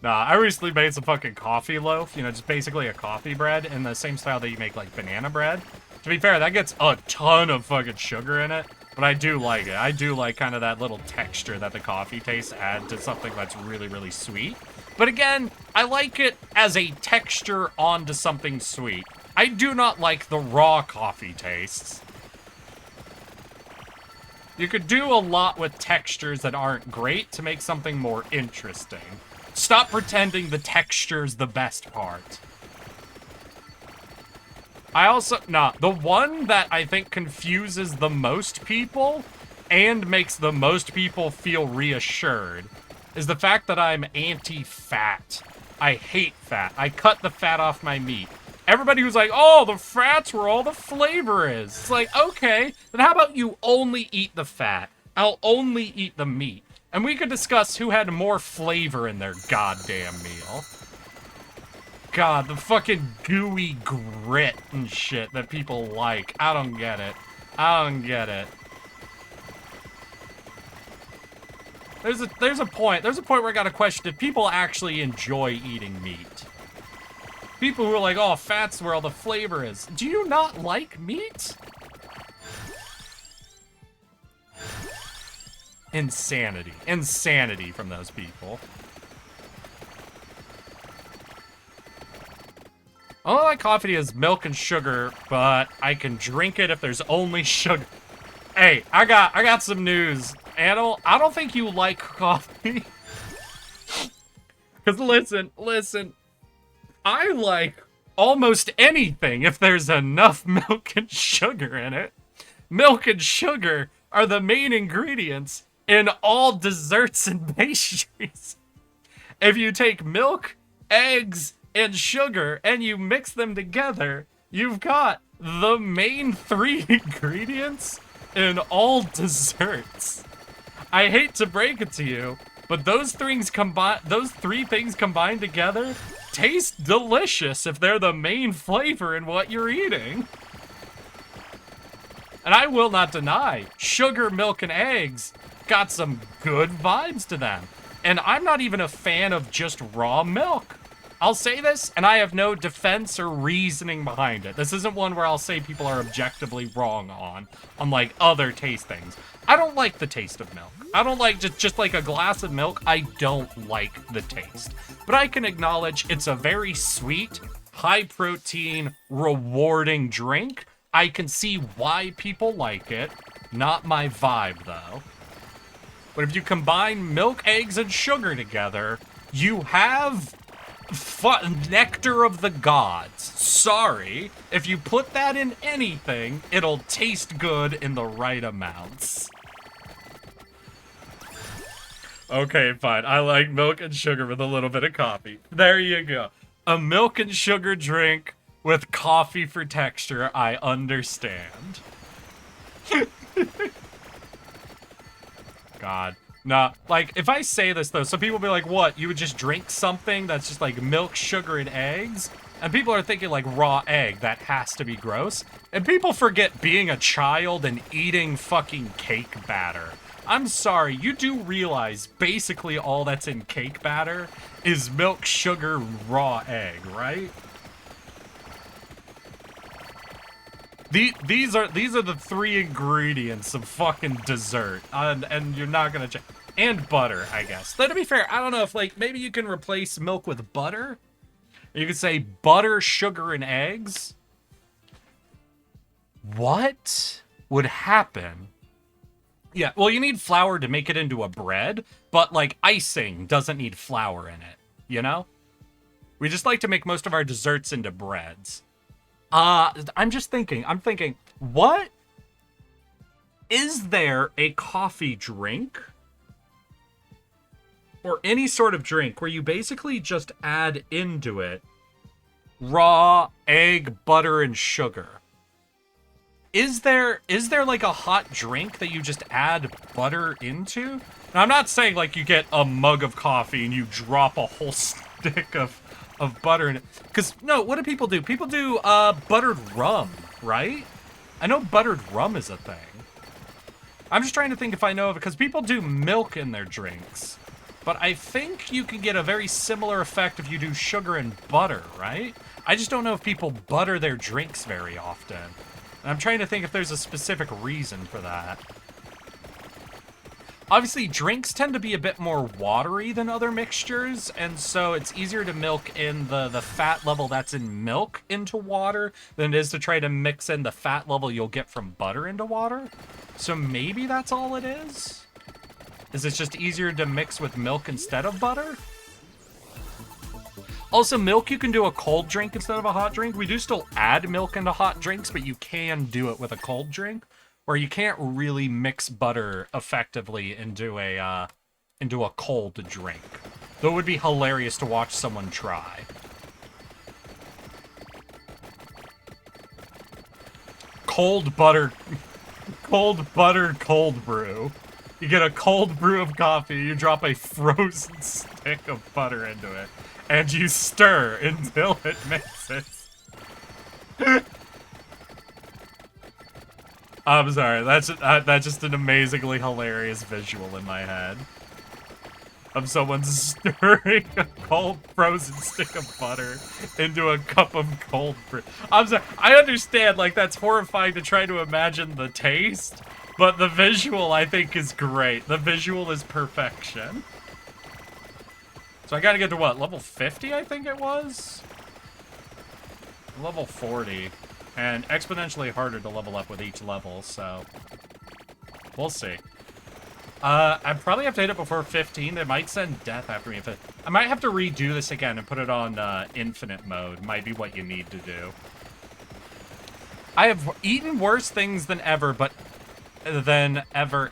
Nah, I recently made some fucking coffee loaf, you know, just basically a coffee bread in the same style that you make, like, banana bread. To be fair, that gets a ton of fucking sugar in it, but I do like it. I do like kind of that little texture that the coffee tastes add to something that's really, really sweet. But again, I like it as a texture onto something sweet. I do not like the raw coffee tastes. You could do a lot with textures that aren't great to make something more interesting. Stop pretending the texture's the best part. The one that I think confuses the most people and makes the most people feel reassured is the fact that I'm anti-fat. I hate fat. I cut the fat off my meat. Everybody who's like, oh, the fat's where all the flavor is. It's like, okay, then how about you only eat the fat? I'll only eat the meat. And we could discuss who had more flavor in their goddamn meal. God, the fucking gooey grit and shit that people like. I don't get it. I don't get it. There's a point where I gotta question if people actually enjoy eating meat. People who are like, oh, fat's where all the flavor is. Do you not like meat? Insanity. Insanity from those people. All I like coffee is milk and sugar, but I can drink it if there's only sugar. Hey, I got some news. Animal, I don't think you like coffee. Because listen. I like almost anything if there's enough milk and sugar in it. Milk and sugar are the main ingredients in all desserts and pastries. If you take milk, eggs, and sugar and you mix them together, you've got the main 3 ingredients in all desserts. I hate to break it to you, But those three things combined together taste delicious if they're the main flavor in what you're eating. And I will not deny, sugar, milk, and eggs got some good vibes to them. And I'm not even a fan of just raw milk. I'll say this, and I have no defense or reasoning behind it. This isn't one where I'll say people are objectively wrong on like other taste things. I don't like the taste of milk. I don't like just like a glass of milk. I don't like the taste. But I can acknowledge it's a very sweet, high protein, rewarding drink. I can see why people like it. Not my vibe though. But if you combine milk, eggs, and sugar together, you have nectar of the gods. Sorry. If you put that in anything, it'll taste good in the right amounts. Okay, fine. I like milk and sugar with a little bit of coffee. There you go. A milk and sugar drink with coffee for texture. I understand. God. Nah, like, if I say this, though, some people will be like, what? You would just drink something that's just like milk, sugar, and eggs? And people are thinking like raw egg. That has to be gross. And people forget being a child and eating fucking cake batter. I'm sorry, you do realize basically all that's in cake batter is milk, sugar, raw egg, right? These are the three ingredients of fucking dessert, and you're not gonna and butter, I guess. Though to be fair, I don't know if like maybe you can replace milk with butter. You could say butter, sugar, and eggs. What would happen? Yeah, well, you need flour to make it into a bread, but like icing doesn't need flour in it, you know? We just like to make most of our desserts into breads. I'm thinking, what? Is there a coffee drink or any sort of drink where you basically just add into it raw egg, butter, and sugar? Is there like a hot drink that you just add butter into? Now, I'm not saying like you get a mug of coffee and you drop a whole stick of butter in it. Because, no, what do? People do buttered rum, right? I know buttered rum is a thing. I'm just trying to think if I know of it, because people do milk in their drinks. But I think you can get a very similar effect if you do sugar and butter, right? I just don't know if people butter their drinks very often. And I'm trying to think if there's a specific reason for that. Obviously, drinks tend to be a bit more watery than other mixtures, and so it's easier to milk in the fat level that's in milk into water than it is to try to mix in the fat level you'll get from butter into water. So maybe that's all it is? Is it just easier to mix with milk instead of butter? Also, milk, you can do a cold drink instead of a hot drink. We do still add milk into hot drinks, but you can do it with a cold drink. Where you can't really mix butter effectively into a cold drink. Though it would be hilarious to watch someone try. Cold butter, cold brew. You get a cold brew of coffee, you drop a frozen stick of butter into it, and you stir until it mixes. I'm sorry, that's just an amazingly hilarious visual in my head. Of someone stirring a cold frozen stick of butter into a cup of cold brew. I'm sorry, I understand, like, that's horrifying to try to imagine the taste, but the visual, I think, is great. The visual is perfection. So I gotta get to what, level 50, I think it was? Level 40. And exponentially harder to level up with each level, so we'll see. I probably have to hit it before 15. They might send death after me. I might have to redo this again and put it on infinite mode. Might be what you need to do. I have eaten worse things than ever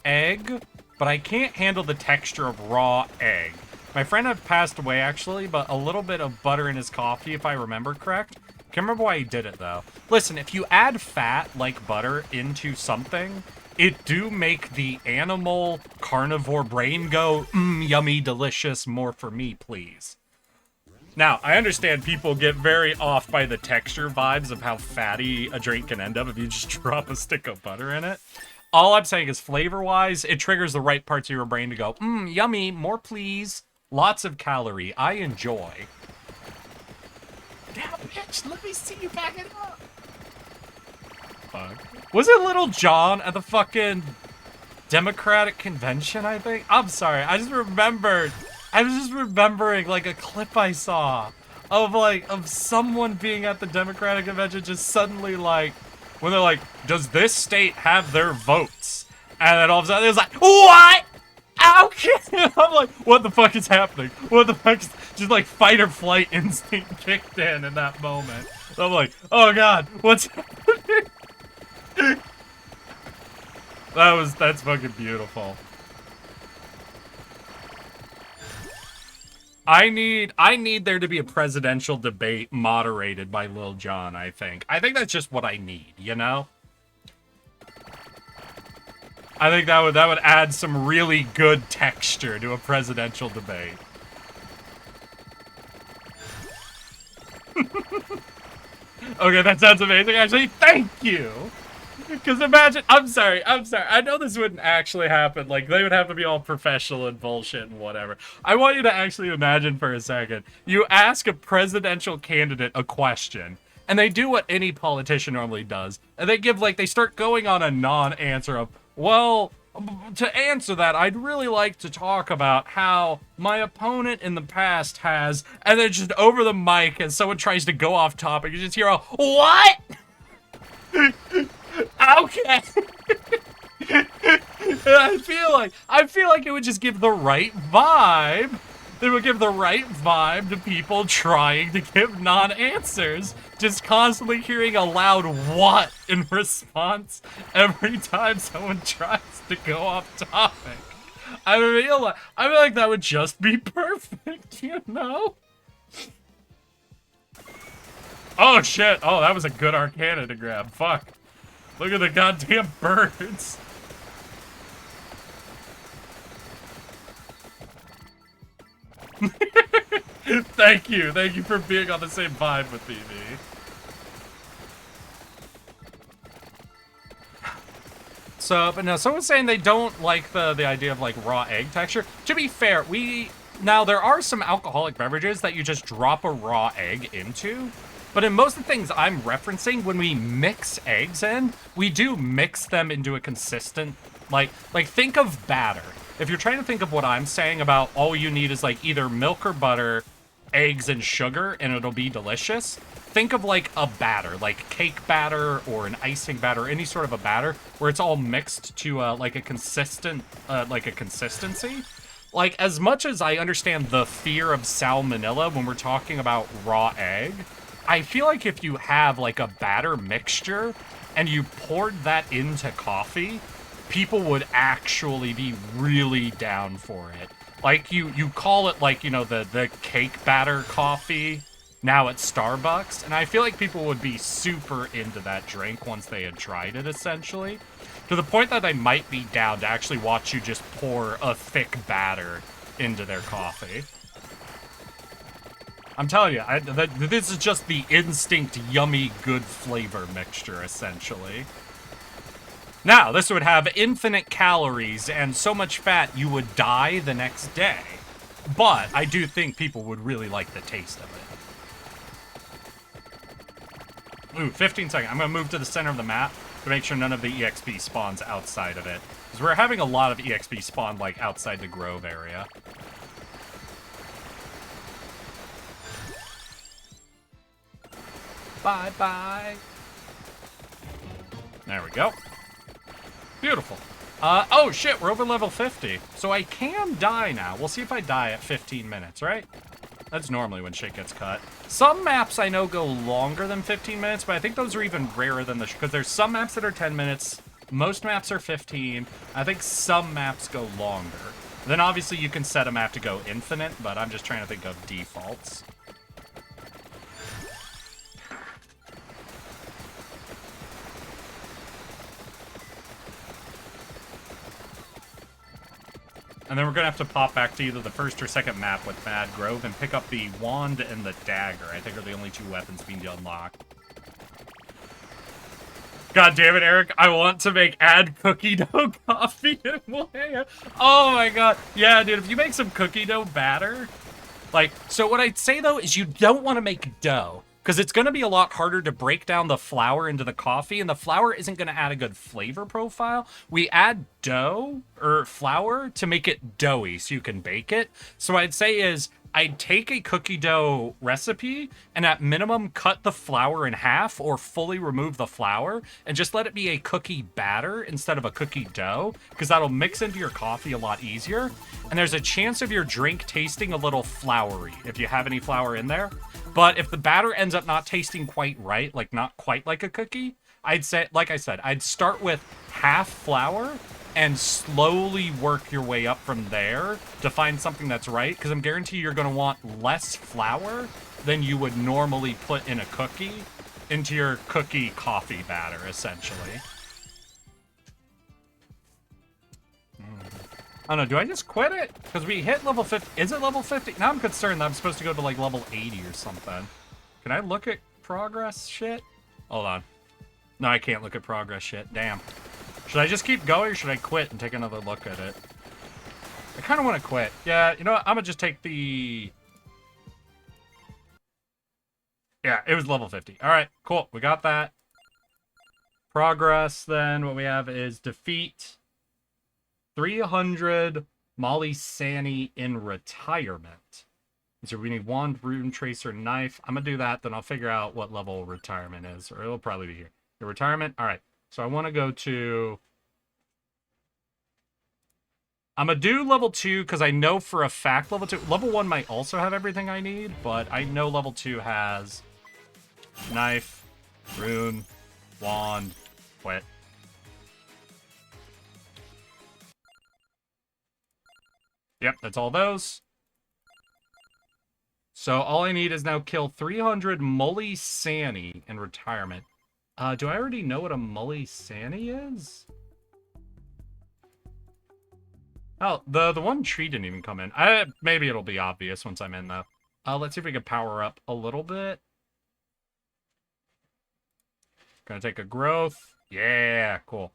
egg, but I can't handle the texture of raw egg. My friend had passed away, actually, but a little bit of butter in his coffee, if I remember correct. Can't remember why he did it, though. Listen, if you add fat, like butter, into something, it do make the animal carnivore brain go, yummy, delicious, more for me, please. Now, I understand people get very off by the texture vibes of how fatty a drink can end up if you just drop a stick of butter in it. All I'm saying is flavor-wise, it triggers the right parts of your brain to go, yummy, more please. Lots of calorie. I enjoy. Damn, bitch, let me see you back it up. Fuck. Was it Little John at the fucking Democratic Convention, I think? I'm sorry, I was just remembering, like, a clip I saw of someone being at the Democratic Convention just suddenly, like, when they're like, does this state have their votes? And then all of a sudden, it was like, what? Okay. I'm like, what the fuck is happening? What the fuck is... Just, like, fight or flight instinct kicked in that moment. So I'm like, oh god, what's happening? That's fucking beautiful. I need there to be a presidential debate moderated by Lil Jon, I think. I think that's just what I need, you know? I think that would add some really good texture to a presidential debate. Okay, that sounds amazing, actually. Thank you! Because imagine, I'm sorry. I know this wouldn't actually happen. Like, they would have to be all professional and bullshit and whatever. I want you to actually imagine for a second. You ask a presidential candidate a question, and they do what any politician normally does. And they give, like, they start going on a non-answer of, well, to answer that, I'd really like to talk about how my opponent in the past has, and then just over the mic, and someone tries to go off topic, you just hear a, what? Okay. I feel like it would just give the right vibe. It would give the right vibe to people trying to give non-answers. Just constantly hearing a loud what in response every time someone tries to go off topic. I feel like that would just be perfect, you know? Oh shit. Oh, that was a good Arcana to grab. Fuck. Look at the goddamn birds. Thank you for being on the same vibe with me, V. So, but no, someone's saying they don't like the idea of, like, raw egg texture. To be fair, now there are some alcoholic beverages that you just drop a raw egg into. But in most of the things I'm referencing, when we mix eggs in, we do mix them into a consistent, like think of batter. If you're trying to think of what I'm saying about all you need is like either milk or butter, eggs and sugar, and it'll be delicious. Think of like a batter, like cake batter or an icing batter, any sort of a batter where it's all mixed to like a consistent, like a consistency. Like, as much as I understand the fear of salmonella when we're talking about raw egg, I feel like if you have like a batter mixture and you poured that into coffee, people would actually be really down for it. Like you call it like, you know, the cake batter coffee now at Starbucks, and I feel like people would be super into that drink once they had tried it, essentially. To the point that they might be down to actually watch you just pour a thick batter into their coffee. I'm telling you, this is just the instinct yummy good flavor mixture, essentially. Now, this would have infinite calories and so much fat you would die the next day. But I do think people would really like the taste of it. Ooh, 15 seconds. I'm going to move to the center of the map to make sure none of the EXP spawns outside of it. Because we're having a lot of EXP spawn, like, outside the Grove area. Bye-bye. There we go. Beautiful. Oh shit, we're over level 50. So I can die now. We'll see if I die at 15 minutes, right? That's normally when shit gets cut. Some maps I know go longer than 15 minutes, but I think those are even rarer than because there's some maps that are 10 minutes. Most maps are 15. I think some maps go longer. Then obviously you can set a map to go infinite, but I'm just trying to think of defaults. And then we're gonna have to pop back to either the first or second map with Mad Grove and pick up the wand and the dagger. I think are the only 2 weapons being unlocked. God damn it, Eric. I want to make add cookie dough coffee in Malaya. Oh my god. Yeah, dude, if you make some cookie dough batter. Like, so what I'd say though is you don't want to make dough. Because it's going to be a lot harder to break down the flour into the coffee, and the flour isn't going to add a good flavor profile. We add dough, or flour, to make it doughy so you can bake it. So what I'd say is, I'd take a cookie dough recipe, and at minimum, cut the flour in half, or fully remove the flour, and just let it be a cookie batter instead of a cookie dough, because that'll mix into your coffee a lot easier. And there's a chance of your drink tasting a little floury, if you have any flour in there. But if the batter ends up not tasting quite right, like not quite like a cookie, I'd say, like I said, I'd start with half flour and slowly work your way up from there to find something that's right. Because I'm guaranteed you're going to want less flour than you would normally put in a cookie into your cookie coffee batter, essentially. I don't know, do I just quit it? Because we hit level 50. Is it level 50? Now I'm concerned that I'm supposed to go to like level 80 or something. Can I look at progress shit? Hold on. No, I can't look at progress shit. Damn. Should I just keep going or should I quit and take another look at it? I kind of want to quit. Yeah, you know what? I'm going to just take the... Yeah, it was level 50. All right, cool. We got that. Progress, then, what we have is defeat 300 Molly Sani in retirement. So we need wand, rune tracer, knife. I'm going to do that, then I'll figure out what level retirement is, or it'll probably be here. The retirement, all right. So I want to go to... I'm going to do level 2 because I know for a fact level 2... Level 1 might also have everything I need, but I know level 2 has knife, rune, wand, quit. Yep, that's all those. So all I need is now kill 300 Molly Sani in retirement. Do I already know what a Molly Sani is? Oh, the one tree didn't even come in. Maybe it'll be obvious once I'm in, though. Let's see if we can power up a little bit. Gonna take a growth. Yeah, cool.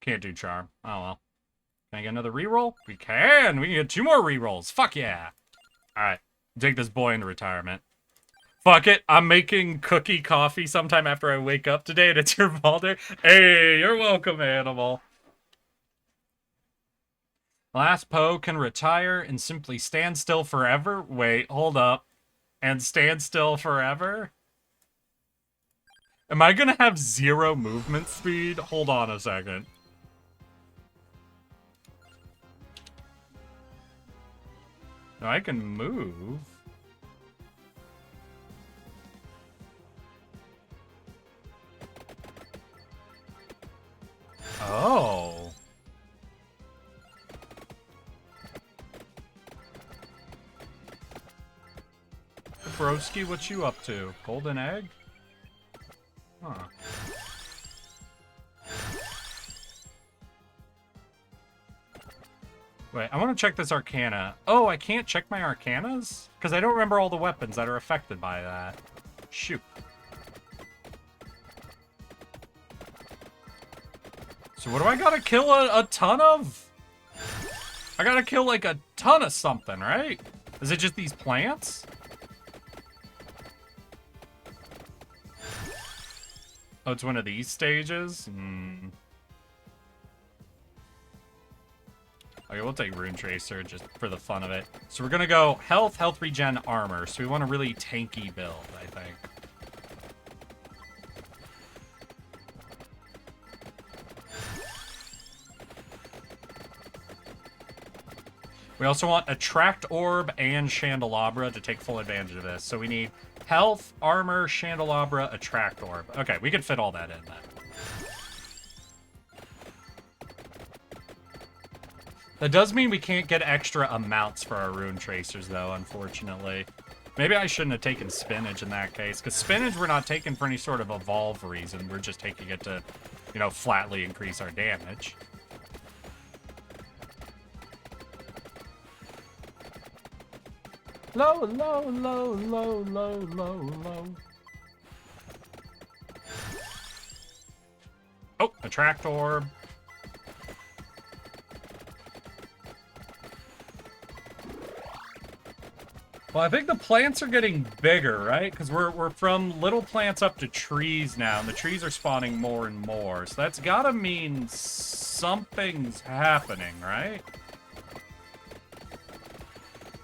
Can't do charm. Oh, well. Can I get another reroll? We can! We can get 2 more rerolls. Fuck yeah! Alright. Take this boy into retirement. Fuck it. I'm making cookie coffee sometime after I wake up today, and it's your Balder. Hey, you're welcome, animal. Last Poe can retire and simply stand still forever. Wait, hold up. And stand still forever? Am I gonna have 0 movement speed? Hold on a second. No, I can move. Oh. Broski, what you up to? Golden egg? Huh. Wait, I want to check this Arcana. Oh, I can't check my Arcanas? Because I don't remember all the weapons that are affected by that. Shoot. So what do I gotta kill a ton of? I gotta kill like a ton of something, right? Is it just these plants? Oh, it's one of these stages? Hmm. Okay, we'll take Rune Tracer just for the fun of it. So we're gonna go health, health regen, armor. So we want a really tanky build, I think. We also want Attract Orb and Chandelabra to take full advantage of this. So we need health, armor, Chandelabra, Attract Orb. Okay, we can fit all that in then. That does mean we can't get extra amounts for our Rune Tracers, though, unfortunately. Maybe I shouldn't have taken Spinach in that case, because Spinach we're not taking for any sort of evolve reason. We're just taking it to, you know, flatly increase our damage. Low, low, low, low, low, low, low. Oh, attract orb. Well, I think the plants are getting bigger, right? Because we're from little plants up to trees now, and the trees are spawning more and more. So that's gotta mean something's happening, right?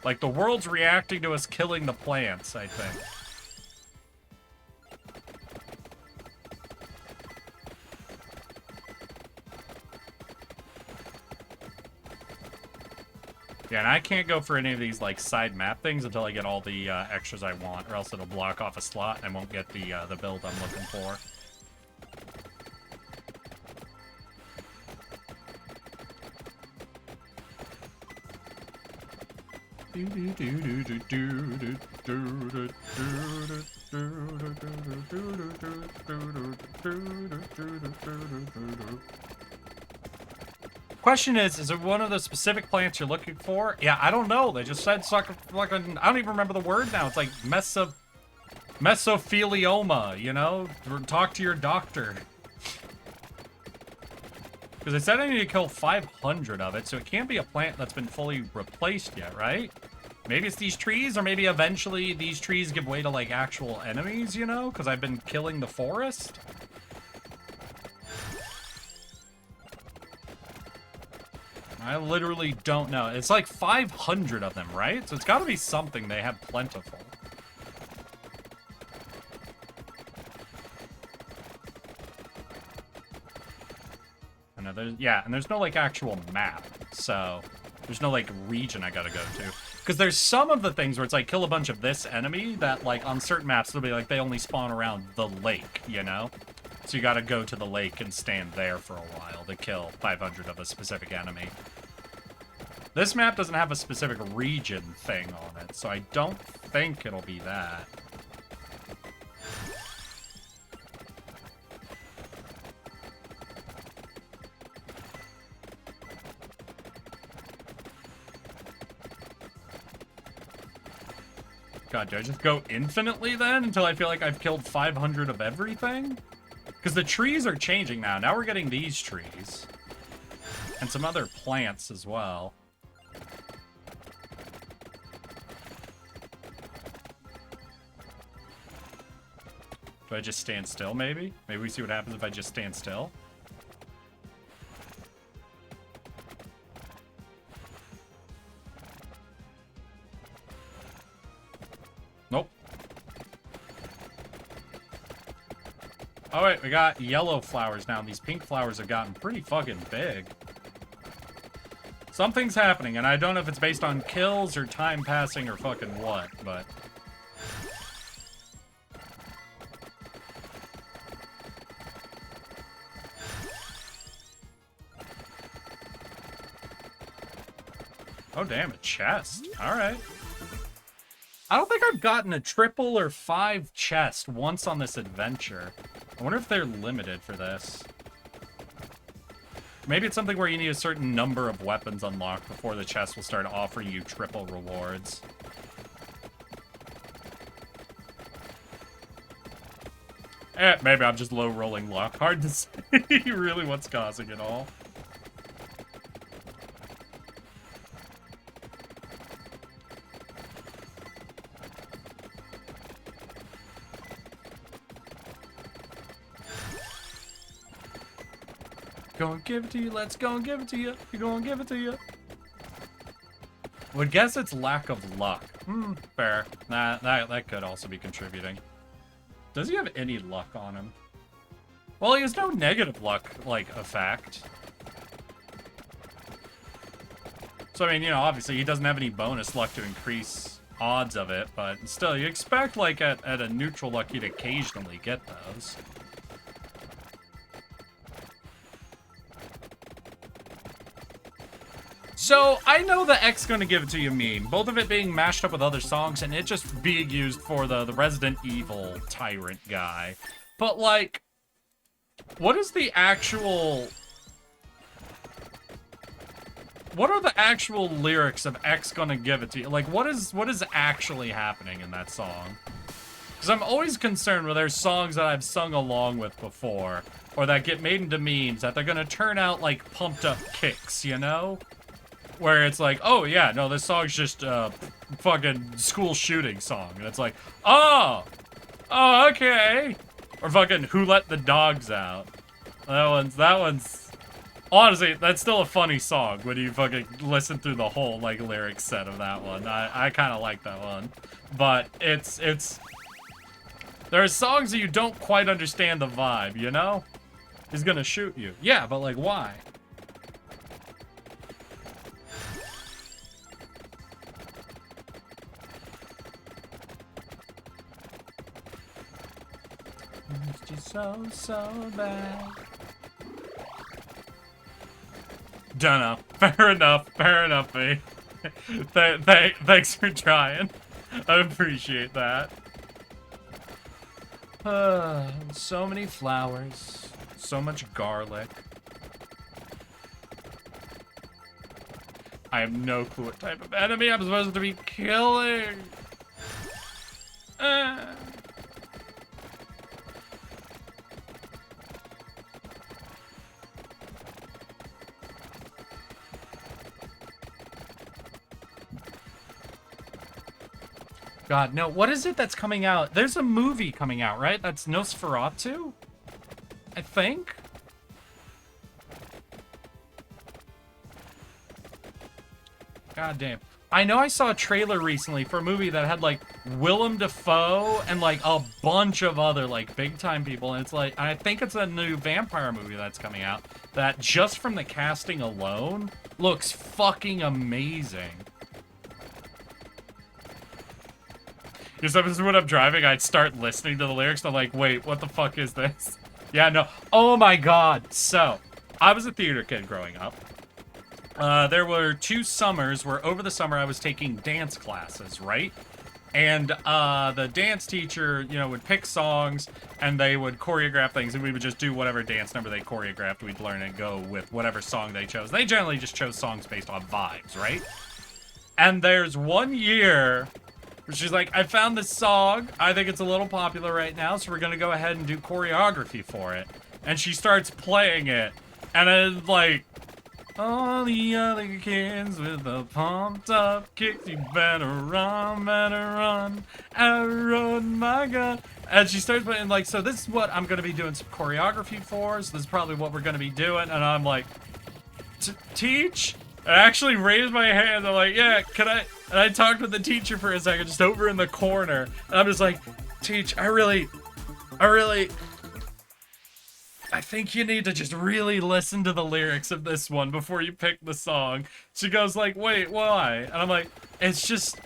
Like, the world's reacting to us killing the plants, I think. Yeah, and I can't go for any of these, like, side map things until I get all the extras I want, or else it'll block off a slot and I won't get the build I'm looking for. Question is it one of the specific plants you're looking for? Yeah, I don't know. They just said fucking, I don't even remember the word now. It's like mesothelioma, you know? Talk to your doctor. Because they said I need to kill 500 of it, so it can't be a plant that's been fully replaced yet, right? Maybe it's these trees, or maybe eventually these trees give way to, like, actual enemies, you know? Because I've been killing the forest? I literally don't know. It's like 500 of them, right? So it's got to be something they have plentiful. I know there's, yeah, and there's no, like, actual map. So there's no, like, region I gotta go to. Because there's some of the things where it's like, kill a bunch of this enemy that, like, on certain maps, it'll be like, they only spawn around the lake, you know? So you gotta go to the lake and stand there for a while to kill 500 of a specific enemy. This map doesn't have a specific region thing on it, so I don't think it'll be that. God, do I just go infinitely then until I feel like I've killed 500 of everything? Because the trees are changing now. Now we're getting these trees. And some other plants as well. Do I just stand still, maybe? Maybe we see what happens if I just stand still. Nope. Oh wait, we got yellow flowers now. These pink flowers have gotten pretty fucking big. Something's happening, and I don't know if it's based on kills or time passing or fucking what, but... Oh damn, a chest. Alright. I don't think I've gotten a triple or 5 chest once on this adventure. I wonder if they're limited for this. Maybe it's something where you need a certain number of weapons unlocked before the chest will start offering you triple rewards. Maybe I'm just low-rolling luck. Hard to say really what's causing it all. Go and give it to you. Let's go and give it to you. You're going to give it to you. Would guess it's lack of luck. Fair. That could also be contributing. Does he have any luck on him? Well, he has no negative luck, like, effect. So, I mean, you know, obviously he doesn't have any bonus luck to increase odds of it, but still, you expect, like, at a neutral luck, you'd occasionally get those. So, I know the X gonna give it to you meme, both of it being mashed up with other songs and it just being used for the Resident Evil tyrant guy. But, like, what is the actual... what are the actual lyrics of X Gonna Give It To You? Like, what is actually happening in that song? Because I'm always concerned when there's songs that I've sung along with before, or that get made into memes, that they're gonna turn out like pumped up kicks, you know? Where it's like, oh yeah, no, this song's just a fucking school shooting song. And it's like, oh, okay. Or fucking Who Let the Dogs Out. That one's, honestly, that's still a funny song when you fucking listen through the whole, like, lyric set of that one. I kind of like that one. But it's, there are songs that you don't quite understand the vibe, you know? He's gonna shoot you. Yeah, but like, why? It's just so bad. Dunno. Fair enough, me. Thanks for trying. I appreciate that. So many flowers. So much garlic. I have no clue what type of enemy I'm supposed to be killing. God, no. What is it that's coming out? There's a movie coming out, right? That's Nosferatu? I think? God damn. I know I saw a trailer recently for a movie that had, like, Willem Dafoe and, like, a bunch of other, like, big-time people. And it's like, I think it's a new vampire movie that's coming out that, just from the casting alone, looks fucking amazing. Because this is when I'm driving, I'd start listening to the lyrics, and I'm like, wait, what the fuck is this? Yeah, no. Oh my god. So, I was a theater kid growing up. There were 2 summers where over the summer I was taking dance classes, right? And the dance teacher, you know, would pick songs, and they would choreograph things, and we would just do whatever dance number they choreographed. We'd learn and go with whatever song they chose. They generally just chose songs based on vibes, right? And there's one year where she's like, I found this song. I think it's a little popular right now, so we're going to go ahead and do choreography for it. And she starts playing it. And it's like, all the other kids with the pumped up kicks, you better run, I rode my gun. And she starts playing, like, so this is what I'm going to be doing some choreography for, so this is probably what we're going to be doing. And I'm like, teach? I actually raised my hand. I'm like, yeah, can I? And I talked with the teacher for a second, just over in the corner. And I'm just like, teach, I think you need to just really listen to the lyrics of this one before you pick the song. She goes like, wait, why? And I'm like, it's just,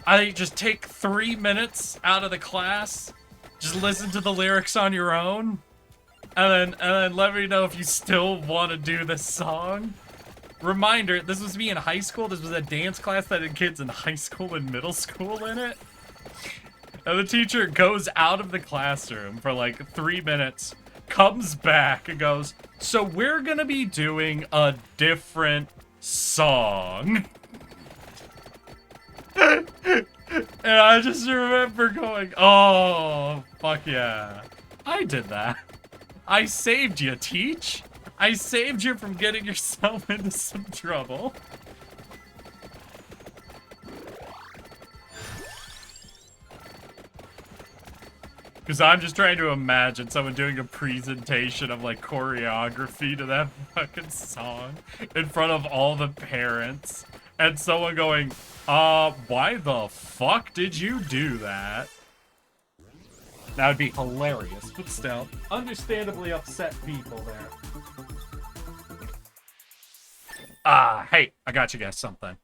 I just take 3 minutes out of the class, just listen to the lyrics on your own, and then let me know if you still want to do this song. Reminder, this was me in high school. This was a dance class that had kids in high school and middle school in it. And the teacher goes out of the classroom for like 3 minutes, comes back and goes, so we're gonna be doing a different song. And I just remember going, oh, fuck yeah. I did that. I saved you, teach. I saved you from getting yourself into some trouble. Because I'm just trying to imagine someone doing a presentation of, like, choreography to that fucking song in front of all the parents. And someone going, why the fuck did you do that? That would be hilarious, but still, understandably upset people there. Hey, I got you guys something.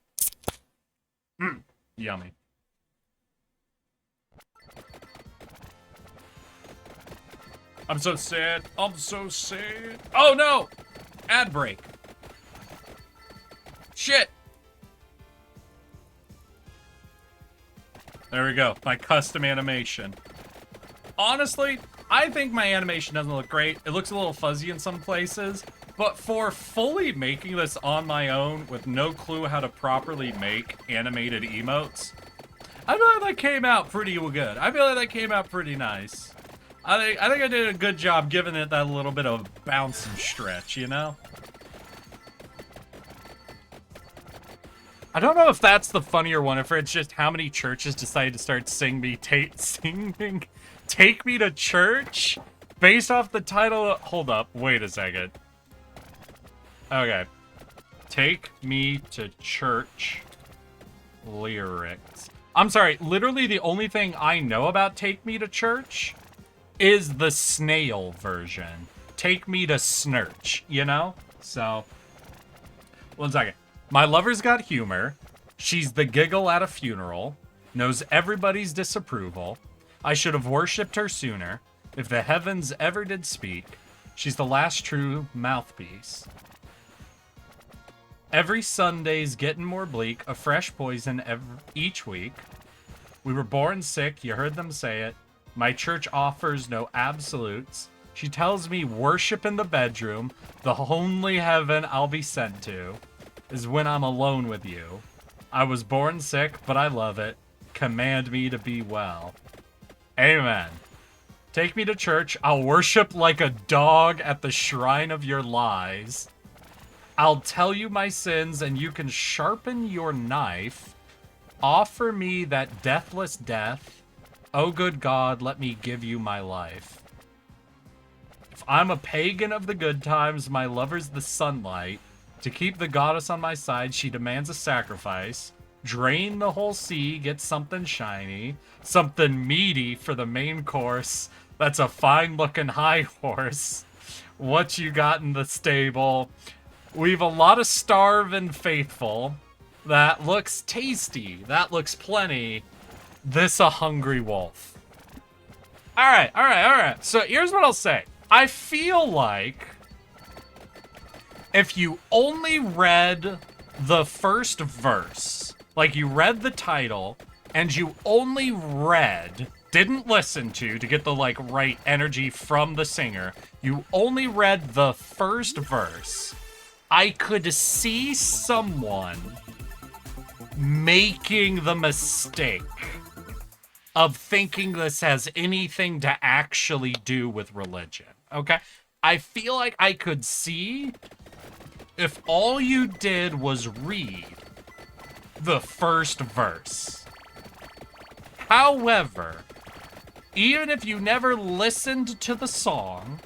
Yummy. I'm so sad. I'm so sad. Oh no! Ad break. Shit. There we go. My custom animation. Honestly, I think my animation doesn't look great. It looks a little fuzzy in some places, But for fully making this on my own with no clue how to properly make animated emotes, I feel like that came out pretty good. I feel like that came out pretty nice. I think I did a good job giving it that little bit of bounce and stretch, you know? I don't know if that's the funnier one, if it's just how many churches decided to start singing Take Me to Church based off the title of, hold up, wait a second. Okay. Take Me to Church lyrics. I'm sorry, literally the only thing I know about Take Me to Church is the snail version. Take Me to Snurch, you know? So, one second. My lover's got humor. She's the giggle at a funeral. Knows everybody's disapproval. I should have worshipped her sooner. If the heavens ever did speak, she's the last true mouthpiece. Every Sunday's getting more bleak. A fresh poison each week. We were born sick. You heard them say it. My church offers no absolutes. She tells me worship in the bedroom. The only heaven I'll be sent to is when I'm alone with you. I was born sick, but I love it. Command me to be well. Amen. Take me to church. I'll worship like a dog at the shrine of your lies. I'll tell you my sins and you can sharpen your knife. Offer me that deathless death. Oh, good God, let me give you my life. If I'm a pagan of the good times, my lover's the sunlight. To keep the goddess on my side, she demands a sacrifice. Drain the whole sea, get something shiny. Something meaty for the main course. That's a fine-looking high horse. What you got in the stable? We've a lot of starving faithful. That looks tasty. That looks plenty. This a hungry wolf. Alright. So here's what I'll say. I feel like if you only read the first verse, like you read the title, and you only read, didn't listen to get the like right energy from the singer, you only read the first verse, I could see someone making the mistake of thinking this has anything to actually do with religion, okay? I feel like I could see if all you did was read the first verse. However, even if you never listened to the song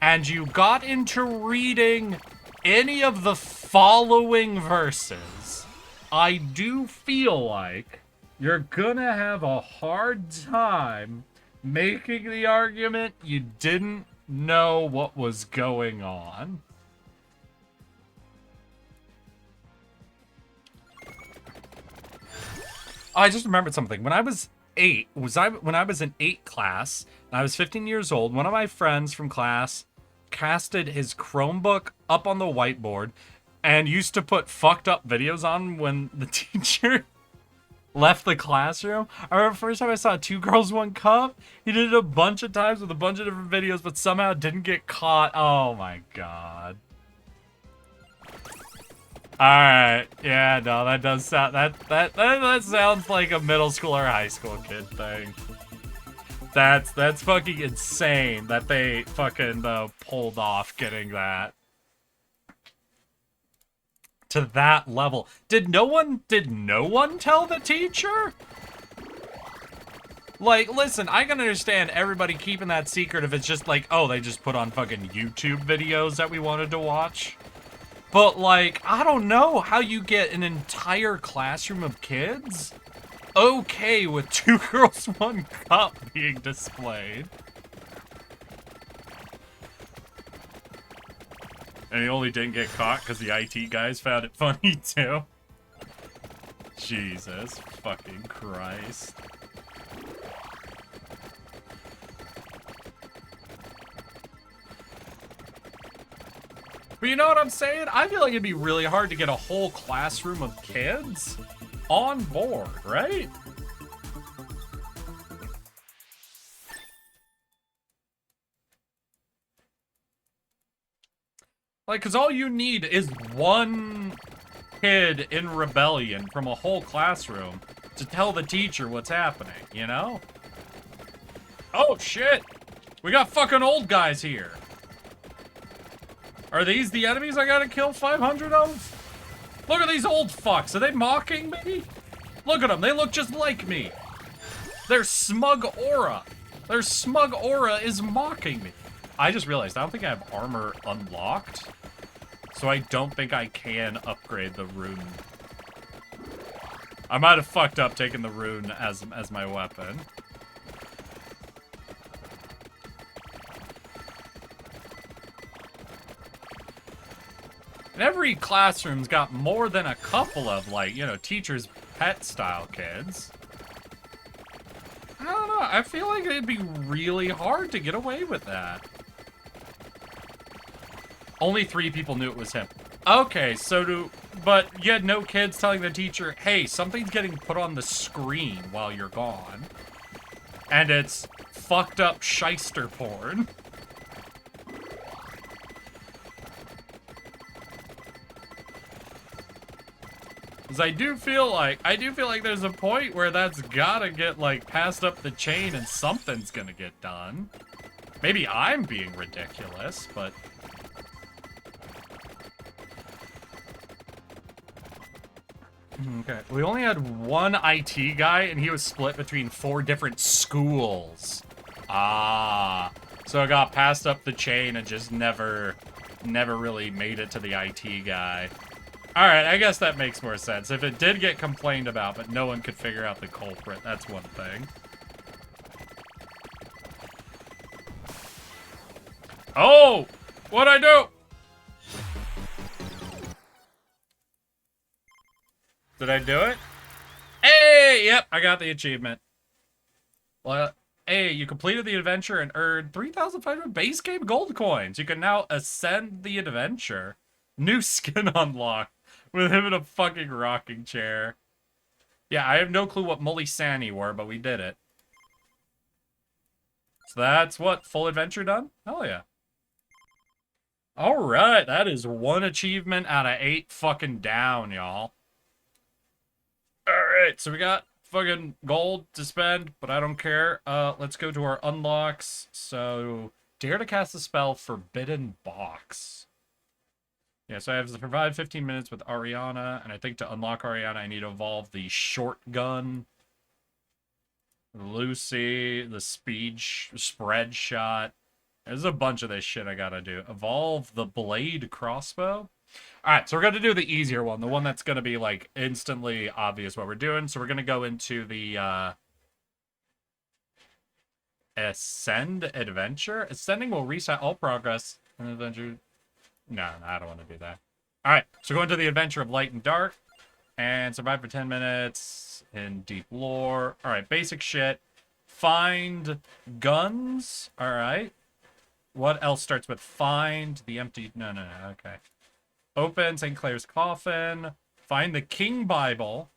and you got into reading any of the following verses, I do feel like you're gonna have a hard time making the argument you didn't know what was going on. I just remembered something. When I was 8, when I was in 8 class, and I was 15 years old, one of my friends from class casted his Chromebook up on the whiteboard and used to put fucked up videos on when the teacher left the classroom. I remember the first time I saw 2 Girls, 1 Cup. He did it a bunch of times with a bunch of different videos, but somehow didn't get caught. Oh my god. Alright, yeah, no, that does sound, that sounds like a middle school or high school kid thing. That's fucking insane that they fucking pulled off getting that to that level. Did no one tell the teacher? Like, listen, I can understand everybody keeping that secret if it's just like, oh, they just put on fucking YouTube videos that we wanted to watch. But, like, I don't know how you get an entire classroom of kids okay with 2 Girls, 1 Cup being displayed. And he only didn't get caught because the IT guys found it funny, too. Jesus fucking Christ. But you know what I'm saying? I feel like it'd be really hard to get a whole classroom of kids on board, right? Like, because all you need is one kid in rebellion from a whole classroom to tell the teacher what's happening, you know? Oh, shit! We got fucking old guys here. Are these the enemies I gotta kill 500 of? Look at these old fucks. Are they mocking me? Look at them. They look just like me. Their smug aura. Their smug aura is mocking me. I just realized I don't think I have armor unlocked. So I don't think I can upgrade the rune. I might have fucked up taking the rune as my weapon. And every classroom's got more than a couple of, like, you know, teacher's pet style kids. I don't know. I feel like it'd be really hard to get away with that. Only 3 people knew it was him. Okay, but you had no kids telling the teacher, hey, something's getting put on the screen while you're gone. And it's fucked up shyster porn. Because I do feel like there's a point where that's gotta get, like, passed up the chain and something's gonna get done. Maybe I'm being ridiculous, but... Okay, we only had one IT guy, and he was split between 4 different schools. Ah, so it got passed up the chain and just never really made it to the IT guy. Alright, I guess that makes more sense. If it did get complained about, but no one could figure out the culprit, that's one thing. Oh! What'd I do? Did I do it? Hey! Yep, I got the achievement. Well, hey, you completed the adventure and earned 3,500 base game gold coins. You can now ascend the adventure. New skin unlocked. With him in a fucking rocking chair. Yeah, I have no clue what Mulisani were, but we did it. So that's what? Full adventure done? Hell yeah. Alright, that is 1 achievement out of 8 fucking down, y'all. Alright, so we got fucking gold to spend, but I don't care. Let's go to our unlocks. So, dare to cast a spell, Forbidden Box. Yeah, so I have to survive 15 minutes with Ariana, and I think to unlock Ariana, I need to evolve the short gun, Lucy, the spread shot. There's a bunch of this shit I gotta do. Evolve the blade crossbow. Alright, so we're gonna do the easier one, the one that's gonna be, like, instantly obvious what we're doing. So we're gonna go into the, Ascend Adventure. Ascending will reset all progress in adventure. No, I don't want to do that. Alright, so go into the adventure of Light and Dark. And survive for 10 minutes in deep lore. Alright, basic shit. Find guns. Alright. What else starts with find? The empty... No, okay. Open St. Clair's coffin. Find the King Bible.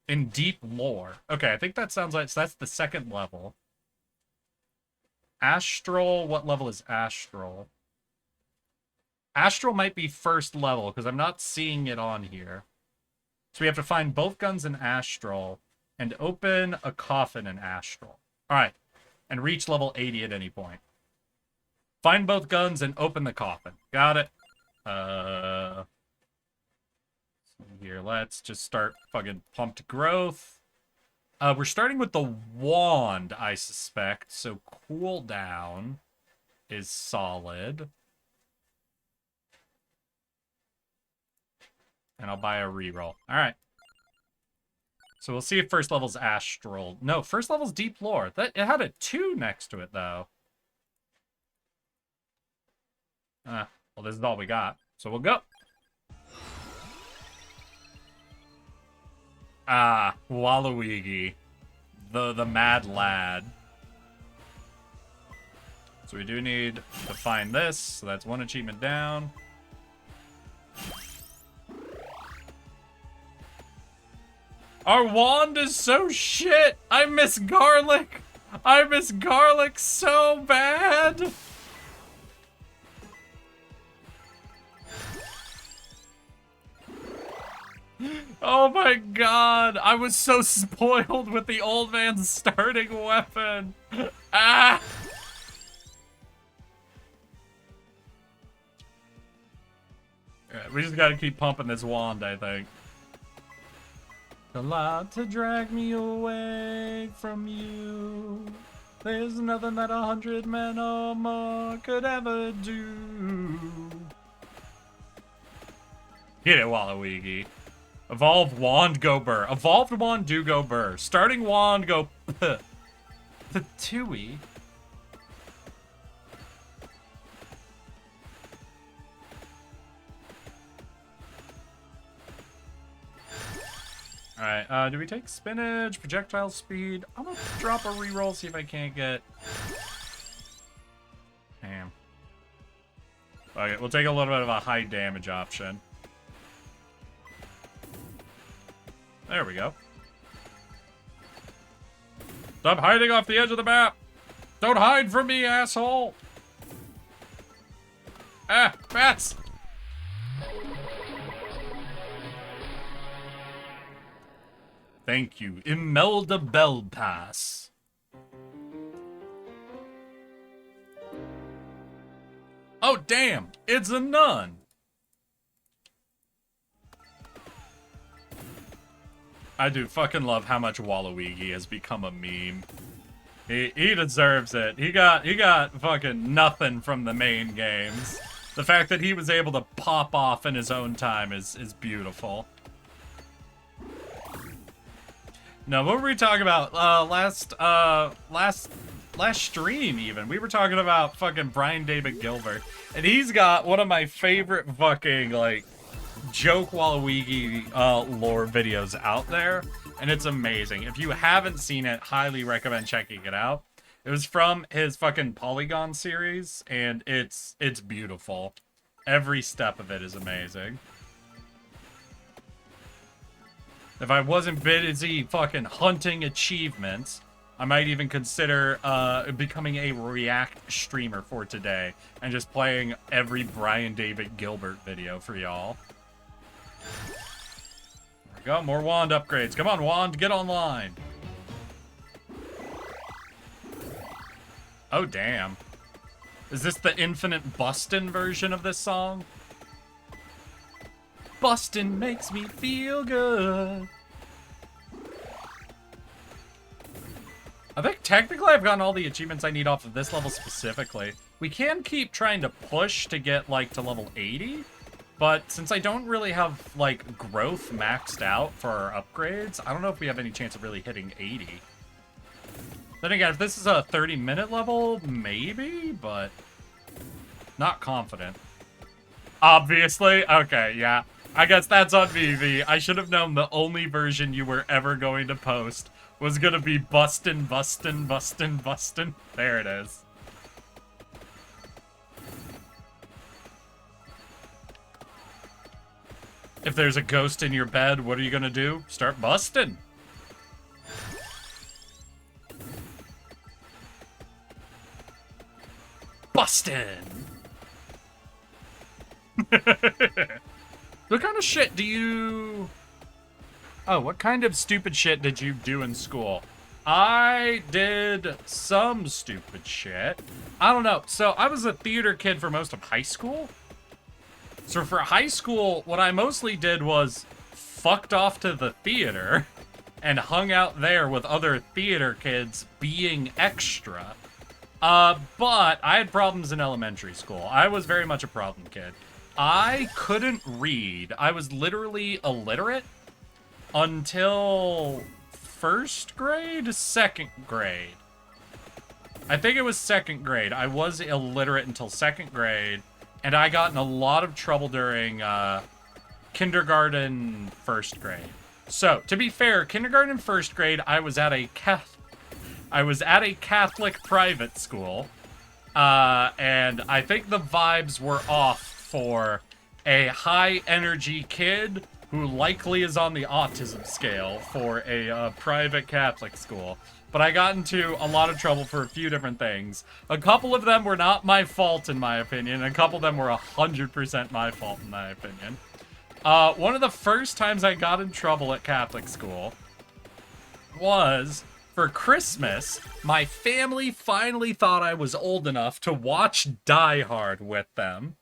In deep lore. Okay, I think that sounds like... So that's the 2nd level. Astral. What level is Astral? Astral might be 1st level, because I'm not seeing it on here. So we have to find both guns in Astral, and open a coffin in Astral. Alright, and reach level 80 at any point. Find both guns and open the coffin. Got it. Here, let's just start fucking pumped growth. We're starting with the wand, I suspect, so cooldown is solid. And I'll buy a reroll. Alright. So we'll see if 1st level's Astral. No, 1st level's Deep Lore. It had a 2 next to it, though. Well, this is all we got. So we'll go. Ah, Waluigi. The mad lad. So we do need to find this. So that's 1 achievement down. Our wand is so shit. I miss garlic. I miss garlic so bad. Oh my god, I was so spoiled with the old man's starting weapon. Ah! Alright, we just gotta keep pumping this wand, I think. A lot to drag me away from you. There's nothing that 100 men or more could ever do. Get it, Waluigi. Evolve wand, go burr. Evolved wand, do go burr. Starting wand, go Patooey. Alright, do we take spinach, projectile speed? I'm gonna drop a reroll, see if I can't get... Damn. Okay, we'll take a little bit of a high damage option. There we go. Stop hiding off the edge of the map! Don't hide from me, asshole! Ah, bats! Thank you, Imelda Bell Pass. Oh, damn! It's a nun! I do fucking love how much Waluigi has become a meme. He deserves it. He got fucking nothing from the main games. The fact that he was able to pop off in his own time is beautiful. No, what were we talking about? Last stream even. We were talking about fucking Brian David Gilbert. And he's got one of my favorite fucking, like, joke Waluigi lore videos out there. And it's amazing. If you haven't seen it, highly recommend checking it out. It was from his fucking Polygon series, and it's beautiful. Every step of it is amazing. If I wasn't busy fucking hunting achievements, I might even consider becoming a React streamer for today and just playing every Brian David Gilbert video for y'all. There we go, more wand upgrades. Come on, wand, get online. Oh, damn. Is this the Infinite Bustin' version of this song? Bustin' makes me feel good. I think technically I've gotten all the achievements I need off of this level specifically. We can keep trying to push to get, like, to level 80. But since I don't really have, like, growth maxed out for our upgrades, I don't know if we have any chance of really hitting 80. Then again, if this is a 30-minute level, maybe, but not confident. Obviously? Okay, yeah. I guess that's on me, V. I should have known the only version you were ever going to post was gonna be bustin', bustin', bustin', bustin'. There it is. If there's a ghost in your bed, what are you gonna do? Start bustin'. Bustin'. What kind of shit do you... Oh, what kind of stupid shit did you do in school? I did some stupid shit. I don't know. So I was a theater kid for most of high school. So for high school, what I mostly did was fucked off to the theater and hung out there with other theater kids being extra. But I had problems in elementary school. I was very much a problem kid. I couldn't read. I was literally illiterate until first grade, second grade. I think it was second grade. I was illiterate until second grade, and I got in a lot of trouble during kindergarten, first grade. So, to be fair, kindergarten, first grade, I was at a Catholic private school, and I think the vibes were off for a high-energy kid who likely is on the autism scale for a private Catholic school. But I got into a lot of trouble for a few different things. A couple of them were not my fault, in my opinion. A couple of them were 100% my fault, in my opinion. One of the first times I got in trouble at Catholic school was for Christmas. My family finally thought I was old enough to watch Die Hard with them.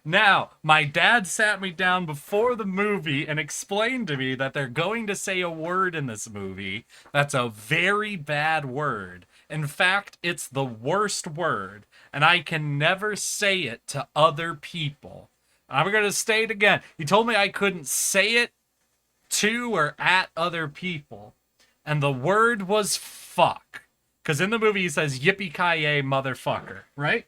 Now, my dad sat me down before the movie and explained to me that they're going to say a word in this movie that's a very bad word. In fact, it's the worst word, and I can never say it to other people. I'm going to say it again. He told me I couldn't say it to or at other people, and the word was fuck. Because in the movie he says, yippee-ki-yay, motherfucker, right?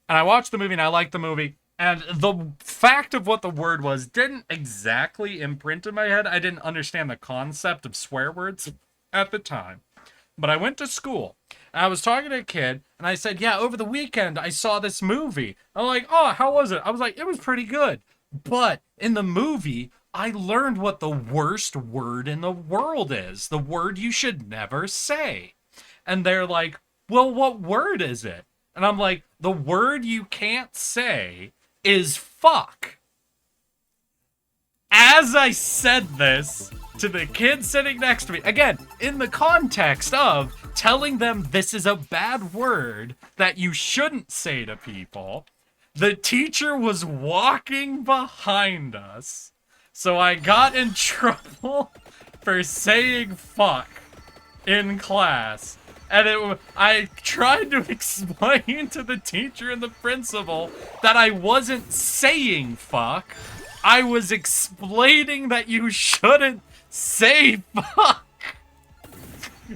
And I watched the movie and I liked the movie. And the fact of what the word was didn't exactly imprint in my head. I didn't understand the concept of swear words at the time. But I went to school. And I was talking to a kid. And I said, yeah, over the weekend I saw this movie. I'm like, oh, how was it? I was like, it was pretty good. But in the movie, I learned what the worst word in the world is. The word you should never say. And they're like, well, what word is it? And I'm like, the word you can't say is fuck. As I said this to the kid sitting next to me, again, in the context of telling them this is a bad word that you shouldn't say to people, the teacher was walking behind us. So I got in trouble for saying fuck in class. And I tried to explain to the teacher and the principal that I wasn't saying fuck. I was explaining that you shouldn't say fuck.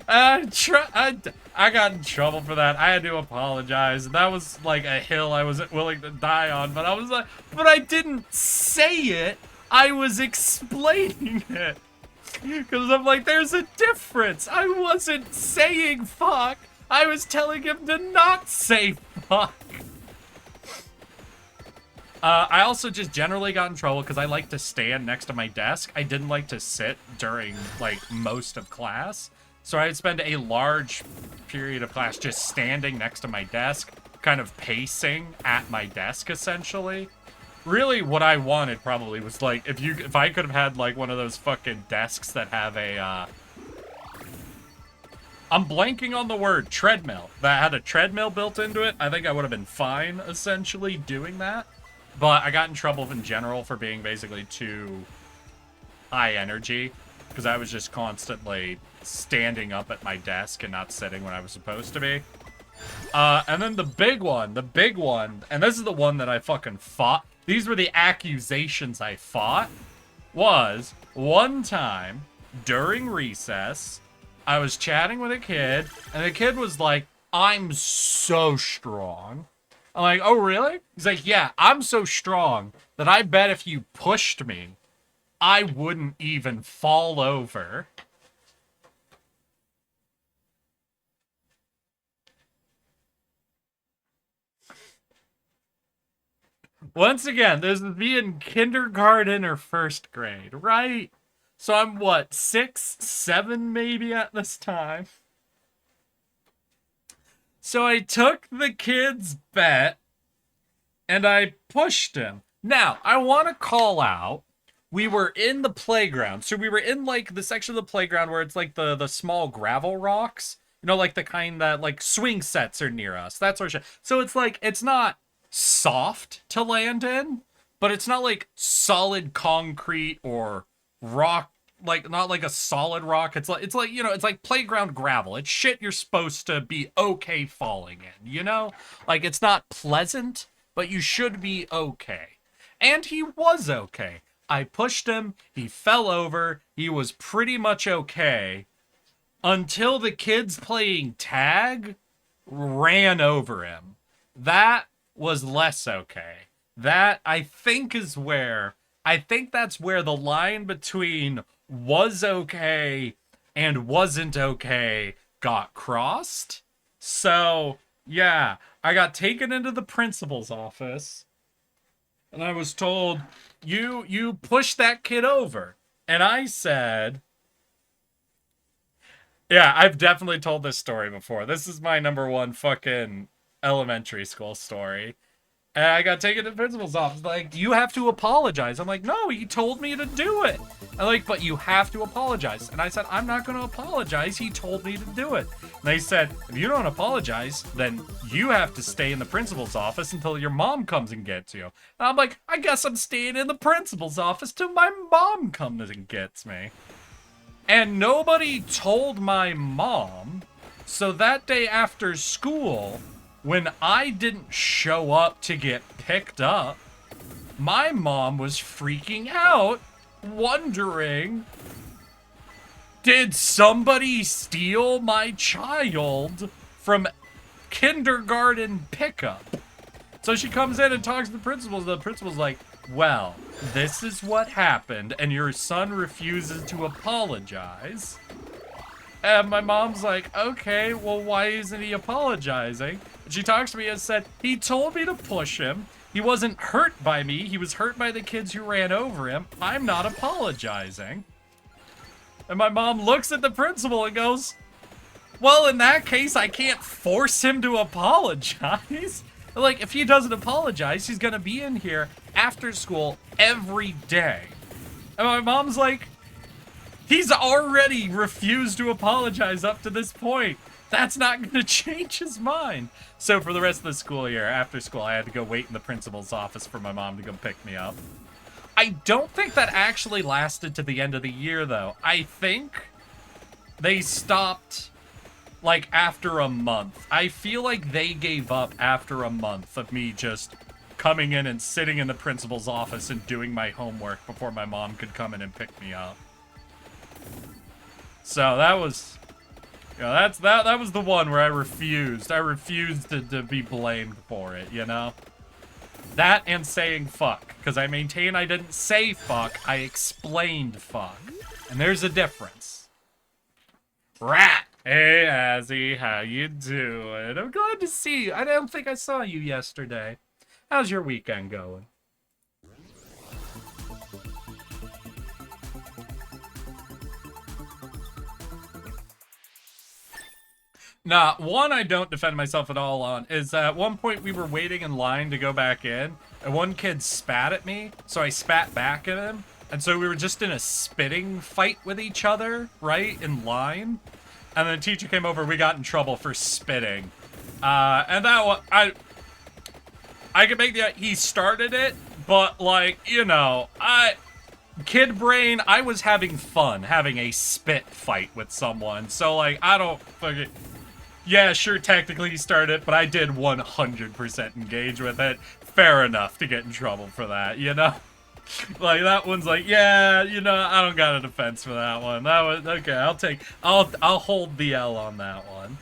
I got in trouble for that. I had to apologize. That was like a hill I wasn't willing to die on. But I was like, but I didn't say it. I was explaining it. Because I'm like, there's a difference. I wasn't saying fuck. I was telling him to not say fuck. I also just generally got in trouble because I like to stand next to my desk. I didn't like to sit during, like, most of class. So I'd spend a large period of class just standing next to my desk, kind of pacing at my desk, essentially. Really, what I wanted probably was, like, if I could have had, like, one of those fucking desks that have a, I'm blanking on the word, treadmill. That had a treadmill built into it. I think I would have been fine, essentially, doing that. But I got in trouble in general for being basically too high energy. Because I was just constantly standing up at my desk and not sitting when I was supposed to be. And then the big one, and this is the one that I fucking fought. These were the accusations I fought. Was one time during recess, I was chatting with a kid, and the kid was like, I'm so strong. I'm like, oh, really? He's like, yeah, I'm so strong that I bet if you pushed me, I wouldn't even fall over. Once again, this is me in kindergarten or first grade, right? So I'm what, 6, 7 maybe at this time? So I took the kid's bet and I pushed him. Now, I want to call out, we were in the playground. So we were in like the section of the playground where it's like the small gravel rocks. You know, like the kind that like swing sets are near us. That sort of shit. So it's like, it's not soft to land in, but it's not like solid concrete or rock, like not like a solid rock. It's like, you know, it's like playground gravel. It's shit you're supposed to be okay falling in, you know? Like it's not pleasant, but you should be okay. And he was okay. I pushed him, he fell over, he was pretty much okay until the kids playing tag ran over him. That was less okay. That, I think that's where the line between was okay and wasn't okay got crossed. So, yeah, I got taken into the principal's office and I was told, you pushed that kid over. And I said, yeah, I've definitely told this story before. This is my number one fucking elementary school story. And I got taken to the principal's office. Like, you have to apologize. I'm like, no, he told me to do it. I'm like, but you have to apologize. And I said, I'm not going to apologize. He told me to do it. And they said, if you don't apologize, then you have to stay in the principal's office until your mom comes and gets you. And I'm like, I guess I'm staying in the principal's office till my mom comes and gets me. And nobody told my mom. So that day after school, when I didn't show up to get picked up, my mom was freaking out, wondering, did somebody steal my child from kindergarten pickup? So she comes in and talks to the principal. The principal's like, well, this is what happened, and your son refuses to apologize. And my mom's like, okay, well, why isn't he apologizing? And she talks to me and said, he told me to push him. He wasn't hurt by me. He was hurt by the kids who ran over him. I'm not apologizing. And my mom looks at the principal and goes, well, in that case, I can't force him to apologize. Like, if he doesn't apologize, he's gonna be in here after school every day. And my mom's like, he's already refused to apologize up to this point. That's not going to change his mind. So for the rest of the school year, after school, I had to go wait in the principal's office for my mom to come pick me up. I don't think that actually lasted to the end of the year, though. I think they stopped, like, after a month. I feel like they gave up after a month of me just coming in and sitting in the principal's office and doing my homework before my mom could come in and pick me up. So that was, you know, that was the one where I refused. I refused to be blamed for it, you know? That and saying fuck, because I maintain I didn't say fuck, I explained fuck. And there's a difference. Rat! Hey, Azzy, how you doing? I'm glad to see you. I don't think I saw you yesterday. How's your weekend going? Nah, one I don't defend myself at all on is at one point we were waiting in line to go back in, and one kid spat at me, so I spat back at him, and so we were just in a spitting fight with each other, right, in line, and then the teacher came over, we got in trouble for spitting, and that one, I could make the, he started it, but like, you know, kid brain, I was having fun having a spit fight with someone, so like, I don't fucking... Yeah, sure, technically he started it, but I did 100% engage with it. Fair enough to get in trouble for that, you know? Like, that one's like, yeah, you know, I don't got a defense for that one. That was, okay, I'll hold the L on that one.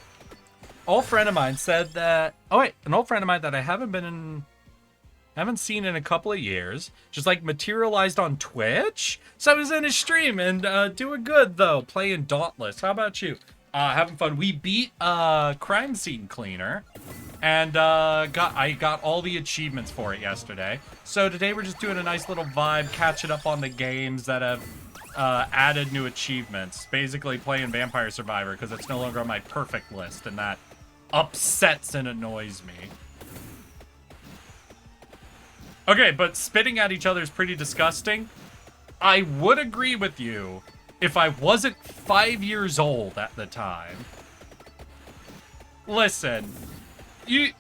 Old friend of mine said that, oh wait, an old friend of mine that I haven't seen in a couple of years, just like materialized on Twitch. So I was in his stream and doing good though, playing Dauntless. How about you? Having fun. We beat Crime Scene Cleaner, and I got all the achievements for it yesterday. So today we're just doing a nice little vibe, catching up on the games that have added new achievements. Basically playing Vampire Survivor because it's no longer on my perfect list, and that upsets and annoys me. Okay, but spitting at each other is pretty disgusting. I would agree with you if I wasn't 5 years old at the time. Listen, you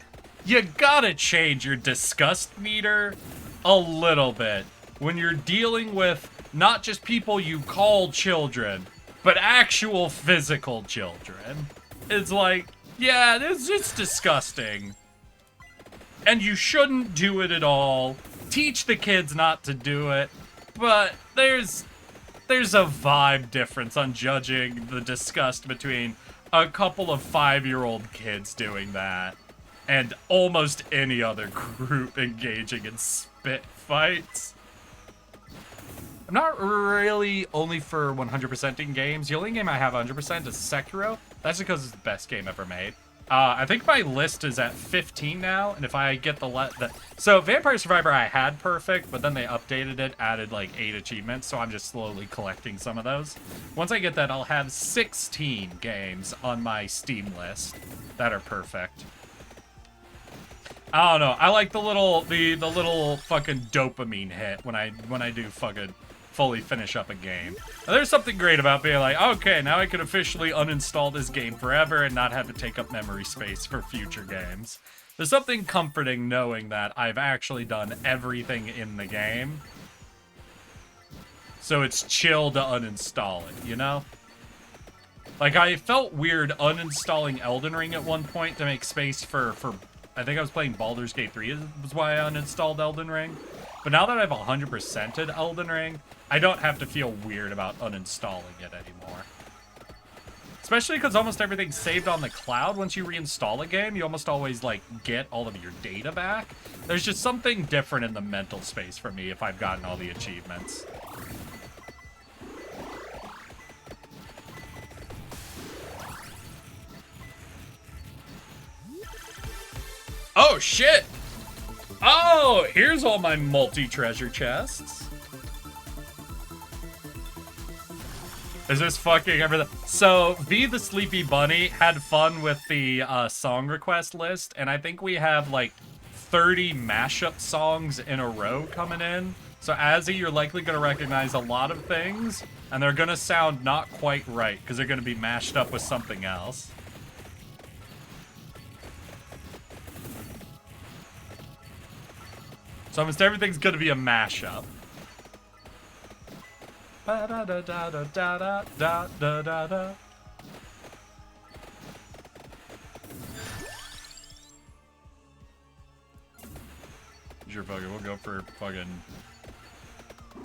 gotta change your disgust meter a little bit when you're dealing with not just people you call children, but actual physical children. It's like, yeah, it's disgusting. And you shouldn't do it at all. Teach the kids not to do it. But there's a vibe difference on judging the disgust between a couple of 5-year-old kids doing that and almost any other group engaging in spit fights. I'm not really only for 100%ing games. The only game I have 100% is Sekiro. That's because it's the best game ever made. I think my list is at 15 now, and if I get so Vampire Survivor I had perfect, but then they updated it, added like 8 achievements, so I'm just slowly collecting some of those. Once I get that, I'll have 16 games on my Steam list that are perfect. I don't know. I like the little fucking dopamine hit when I do fucking fully finish up a game. Now, there's something great about being like, okay, now I can officially uninstall this game forever and not have to take up memory space for future games. There's something comforting knowing that I've actually done everything in the game. So it's chill to uninstall it, you know? Like, I felt weird uninstalling Elden Ring at one point to make space for I think I was playing Baldur's Gate 3 was why I uninstalled Elden Ring. But now that I've 100%ed Elden Ring, I don't have to feel weird about uninstalling it anymore. Especially because almost everything's saved on the cloud. Once you reinstall a game, you almost always, like, get all of your data back. There's just something different in the mental space for me if I've gotten all the achievements. Oh, shit! Oh, here's all my multi-treasure chests. Is this fucking everything? So, V the Sleepy Bunny had fun with the song request list, and I think we have like 30 mashup songs in a row coming in. So, Azzy, you're likely going to recognize a lot of things, and they're going to sound not quite right, because they're going to be mashed up with something else. So almost everything's gonna be a mashup. Ba da da da da da da da da da. Sure, fucking, we'll go for fucking.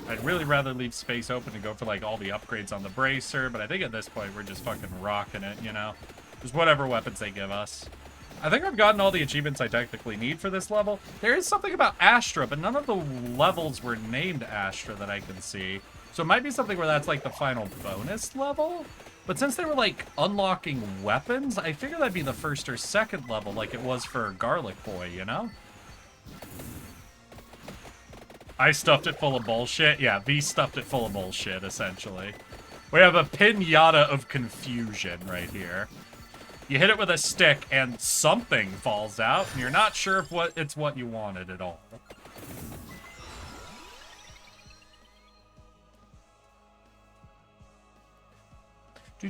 I'd really rather leave space open to go for like all the upgrades on the bracer, but I think at this point we're just fucking rocking it, you know? Just whatever weapons they give us. I think I've gotten all the achievements I technically need for this level. There is something about Astra, but none of the levels were named Astra that I can see. So it might be something where that's like the final bonus level. But since they were like unlocking weapons, I figure that'd be the first or second level like it was for Garlic Boy, you know? I stuffed it full of bullshit. Yeah, V stuffed it full of bullshit, essentially. We have a pinata of confusion right here. You hit it with a stick, and something falls out, and you're not sure if it's what you wanted at all. I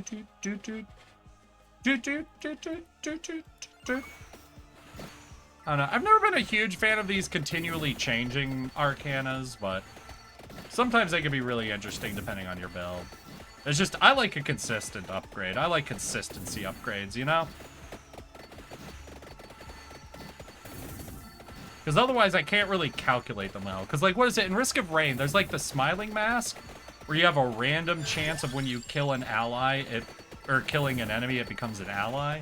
don't know. I've never been a huge fan of these continually changing arcanas, but sometimes they can be really interesting depending on your build. It's just, I like a consistent upgrade. I like consistency upgrades, you know? Because otherwise I can't really calculate them well. Because, like, what is it? In Risk of Rain, there's, like, the Smiling Mask, where you have a random chance of when you kill an ally, or killing an enemy, it becomes an ally.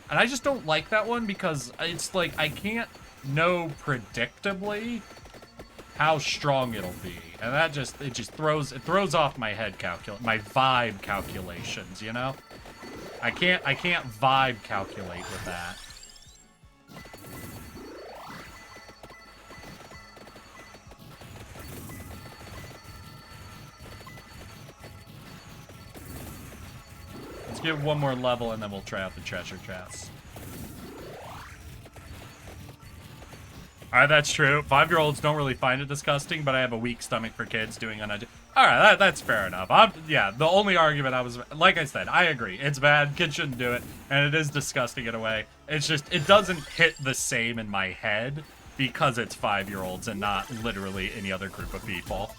And I just don't like that one because it's, like, I can't know predictably how strong it'll be. And that just, it throws off my head my vibe calculations, you know? I can't vibe calculate with that. Let's give one more level and then we'll try out the treasure chests. Alright, that's true. 5-year-olds don't really find it disgusting, but I have a weak stomach for kids doing unhygienic. Alright, that's fair enough. Yeah, the only argument I was... Like I said, I agree. It's bad. Kids shouldn't do it. And it is disgusting in a way. It's just, it doesn't hit the same in my head because it's 5-year-olds and not literally any other group of people.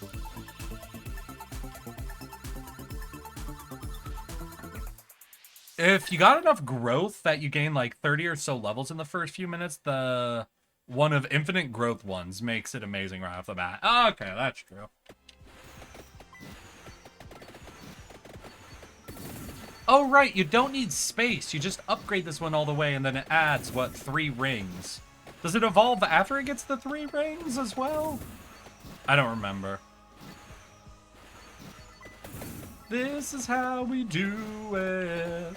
If you got enough growth that you gain like 30 or so levels in the first few minutes, the one of infinite growth ones makes it amazing right off the bat. Okay, that's true. Oh, right, you don't need space. You just upgrade this one all the way and then it adds, what, 3 rings? Does it evolve after it gets the 3 rings as well? I don't remember. This is how we do it.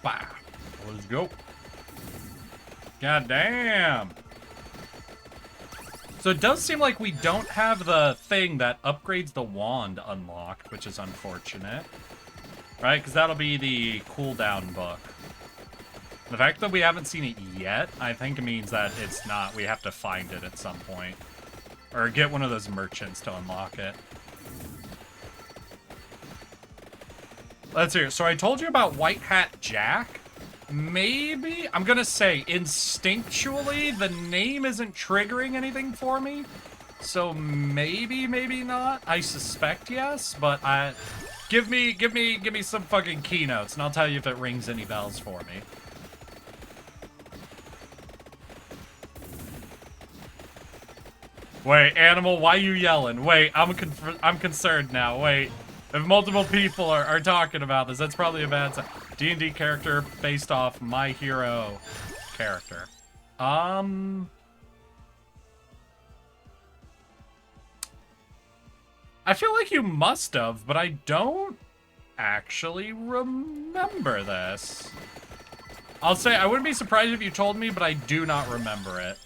Bah. Let's go. God damn. So it does seem like we don't have the thing that upgrades the wand unlocked, which is unfortunate. Right? Because that'll be the cooldown book. The fact that we haven't seen it yet, I think means that it's not. We have to find it at some point. Or get one of those merchants to unlock it. Let's hear. So I told you about White Hat Jack. Maybe? I'm gonna say, instinctually, the name isn't triggering anything for me. So maybe, maybe not. I suspect yes, but give me some fucking keynotes, and I'll tell you if it rings any bells for me. Wait, Animal, why you yelling? Wait, I'm concerned now. Wait, if multiple people are talking about this, that's probably a bad sign. D&D character based off My Hero character. I feel like you must have, but I don't actually remember this. I'll say I wouldn't be surprised if you told me, but I do not remember it.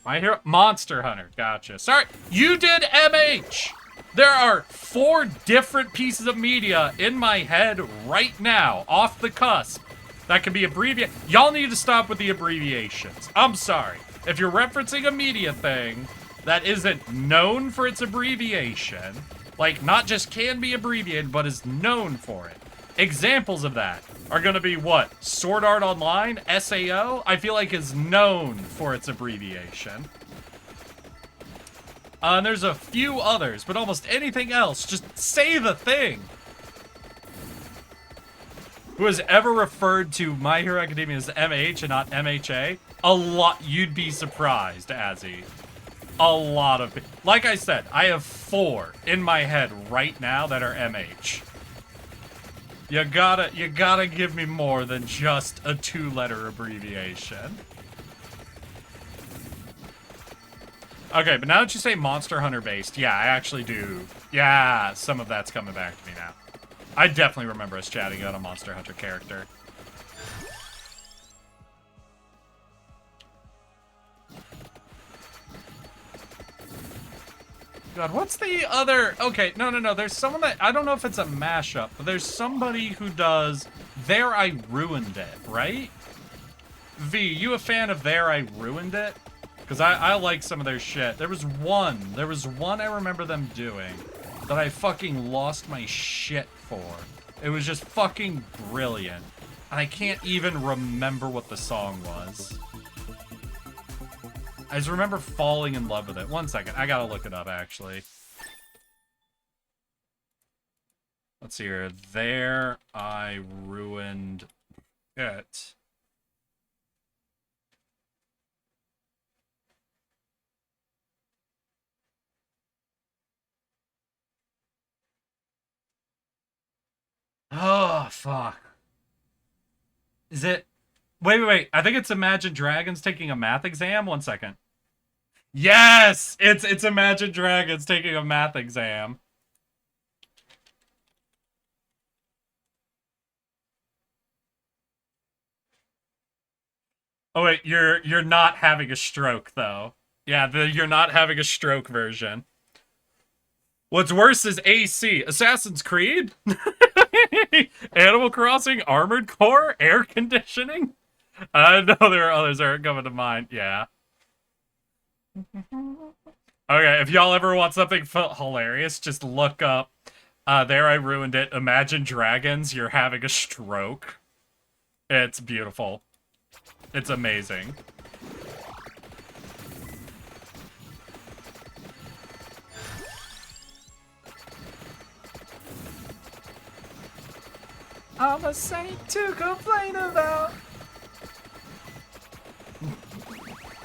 My Hero Monster Hunter. Gotcha. Sorry, you did MH. There are 4 different pieces of media in my head right now, off the cusp. That can be abbreviated. Y'all need to stop with the abbreviations. I'm sorry. If you're referencing a media thing that isn't known for its abbreviation, like not just can be abbreviated, but is known for it. Examples of that are going to be what? Sword Art Online, SAO, I feel like is known for its abbreviation. And there's a few others, but almost anything else, just say the thing. Who has ever referred to My Hero Academia as MH and not MHA? A lot, you'd be surprised, Azzy. A lot of, like I said, I have 4 in my head right now that are MH. You gotta give me more than just a 2-letter abbreviation. Okay, but now that you say Monster Hunter based, yeah, I actually do. Yeah, some of that's coming back to me now. I definitely remember us chatting about a Monster Hunter character. God, what's the other... Okay, no. There's someone that... I don't know if it's a mashup, but there's somebody who does There I Ruined It, right? V, you a fan of There I Ruined It? Because I like some of their shit. There was one I remember them doing that I fucking lost my shit for. It was just fucking brilliant. And I can't even remember what the song was. I just remember falling in love with it. One second, I gotta look it up, actually. Let's see here. There I Ruined It. Oh, fuck. Is it... Wait. I think it's Imagine Dragons taking a math exam. One second. Yes! It's Imagine Dragons taking a math exam. Oh wait, you're not having a stroke though. Yeah, you're not having a stroke version. What's worse is AC, Assassin's Creed, Animal Crossing, Armored Core, air conditioning. I know there are others that aren't coming to mind. Yeah. Okay, if y'all ever want something hilarious, just look up There I Ruined It, Imagine Dragons, You're Having a Stroke. It's beautiful. It's amazing. I'm a saint to complain about.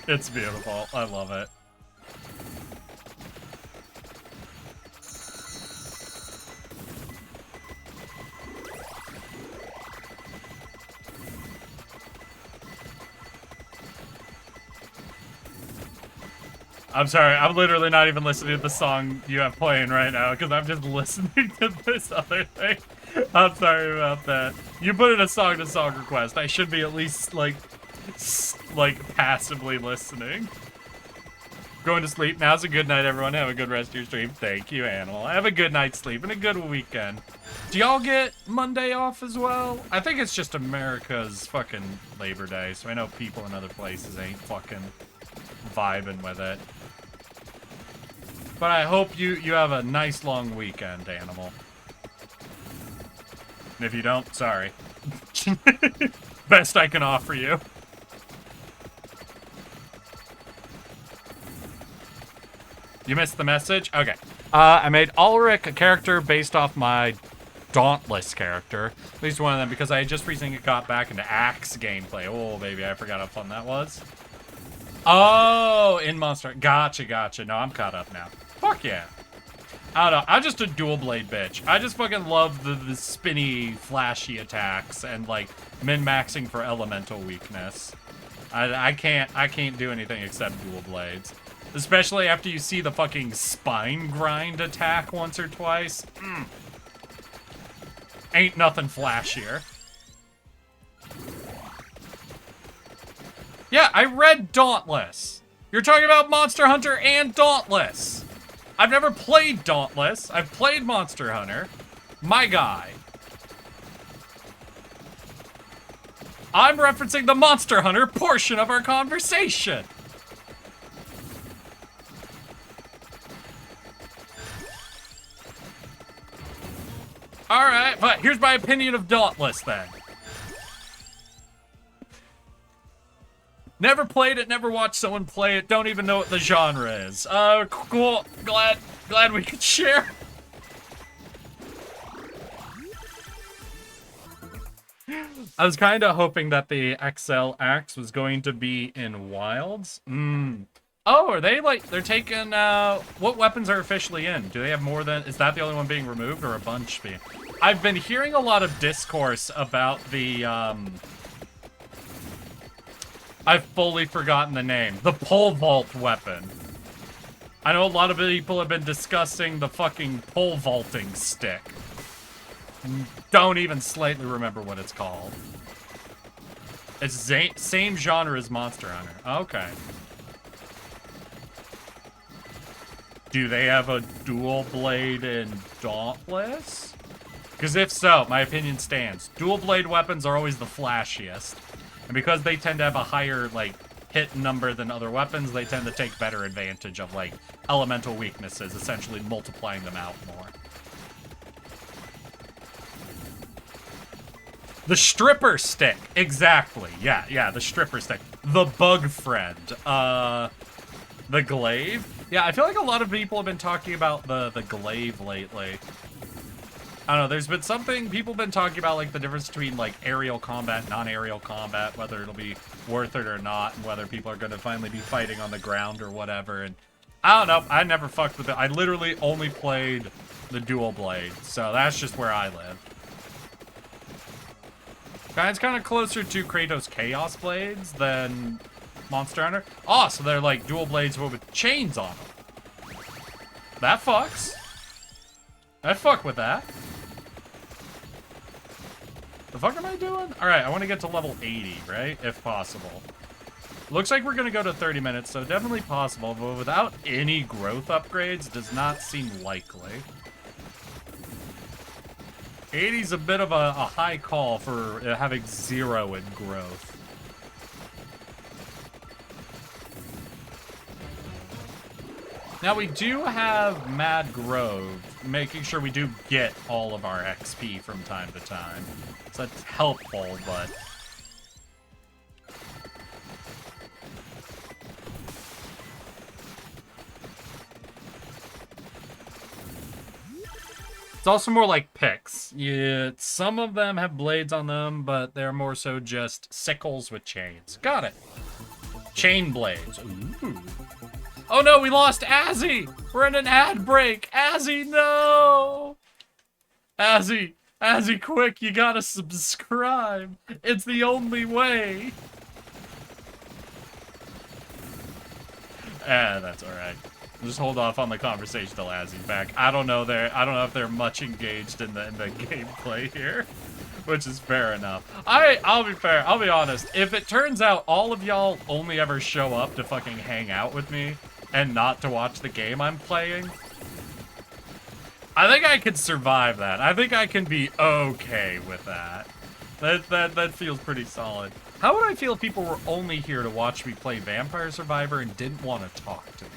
It's beautiful. I love it. I'm sorry, I'm literally not even listening to the song you have playing right now, because I'm just listening to this other thing. I'm sorry about that. You put in a song-to-song request. I should be at least, like passively listening. Going to sleep. Now's a good night, everyone. Have a good rest of your stream. Thank you, Animal. Have a good night's sleep and a good weekend. Do y'all get Monday off as well? I think it's just America's fucking Labor Day, so I know people in other places ain't fucking vibing with it. But I hope you have a nice long weekend, Animal. And if you don't, sorry. Best I can offer you. You missed the message? Okay. I made Ulrich a character based off my Dauntless character. At least one of them, because I just recently got back into Axe gameplay. Oh, baby, I forgot how fun that was. Oh, in Monster. Gotcha. No, I'm caught up now. Fuck yeah. I don't know. I'm just a dual blade bitch. I just fucking love the spinny, flashy attacks and like min-maxing for elemental weakness. I can't do anything except dual blades. Especially after you see the fucking spine grind attack once or twice. Ain't nothing flashier. Yeah, I read Dauntless. You're talking about Monster Hunter and Dauntless. I've never played Dauntless. I've played Monster Hunter. My guy. I'm referencing the Monster Hunter portion of our conversation. Alright, but here's my opinion of Dauntless then. Never played it, never watched someone play it, don't even know what the genre is. Cool. Glad we could share. I was kind of hoping that the XL Axe was going to be in Wilds. Oh, are they like, they're taking, what weapons are officially in? Do they have more than, is that the only one being removed or a bunch being? I've been hearing a lot of discourse about the, I've fully forgotten the name. The pole vault weapon. I know a lot of people have been discussing the fucking pole vaulting stick. Don't even slightly remember what it's called. It's same genre as Monster Hunter. Okay. Do they have a dual blade in Dauntless? Because if so, my opinion stands. Dual blade weapons are always the flashiest. And because they tend to have a higher, like, hit number than other weapons, they tend to take better advantage of, like, elemental weaknesses, essentially multiplying them out more. The stripper stick. Exactly. Yeah, the stripper stick. The bug friend. The glaive. Yeah, I feel like a lot of people have been talking about the glaive lately. I don't know, there's been something, people have been talking about, like, the difference between, like, aerial combat, non-aerial combat, whether it'll be worth it or not, and whether people are going to finally be fighting on the ground or whatever, and I don't know, I never fucked with it. I literally only played the dual blade, so that's just where I live. It's kind of closer to Kratos Chaos Blades than Monster Hunter. Oh, so they're, like, dual blades with chains on them. That fucks. I'd fuck with that. The fuck am I doing? Alright, I want to get to level 80, right? If possible. Looks like we're going to go to 30 minutes, so definitely possible, but without any growth upgrades, does not seem likely. 80's a bit of a high call for having 0 in growth. Now we do have Mad Grove, making sure we do get all of our XP from time to time. So that's helpful, but... It's also more like picks. Yeah, some of them have blades on them, but they're more so just sickles with chains. Got it. Chain blades. Ooh. Oh no, we lost Azzy! We're in an ad break! Azzy, no! Azzy, quick, you gotta subscribe! It's the only way! That's alright. Just hold off on the conversation till Azzy's back. I don't know if they're much engaged in the gameplay here. Which is fair enough. I'll be fair, I'll be honest. If it turns out all of y'all only ever show up to fucking hang out with me and not to watch the game I'm playing, I think I could survive that. I think I can be okay with that. That feels pretty solid. How would I feel if people were only here to watch me play Vampire Survivor and didn't want to talk to me?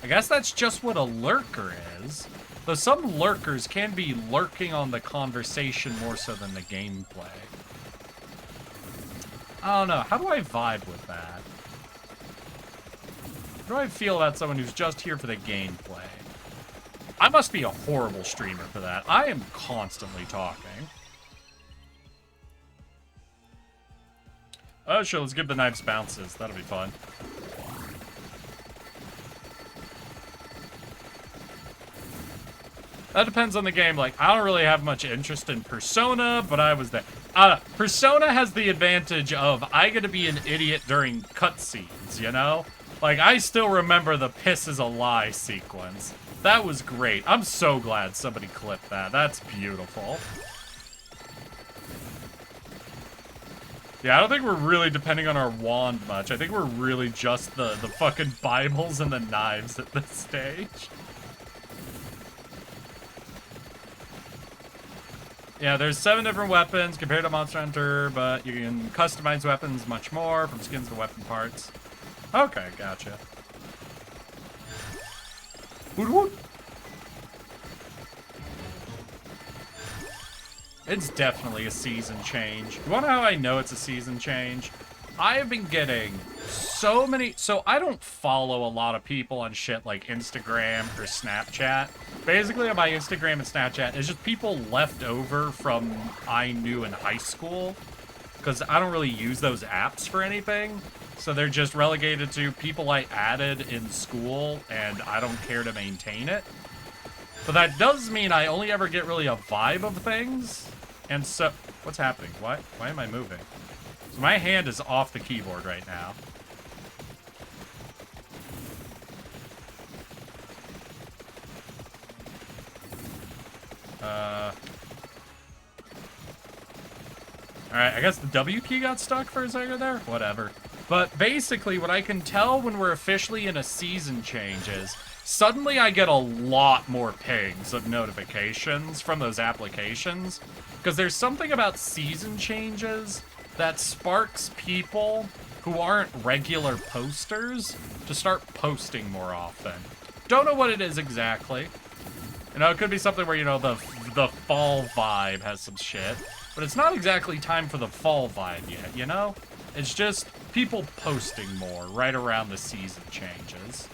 I guess that's just what a lurker is. Though some lurkers can be lurking on the conversation more so than the gameplay. I don't know. How do I vibe with that? How do I feel about someone who's just here for the gameplay? I must be a horrible streamer for that. I am constantly talking. Oh, sure, let's give the knives bounces. That'll be fun. That depends on the game. Like, I don't really have much interest in Persona, but I was there. Persona has the advantage of I get to be an idiot during cutscenes, you know? Like, I still remember the piss is a lie sequence. That was great. I'm so glad somebody clipped that. That's beautiful. Yeah, I don't think we're really depending on our wand much. I think we're really just the fucking Bibles and the knives at this stage. Yeah, there's 7 different weapons compared to Monster Hunter, but you can customize weapons much more, from skins to weapon parts. Okay, gotcha. Woot woot. It's definitely a season change. You wanna know how I know it's a season change? I have been getting so many... So I don't follow a lot of people on shit like Instagram or Snapchat. Basically, on my Instagram and Snapchat, it's just people left over from I knew in high school. Because I don't really use those apps for anything. So they're just relegated to people I added in school, and I don't care to maintain it. But that does mean I only ever get really a vibe of things. And so... What's happening? Why am I moving? So my hand is off the keyboard right now. Alright, I guess the W key got stuck for a second there? Whatever. But basically, what I can tell when we're officially in a season change is, suddenly I get a lot more pings of notifications from those applications. Because there's something about season changes that sparks people who aren't regular posters to start posting more often. Don't know what it is exactly. You know, it could be something where, you know, the fall vibe has some shit. But it's not exactly time for the fall vibe yet, you know? It's just people posting more right around the season changes.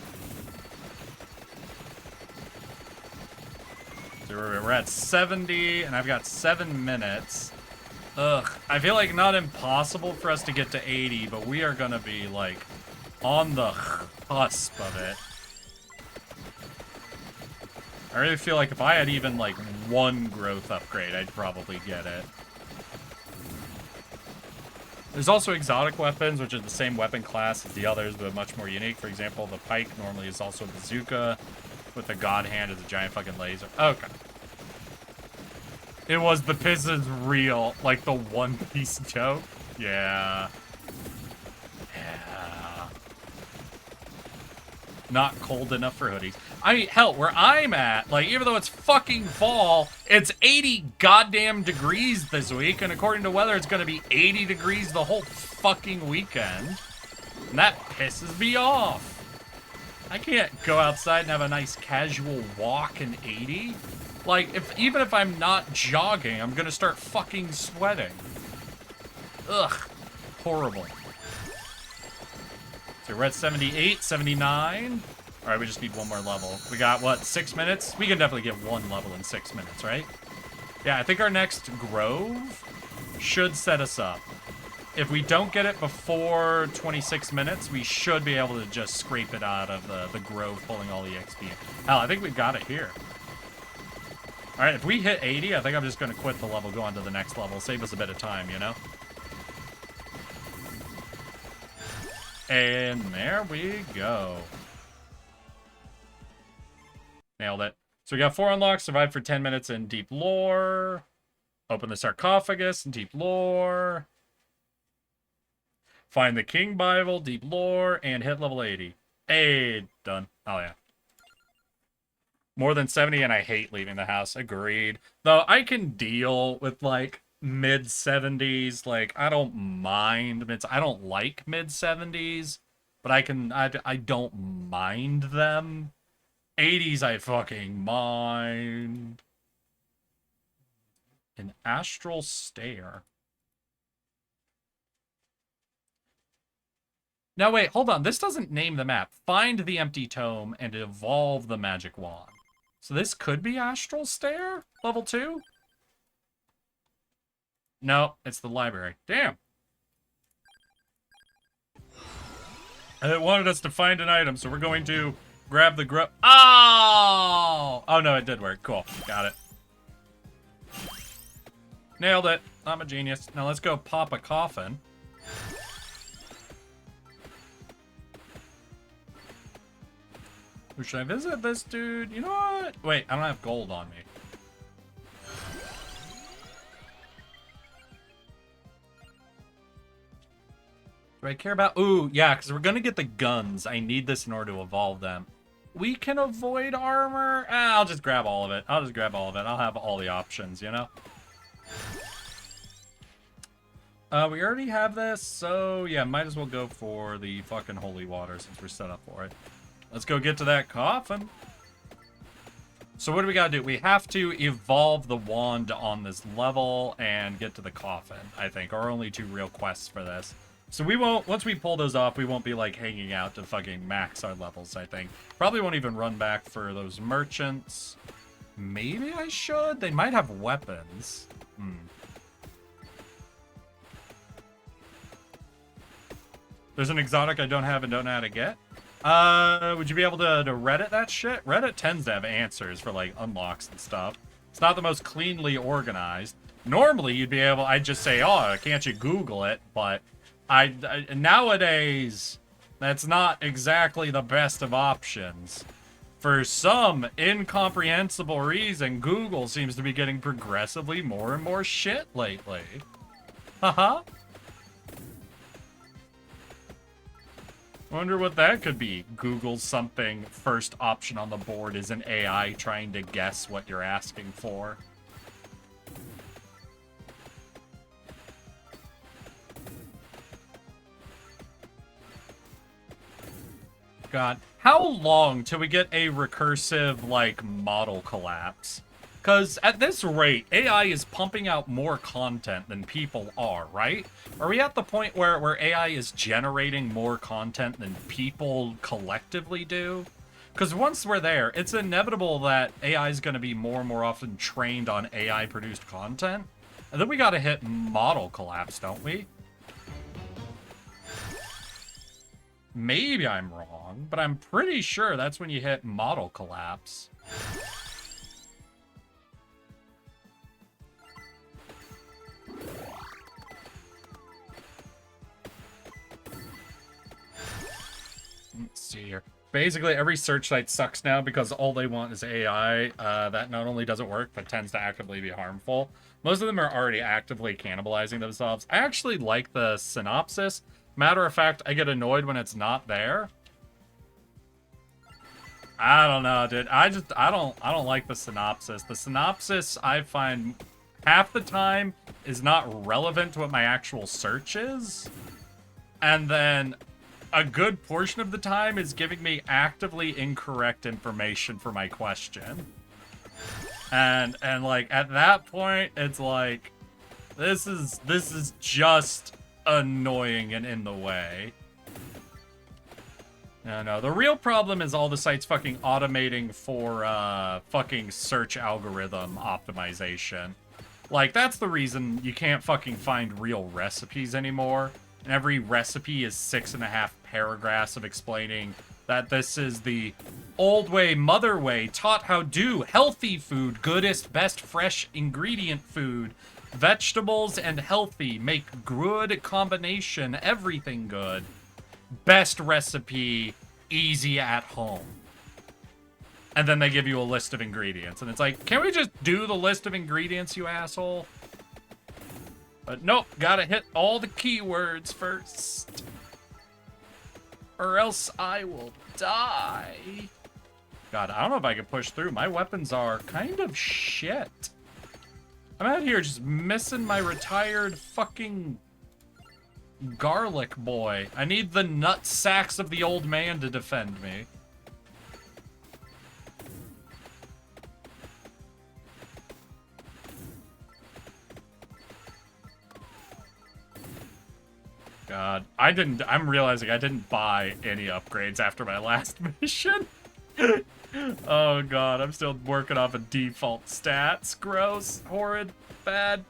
So we're at 70, and I've got 7 minutes. Ugh, I feel like not impossible for us to get to 80, but we are gonna be, like, on the cusp of it. I really feel like if I had even, like, 1 growth upgrade, I'd probably get it. There's also exotic weapons, which are the same weapon class as the others, but much more unique. For example, the pike normally is also a bazooka, with the god hand as a giant fucking laser. Okay. It was the piss is real, like the One Piece joke. Yeah. Yeah. Not cold enough for hoodies. I mean, hell, where I'm at, like, even though it's fucking fall, it's 80 goddamn degrees this week, and according to weather, it's gonna be 80 degrees the whole fucking weekend. And that pisses me off. I can't go outside and have a nice casual walk in 80. Like, even if I'm not jogging, I'm gonna start fucking sweating. Ugh. Horrible. So we're at 78, 79. Alright, we just need 1 more level. We got, what, 6 minutes? We can definitely get 1 level in 6 minutes, right? Yeah, I think our next Grove should set us up. If we don't get it before 26 minutes, we should be able to just scrape it out of the Grove, pulling all the XP. Hell, I think we've got it here. Alright, if we hit 80, I think I'm just going to quit the level, go on to the next level, save us a bit of time, you know? And there we go. Nailed it. So we got 4 unlocks. Survive for 10 minutes in deep lore. Open the sarcophagus in deep lore. Find the King Bible, deep lore, and hit level 80. Hey, done. Oh, yeah. More than 70, and I hate leaving the house. Agreed. Though I can deal with, like, mid-70s. Like, I don't mind. I don't like mid-70s, but I don't mind them. 80s, I fucking mind. An astral stare. Now wait, hold on. This doesn't name the map. Find the empty tome and evolve the magic wand. So this could be astral stare? Level 2? No, it's the library. Damn. And it wanted us to find an item, so we're going to grab the Oh! Oh no, it did work. Cool. Got it. Nailed it. I'm a genius. Now let's go pop a coffin. Or should I visit this dude? You know what? Wait, I don't have gold on me. Do I care about... Ooh, yeah, because we're going to get the guns. I need this in order to evolve them. We can avoid armor. I'll just grab all of it. I'll have all the options, you know? We already have this, so yeah, might as well go for the fucking holy water since we're set up for it. Let's go get to that coffin. So what do we gotta do? We have to evolve the wand on this level and get to the coffin, I think. Our only 2 real quests for this. So we won't, once we pull those off, we won't be like hanging out to fucking max our levels, I think. Probably won't even run back for those merchants. Maybe I should? They might have weapons. There's an exotic I don't have and don't know how to get. Would you be able to Reddit that shit? Reddit tends to have answers for, like, unlocks and stuff. It's not the most cleanly organized. Normally, you'd be able... I'd just say, oh, can't you Google it? But nowadays, that's not exactly the best of options. For some incomprehensible reason, Google seems to be getting progressively more and more shit lately. Haha. Wonder what that could be. Google something, first option on the board is an AI trying to guess what you're asking for. God, how long till we get a recursive, like, model collapse? Because at this rate, AI is pumping out more content than people are, right? Are we at the point where AI is generating more content than people collectively do? Because once we're there, it's inevitable that AI is going to be more and more often trained on AI-produced content. And then we got to hit model collapse, don't we? Maybe I'm wrong, but I'm pretty sure that's when you hit model collapse. Let's see here. Basically, every search site sucks now because all they want is AI. That not only doesn't work, but tends to actively be harmful. Most of them are already actively cannibalizing themselves. I actually like the synopsis. Matter of fact, I get annoyed when it's not there. I don't know, dude. I don't like the synopsis. The synopsis, I find, half the time is not relevant to what my actual search is. And then a good portion of the time is giving me actively incorrect information for my question. And like at that point, it's like this is just annoying and in the way. No, the real problem is all the sites fucking automating for fucking search algorithm optimization. Like, that's the reason you can't fucking find real recipes anymore. And every recipe is 6.5 paragraphs of explaining that this is the old way, mother way, taught how do, healthy food, goodest, best fresh ingredient food, vegetables and healthy, make good combination, everything good. best recipe, easy at home. And then they give you a list of ingredients. And it's like, can we just do the list of ingredients, you asshole? But nope, gotta hit all the keywords first. Or else I will die. God, I don't know if I can push through. My weapons are kind of shit. I'm out here just missing my retired fucking garlic boy. I need the nut sacks of the old man to defend me. God, I'm realizing I didn't buy any upgrades after my last mission. Oh god, I'm still working off of default stats. Gross, horrid, bad.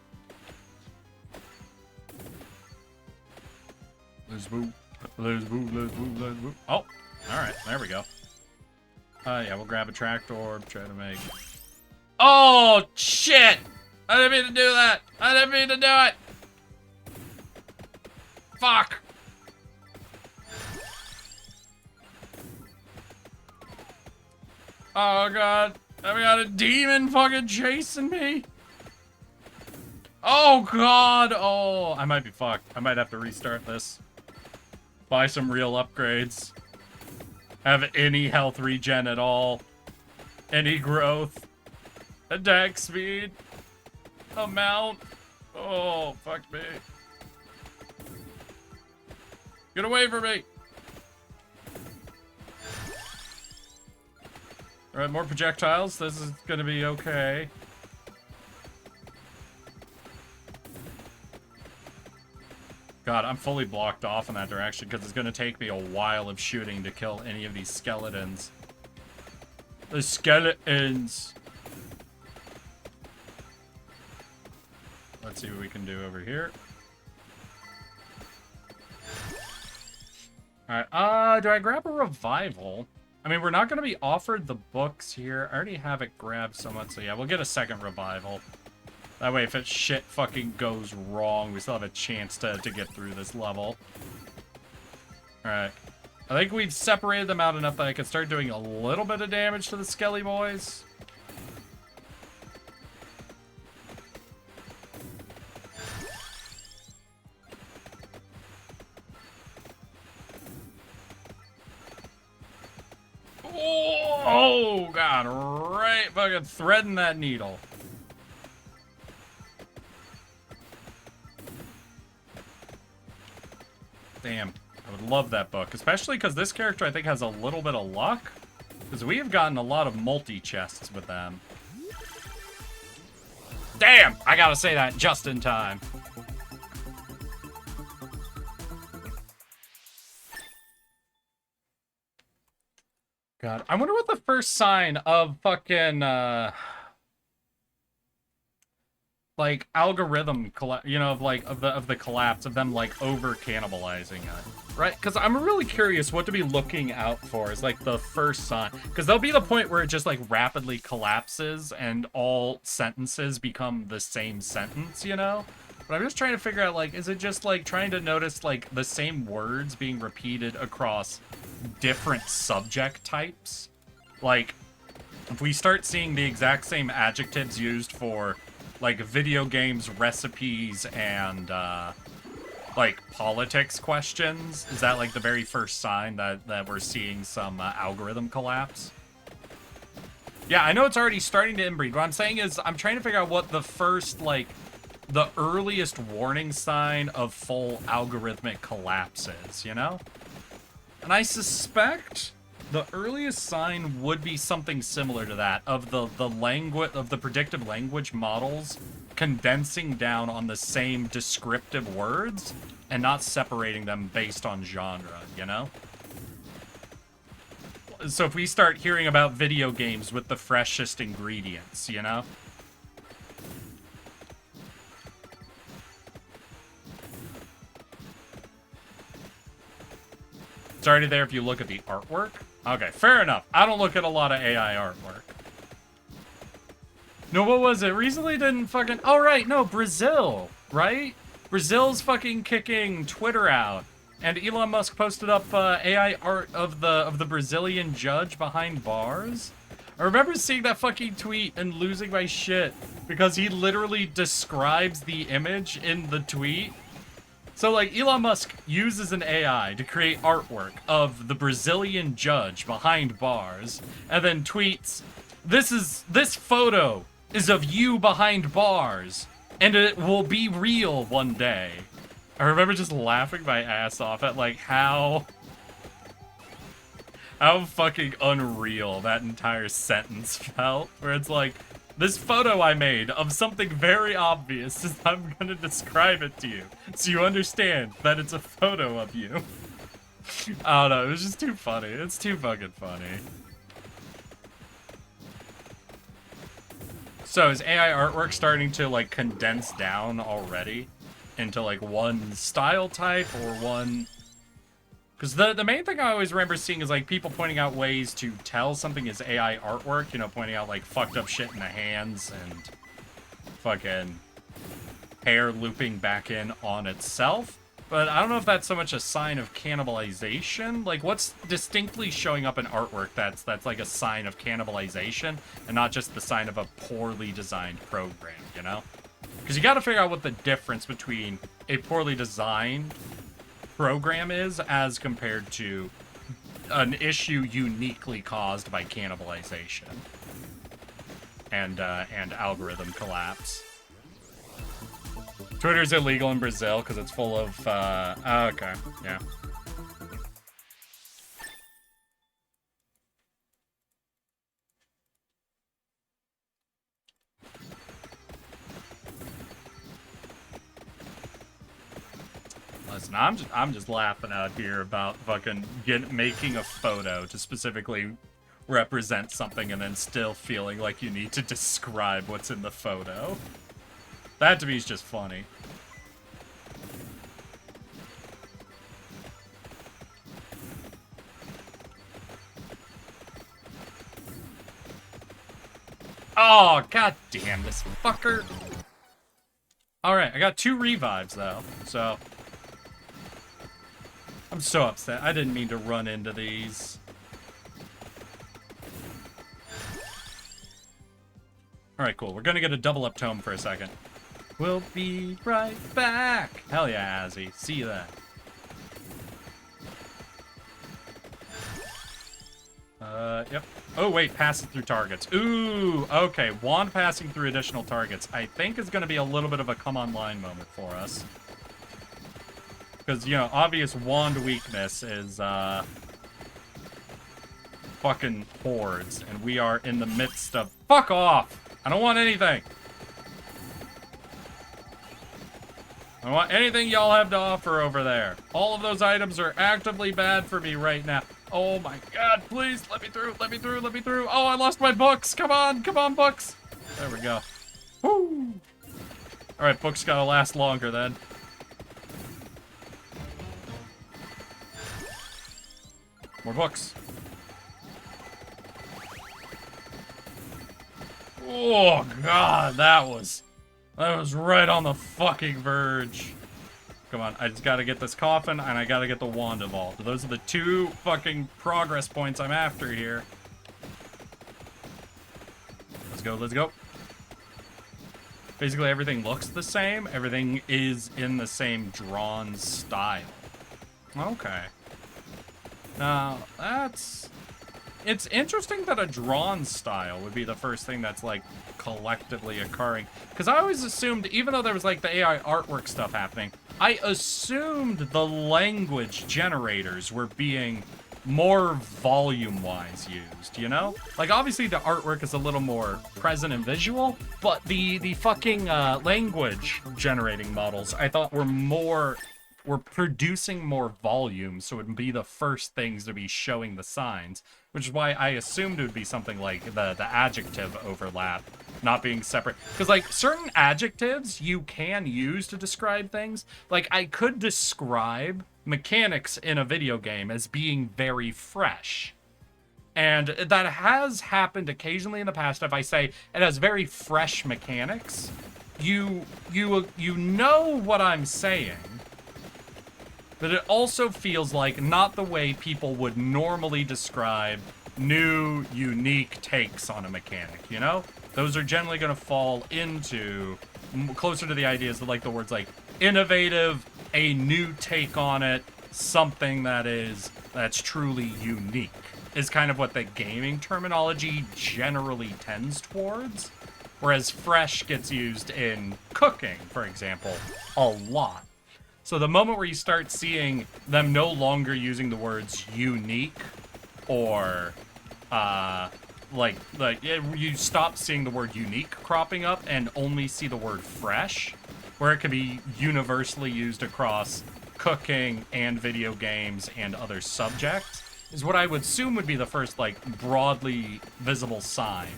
Let's move. Let's move, let's move, let's move. Oh, alright, there we go. Yeah, we'll grab a tractor, try to make... Oh, shit! I didn't mean to do that! I didn't mean to do it! Fuck! Oh god, have we got a demon fucking chasing me? Oh god, oh, I might be fucked. I might have to restart this. Buy some real upgrades. Have any health regen at all. Any growth. Attack speed. Amount. Oh, fuck me. Get away from me! Alright, more projectiles. This is gonna be okay. God, I'm fully blocked off in that direction because it's gonna take me a while of shooting to kill any of these skeletons. The skeletons! Let's see what we can do over here. Alright, do I grab a revival? I mean, we're not going to be offered the books here. I already have it grabbed somewhat, so yeah, we'll get a second revival. That way, if it shit fucking goes wrong, we still have a chance to get through this level. Alright. I think we've separated them out enough that I can start doing a little bit of damage to the Skelly boys. Oh, God, right fucking threading that needle. Damn, I would love that book, especially because this character, I think, has a little bit of luck, because we have gotten a lot of multi-chests with them. Damn, I gotta say that just in time. God, I wonder what the first sign of fucking, like, algorithm, you know, of the collapse, of them, like, over-cannibalizing it, right? Because I'm really curious what to be looking out for is, like, the first sign. Because there'll be the point where it just, like, rapidly collapses and all sentences become the same sentence, you know? But I'm just trying to figure out, like, is it just, like, trying to notice, like, the same words being repeated across different subject types? Like, if we start seeing the exact same adjectives used for, like, video games, recipes, and, like, politics questions, is that, like, the very first sign that we're seeing some algorithm collapse? Yeah, I know it's already starting to inbreed. What I'm saying is I'm trying to figure out what the first, like, the earliest warning sign of full algorithmic collapse is, you know? And I suspect the earliest sign would be something similar to that, of the predictive language models condensing down on the same descriptive words and not separating them based on genre, you know? So if we start hearing about video games with the freshest ingredients, you know? It's already there if you look at the artwork. Okay, fair enough. I don't look at a lot of AI artwork. No, what was it? Recently didn't fucking... Oh, right, no, Brazil, right? Brazil's fucking kicking Twitter out And Elon Musk posted up AI art of the Brazilian judge behind bars. I remember seeing that fucking tweet and losing my shit because he literally describes the image in the tweet. So like Elon Musk uses an AI to create artwork of the Brazilian judge behind bars and then tweets, this photo is of you behind bars and it will be real one day. I remember just laughing my ass off at like how fucking unreal that entire sentence felt, where it's like, this photo I made of something very obvious is I'm gonna describe it to you so you understand that it's a photo of you. I don't know, it was just too funny. It's too fucking funny. So is AI artwork starting to like condense down already into like one style type or one? Because the main thing I always remember seeing is like people pointing out ways to tell something is AI artwork, you know, pointing out like fucked up shit in the hands and fucking hair looping back in on itself. But I don't know if that's so much a sign of cannibalization. Like, what's distinctly showing up in artwork that's like a sign of cannibalization and not just the sign of a poorly designed program, you know? Because you got to figure out what the difference between a poorly designed program is as compared to an issue uniquely caused by cannibalization and algorithm collapse. Twitter's illegal in Brazil because it's full of okay, yeah. Listen, I'm just laughing out here about fucking making a photo to specifically represent something and then still feeling like you need to describe what's in the photo. That to me is just funny. Oh, god damn this fucker. Alright, I got 2 revives though, so I'm so upset. I didn't mean to run into these. Alright, cool. We're gonna get a double up tome for a second. We'll be right back. Hell yeah, Azzy. See you then. Yep. Oh, wait, pass it through targets. Ooh, okay. Wand passing through additional targets, I think is going to be a little bit of a come online moment for us. Because, you know, obvious wand weakness is, fucking hordes, and we are in the midst of... Fuck off! I don't want anything! I don't want anything y'all have to offer over there. All of those items are actively bad for me right now. Oh my god, please, let me through, let me through, let me through. Oh, I lost my books. Come on, books. There we go. Woo! Alright, books gotta last longer then. More books. Oh god, that was right on the fucking verge. Come on, I just gotta get this coffin, and I gotta get the wand evolved. Those are the 2 fucking progress points I'm after here. Let's go, let's go. Basically, everything looks the same. Everything is in the same drawn style. Okay. Now, it's interesting that a drawn style would be the first thing that's, like, collectively occurring. Because I always assumed, even though there was, like, the AI artwork stuff happening, I assumed the language generators were being more volume-wise used, you know? Like, obviously the artwork is a little more present and visual, but the fucking language generating models, I thought were producing more volume, so it would be the first things to be showing the signs, which is why I assumed it would be something like the adjective overlap not being separate. Because, like, certain adjectives you can use to describe things. Like, I could describe mechanics in a video game as being very fresh. And that has happened occasionally in the past. If I say it has very fresh mechanics, you know what I'm saying. but it also feels like not the way people would normally describe new, unique takes on a mechanic, you know? Those are generally going to fall into closer to the ideas of like the words like innovative, a new take on it, something that's truly unique is kind of what the gaming terminology generally tends towards. Whereas fresh gets used in cooking, for example, a lot. So the moment where you start seeing them no longer using the words unique or you stop seeing the word unique cropping up and only see the word fresh, where it can be universally used across cooking and video games and other subjects, is what I would assume would be the first like broadly visible sign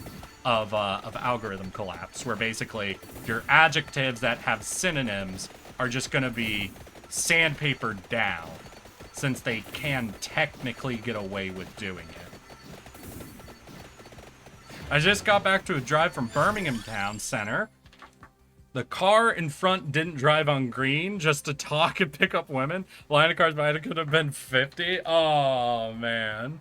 of algorithm collapse, where basically your adjectives that have synonyms are just going to be sandpapered down, since they can technically get away with doing it. I just got back to a drive from Birmingham Town Center. The car in front didn't drive on green just to talk and pick up women. Line of cars behind it could have been 50. Oh, man.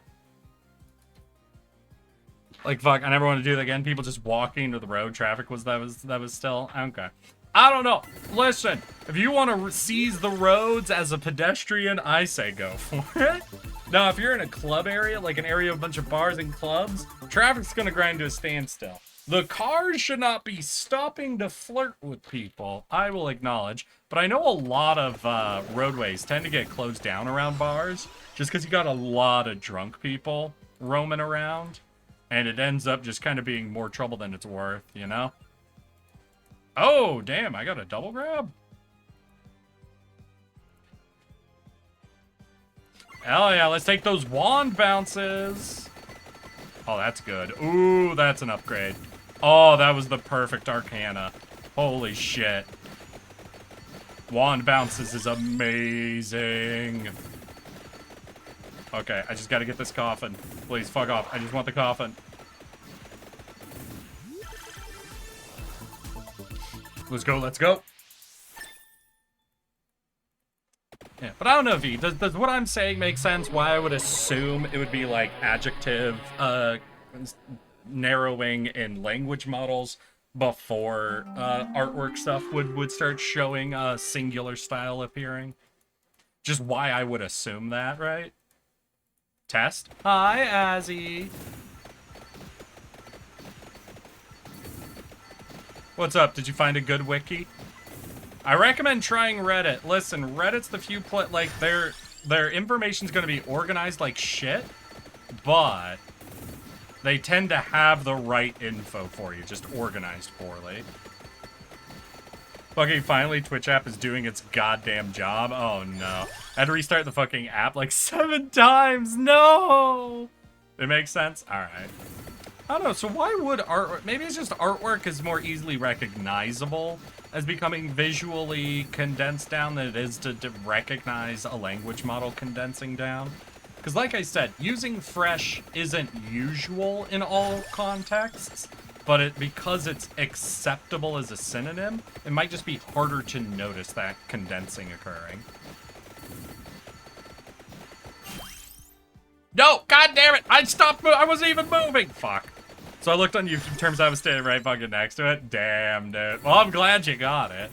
Like, fuck, I never want to do that again. People just walking into the road. Traffic that was still... Okay. I don't know. Listen, if you want to seize the roads as a pedestrian, I say go for it. Now, if you're in a club area, like an area with a bunch of bars and clubs, traffic's going to grind to a standstill. The cars should not be stopping to flirt with people, I will acknowledge. But I know a lot of roadways tend to get closed down around bars, just because you got a lot of drunk people roaming around. And it ends up just kind of being more trouble than it's worth, you know? Oh, damn, I got a double grab? Hell yeah, let's take those wand bounces. Oh, that's good. Ooh, that's an upgrade. Oh, that was the perfect arcana. Holy shit. Wand bounces is amazing. Okay, I just gotta get this coffin. Please, fuck off. I just want the coffin. Let's go, let's go. Yeah, but I don't know, V. Does what I'm saying make sense? Why I would assume it would be like adjective narrowing in language models before artwork stuff would start showing singular style appearing. Just why I would assume that, right? Test. Hi, Azzy. What's up? Did you find a good wiki? I recommend trying Reddit. Listen, Reddit's the few like their information's gonna be organized like shit, but they tend to have the right info for you, just organized poorly. Fucking finally, Twitch app is doing its goddamn job. Oh no. I had to restart the fucking app like 7 times. No! It makes sense? Alright. I don't know, so why would artwork... Maybe it's just artwork is more easily recognizable as becoming visually condensed down than it is to recognize a language model condensing down. Because like I said, using fresh isn't usual in all contexts, but because it's acceptable as a synonym, it might just be harder to notice that condensing occurring. No! God damn it! I stopped I wasn't even moving! Fuck. So I looked on YouTube terms, I was standing right fucking next to it. Damn, dude. Well, I'm glad you got it.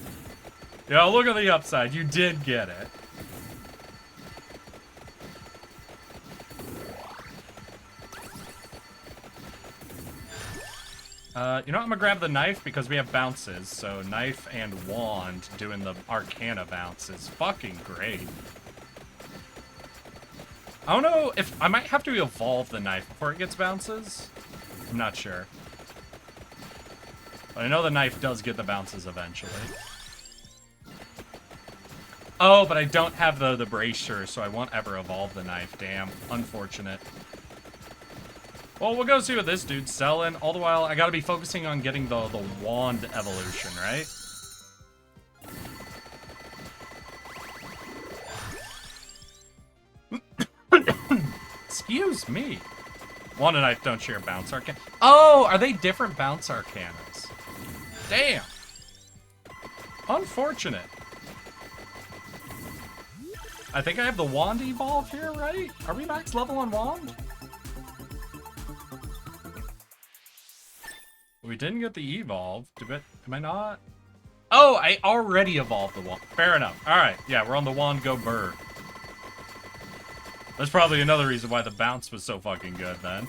Yo, look at the upside. You did get it. You know what? I'm gonna grab the knife because we have bounces. So knife and wand doing the arcana bounce is fucking great. I don't know if I might have to evolve the knife before it gets bounces. I'm not sure. But I know the knife does get the bounces eventually. Oh, but I don't have the bracer, so I won't ever evolve the knife. Damn. Unfortunate. Well, we'll go see what this dude's selling. All the while, I gotta be focusing on getting the wand evolution, right? Excuse me. Wand and knife don't share bounce arcana. Oh, are they different bounce arcanas? Damn. Unfortunate. I think I have the wand evolve here, right? Are we max level on wand? We didn't get the evolve. Am I not? Oh, I already evolved the wand. Fair enough. All right. Yeah, we're on the wand go burr. That's probably another reason why the bounce was so fucking good then.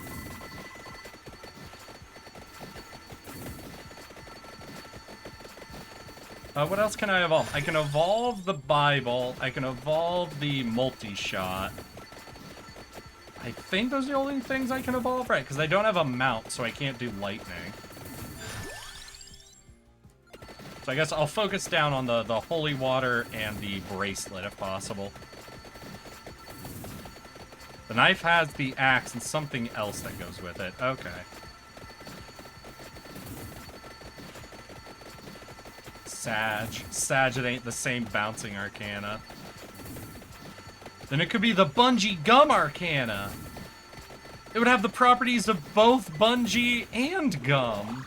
What else can I evolve? I can evolve the Bible. I can evolve the multi-shot. I think those are the only things I can evolve, right? Because I don't have a mount, so I can't do lightning. So I guess I'll focus down on the holy water and the bracelet if possible. The knife has the axe and something else that goes with it. Okay. Sag, it ain't the same bouncing arcana. Then it could be the Bungee Gum Arcana. It would have the properties of both Bungee and Gum.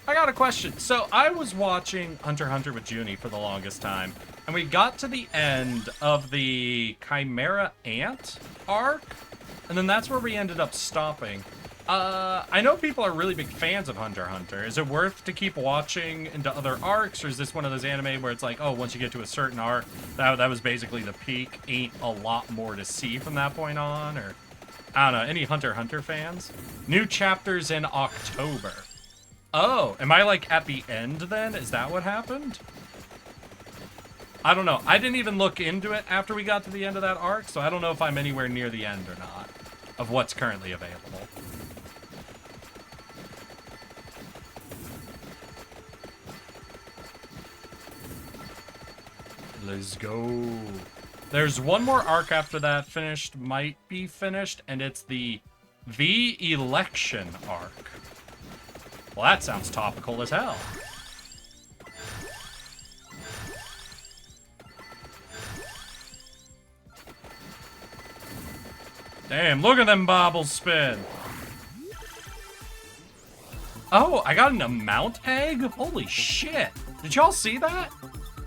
I got a question. So I was watching Hunter x Hunter with Junie for the longest time, and we got to the end of the Chimera Ant arc, and then that's where we ended up stopping. I know people are really big fans of Hunter x Hunter. Is it worth to keep watching into other arcs, or is this one of those anime where it's like, oh, once you get to a certain arc, that was basically the peak, ain't a lot more to see from that point on, or... I don't know, any Hunter x Hunter fans? New chapters in October. Oh, am I, like, at the end, then? Is that what happened? I don't know. I didn't even look into it after we got to the end of that arc, so I don't know if I'm anywhere near the end or not of what's currently available. Let's go. There's one more arc after that might be finished, and it's the election arc. Well, that sounds topical as hell. Damn, look at them bobbles spin. Oh, I got an amount egg? Holy shit. Did y'all see that?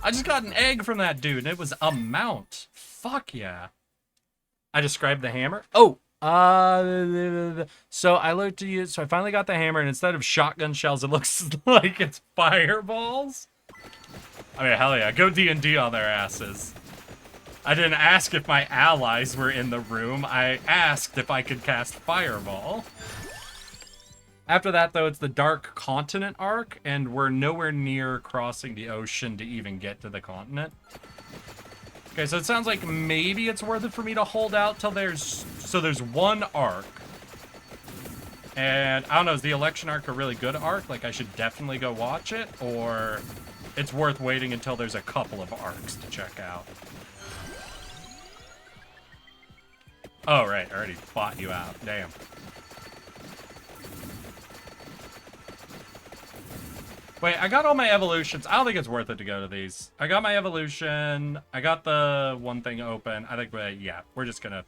I just got an egg from that dude, and it was a mount. Fuck yeah. I described the hammer. Oh, so I looked at you, so I finally got the hammer, and instead of shotgun shells, it looks like it's fireballs. I mean, hell yeah, go D&D on their asses. I didn't ask if my allies were in the room. I asked if I could cast Fireball. After that, though, it's the Dark Continent arc, and we're nowhere near crossing the ocean to even get to the continent. Okay, so it sounds like maybe it's worth it for me to hold out till there's one arc. And, I don't know, is the election arc a really good arc? Like, I should definitely go watch it? Or it's worth waiting until there's a couple of arcs to check out? Oh, right, I already fought you out. Damn. Wait, I got all my evolutions. I don't think it's worth it to go to these. I got my evolution. I got the one thing open. I think, yeah, we're just gonna...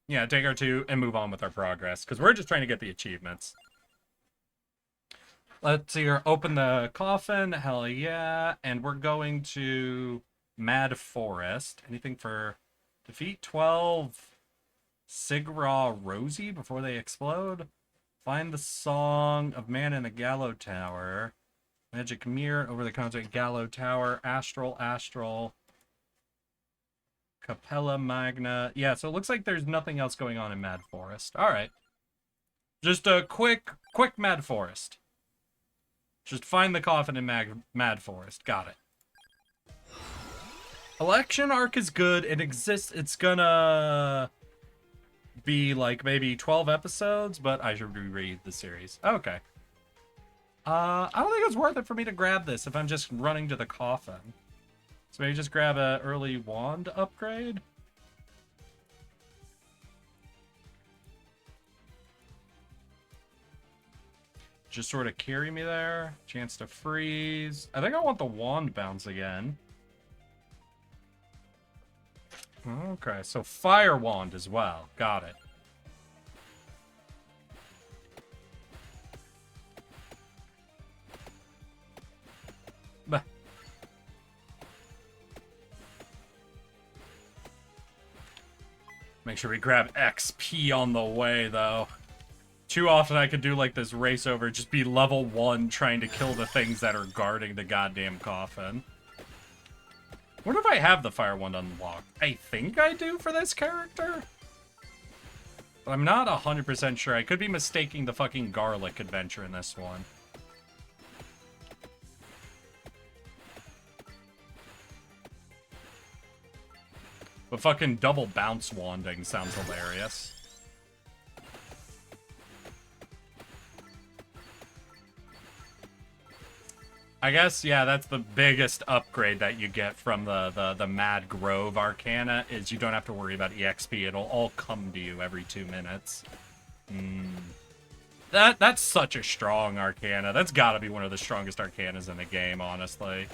Yeah, take our two and move on with our progress. Because we're just trying to get the achievements. Let's see here. Open the coffin. Hell yeah. And we're going to Mad Forest. Anything for defeat 12 Sigraw Rosie before they explode? Find the Song of Man in the Gallow Tower. Magic Mirror over the concert Gallow Tower. Astral. Capella Magna. Yeah, so it looks like there's nothing else going on in Mad Forest. Alright. Just a quick Mad Forest. Just find the coffin in Mad Forest. Got it. Election arc is good. It exists. It's gonna be like maybe 12 episodes, but I should reread the series. Okay. I don't think it's worth it for me to grab this if I'm just running to the coffin. So maybe just grab a early wand upgrade. Just sort of carry me there. Chance to freeze. I think I want the wand bounce again. Okay, so fire wand as well. Got it. Bah. Make sure we grab XP on the way, though. Too often I could do like this race over, just be level 1 trying to kill the things that are guarding the goddamn coffin. What if I have the fire wand unlocked? I think I do for this character. But I'm not 100% sure. I could be mistaking the fucking garlic adventure in this one. But fucking double bounce wanding sounds hilarious. I guess, yeah, that's the biggest upgrade that you get from the Mad Grove Arcana, is you don't have to worry about EXP. It'll all come to you every 2 minutes. That's such a strong Arcana. That's gotta be one of the strongest Arcanas in the game, honestly.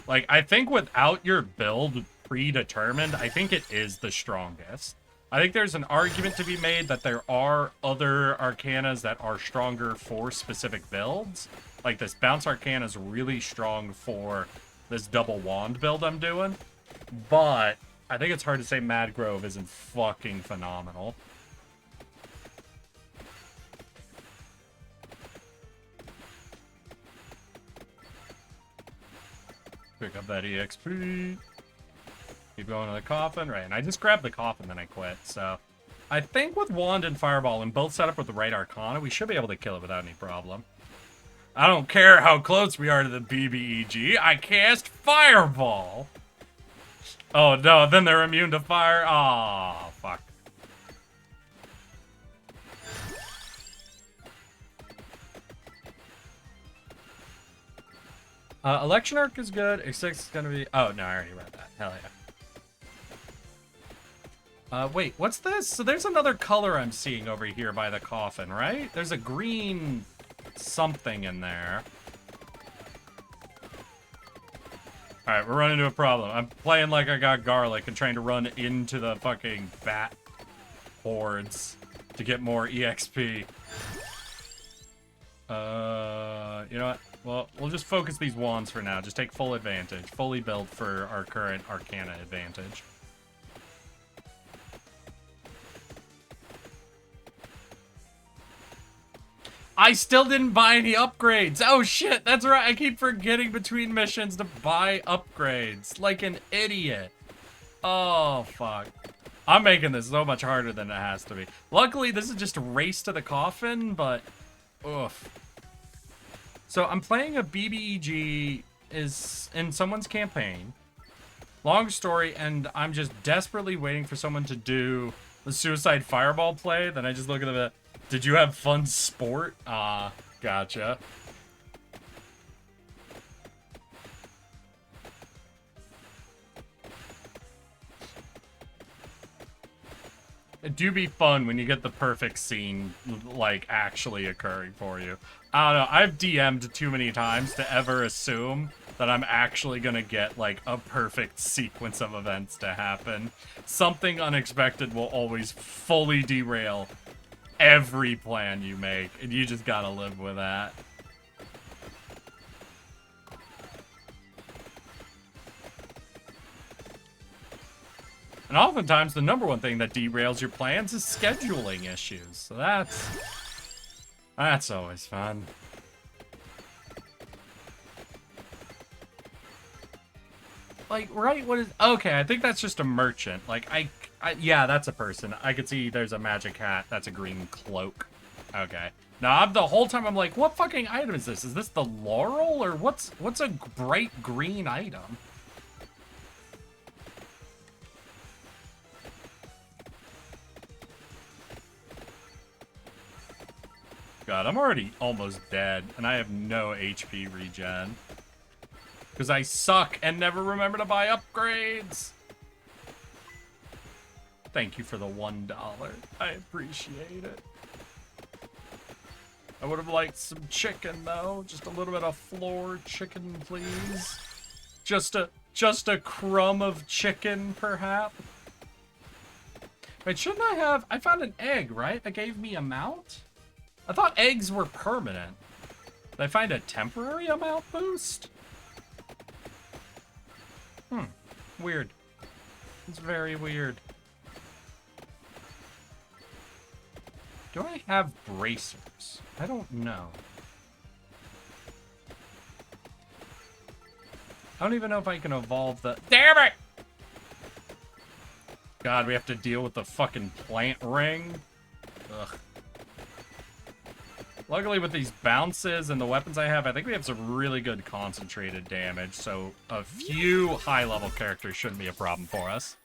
Like, I think without your build predetermined, I think it is the strongest. I think there's an argument to be made that there are other Arcanas that are stronger for specific builds. Like, this Bounce Arcana is really strong for this double wand build I'm doing. But I think it's hard to say Mad Grove isn't fucking phenomenal. Pick up that EXP. Keep going to the coffin. Right, and I just grabbed the coffin, then I quit. So I think with Wand and Fireball and both set up with the right Arcana, we should be able to kill it without any problem. I don't care how close we are to the BBEG. I cast Fireball. Oh, no, then they're immune to fire. Oh, fuck. Election Arc is good. A6 is going to be... Oh, no, I already read that. Hell yeah. Wait, what's this? So there's another color I'm seeing over here by the coffin, right? There's a green something in there. Alright, we're running into a problem. I'm playing like I got garlic and trying to run into the fucking bat hordes to get more EXP. You know what? Well, we'll just focus these wands for now. Just take full advantage. Fully build for our current Arcana advantage. I still didn't buy any upgrades. Oh shit, that's right. I keep forgetting between missions to buy upgrades. Like an idiot. Oh, fuck. I'm making this so much harder than it has to be. Luckily, this is just a race to the coffin, but... oof. So, I'm playing a BBEG is in someone's campaign. Long story, and I'm just desperately waiting for someone to do the Suicide Fireball play. Then I just look at them. Did you have fun sport? Ah, gotcha. It do be fun when you get the perfect scene, like, actually occurring for you. I don't know, I've DM'd too many times to ever assume that I'm actually gonna get, like, a perfect sequence of events to happen. Something unexpected will always fully derail every plan you make, and you just gotta live with that. And oftentimes, the number one thing that derails your plans is scheduling issues. So that's always fun. Like, right, what is... Okay, I think that's just a merchant. Like, yeah, that's a person. I could see there's a magic hat. That's a green cloak. Okay. Now, the whole time I'm like, what fucking item is this? Is this the laurel? Or what's a bright green item? God, I'm already almost dead, and I have no HP regen. Because I suck and never remember to buy upgrades. Thank you for the $1. I appreciate it. I would have liked some chicken, though. Just a little bit of floor chicken, please. Just a crumb of chicken, perhaps. Wait, shouldn't I have... I found an egg, right? That gave me a mount? I thought eggs were permanent. Did I find a temporary amount boost? Weird. It's very weird. Do I have bracers? I don't know. I don't even know if I can evolve the... Damn it! God, we have to deal with the fucking plant ring. Ugh. Luckily, with these bounces and the weapons I have, I think we have some really good concentrated damage, so a few high-level characters shouldn't be a problem for us.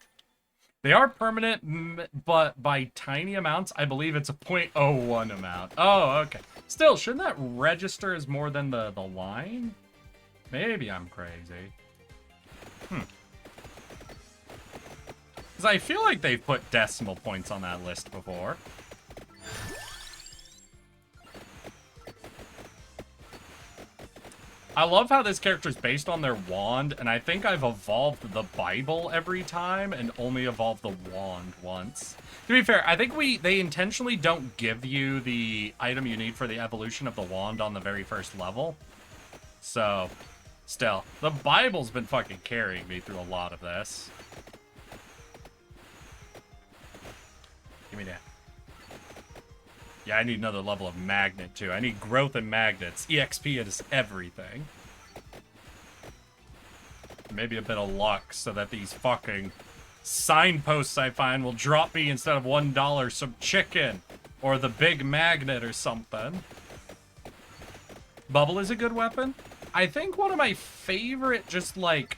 They are permanent, but by tiny amounts, I believe it's a 0.01 amount. Oh, okay. Still, shouldn't that register as more than the line? Maybe I'm crazy. Because I feel like they've put decimal points on that list before. I love how this character is based on their wand, and I think I've evolved the Bible every time and only evolved the wand once. To be fair, I think they intentionally don't give you the item you need for the evolution of the wand on the very first level. So, still, the Bible's been fucking carrying me through a lot of this. Give me that. Yeah, I need another level of magnet, too. I need growth and magnets. EXP is everything. Maybe a bit of luck so that these fucking signposts I find will drop me, instead of $1, some chicken. Or the big magnet or something. Bubble is a good weapon. I think one of my favorite, just like,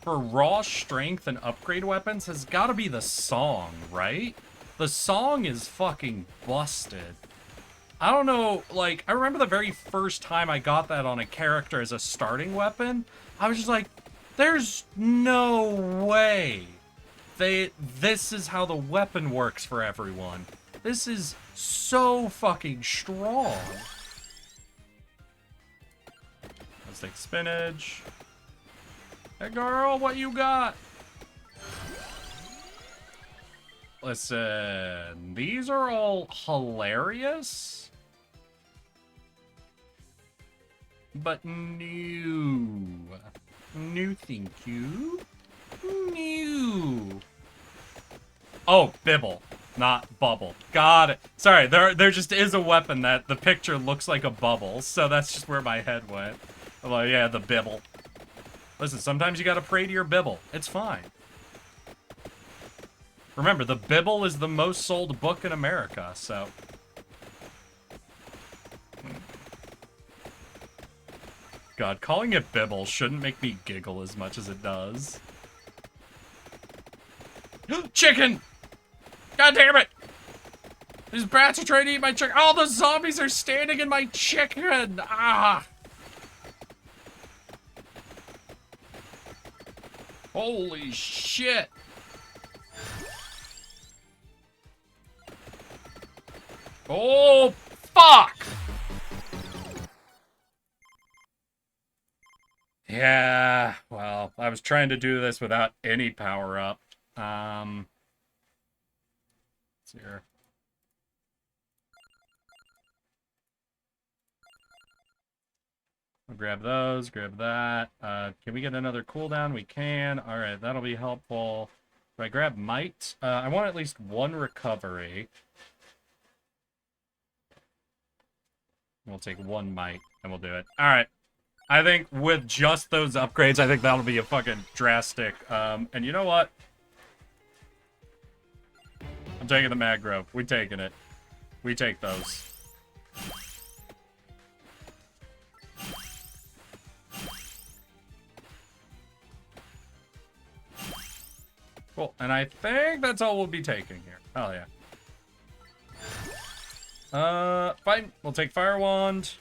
for raw strength and upgrade weapons has got to be the Song, right? The Song is fucking busted. I don't know, like, I remember the very first time I got that on a character as a starting weapon, I was just like, there's no way this is how the weapon works for everyone. This is so fucking strong. Let's take spinach. Hey girl, what you got? Listen, these are all hilarious, but no. No, thank you. No. Oh, Bibble, not Bubble. Got it. Sorry, there just is a weapon that the picture looks like a bubble, so that's just where my head went. I'm like, yeah, the Bibble. Listen, sometimes you gotta pray to your Bibble. It's fine. Remember, the Bibble is the most sold book in America, so... God, calling it Bibble shouldn't make me giggle as much as it does. Chicken! God damn it! These bats are trying to eat my chicken. All the zombies are standing in my chicken! Ah! Holy shit! Oh, fuck! Yeah, well, I was trying to do this without any power-up. Let's see here. I'll grab those, grab that. Can we get another cooldown? We can. Alright, that'll be helpful. Do I grab might? I want at least one recovery. We'll take one might, and we'll do it. Alright. I think with just those upgrades, I think that'll be a fucking drastic. And you know what? I'm taking the Maggrove. We taking it. We take those. Cool. And I think that's all we'll be taking here. Oh, yeah. Fine. We'll take Fire Wand.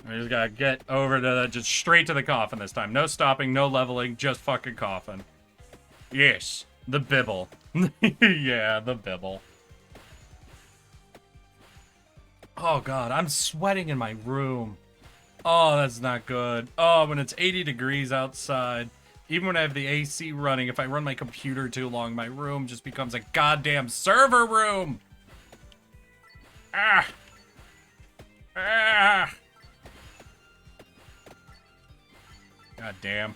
We just gotta get over to just straight to the coffin this time. No stopping, no leveling, just fucking coffin. Yes, the Bibble. Yeah, the Bibble. Oh god, I'm sweating in my room. Oh, that's not good. Oh, when it's 80 degrees outside, even when I have the AC running, if I run my computer too long, my room just becomes a goddamn server room. Ah. Ah. God damn.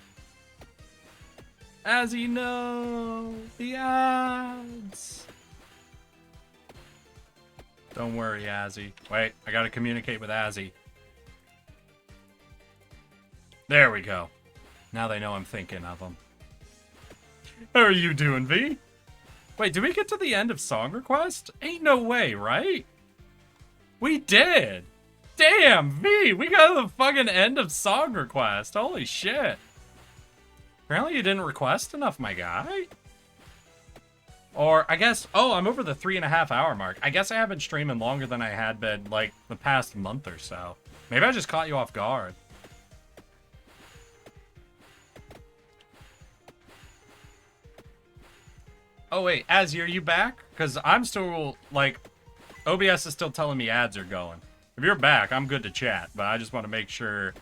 As you know, the ads. Don't worry, Azzy. Wait, I gotta communicate with Azzy. There we go. Now they know I'm thinking of them. How are you doing, V? Wait, did we get to the end of song request? Ain't no way, right? We did. Damn, V, we got to the fucking end of song request. Holy shit. Apparently you didn't request enough, my guy. Or, I guess, oh, I'm over the 3.5 hour mark. I guess I haven't been streaming longer than I had been, like, the past month or so. Maybe I just caught you off guard. Oh, wait, Azzy, are you back? Because I'm still, like, OBS is still telling me ads are going. If you're back, I'm good to chat, but I just want to make sure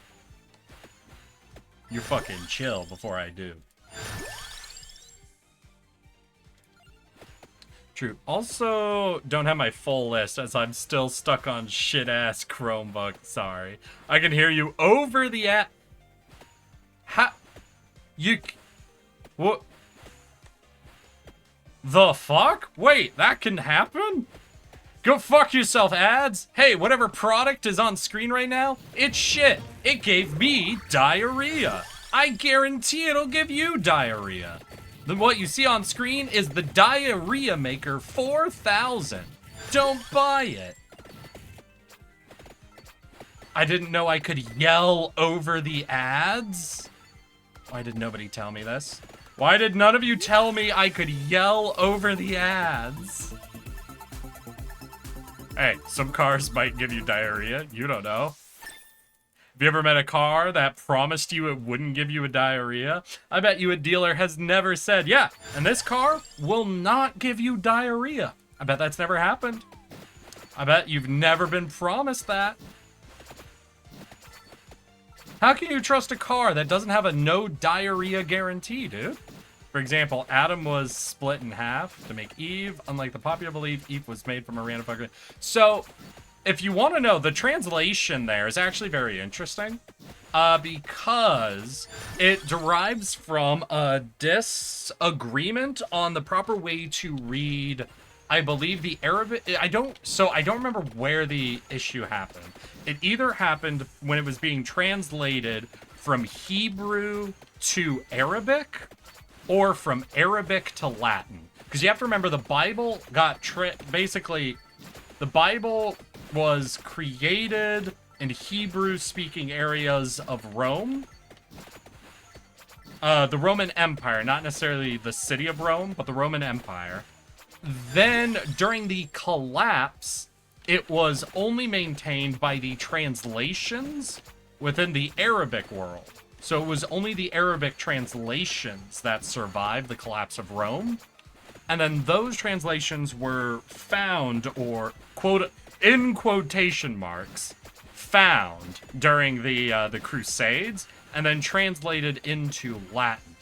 you fucking chill before I do. True. Also, don't have my full list as I'm still stuck on shit-ass Chromebook. Sorry. I can hear you over the app. You... What? The fuck? Wait, that can happen? Go fuck yourself, ads. Hey, whatever product is on screen right now, it's shit. It gave me diarrhea. I guarantee it'll give you diarrhea. Then what you see on screen is the Diarrhea Maker 4000. Don't buy it. I didn't know I could yell over the ads. Why did nobody tell me this? Why did none of you tell me I could yell over the ads? Hey, some cars might give you diarrhea. You don't know. Have you ever met a car that promised you it wouldn't give you a diarrhea? I bet you a dealer has never said, yeah, and this car will not give you diarrhea. I bet that's never happened. I bet you've never been promised that. How can you trust a car that doesn't have a no diarrhea guarantee, dude? For example, Adam was split in half to make Eve. Unlike the popular belief, Eve was made from a random fucker. So, if you want to know, the translation there is actually very interesting. Because it derives from a disagreement on the proper way to read, I believe, the Arabic. I don't remember where the issue happened. It either happened when it was being translated from Hebrew to Arabic, or from Arabic to Latin. Because you have to remember, the Bible got basically, the Bible was created in Hebrew-speaking areas of Rome. The Roman Empire, not necessarily the city of Rome, but the Roman Empire. Then, during the collapse, it was only maintained by the translations within the Arabic world. So it was only the Arabic translations that survived the collapse of Rome. And then those translations were found, or quote, in quotation marks, found during the Crusades, and then translated into Latin.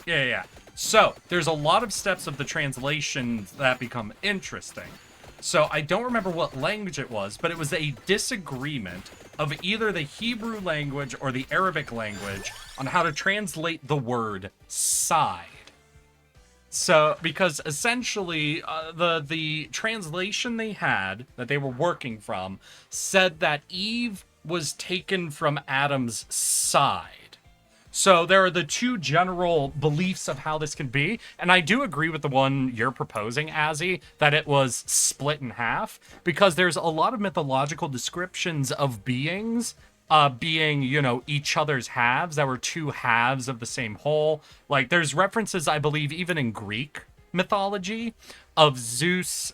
Yeah. So there's a lot of steps of the translations that become interesting. So I don't remember what language it was, but it was a disagreement of either the Hebrew language or the Arabic language on how to translate the word side. So, because essentially, the translation they had, that they were working from, said that Eve was taken from Adam's side. So there are the two general beliefs of how this can be, and I do agree with the one you're proposing, Azzy, that it was split in half, because there's a lot of mythological descriptions of beings being, you know, each other's halves, that were two halves of the same whole. Like, there's references, I believe, even in Greek mythology, of Zeus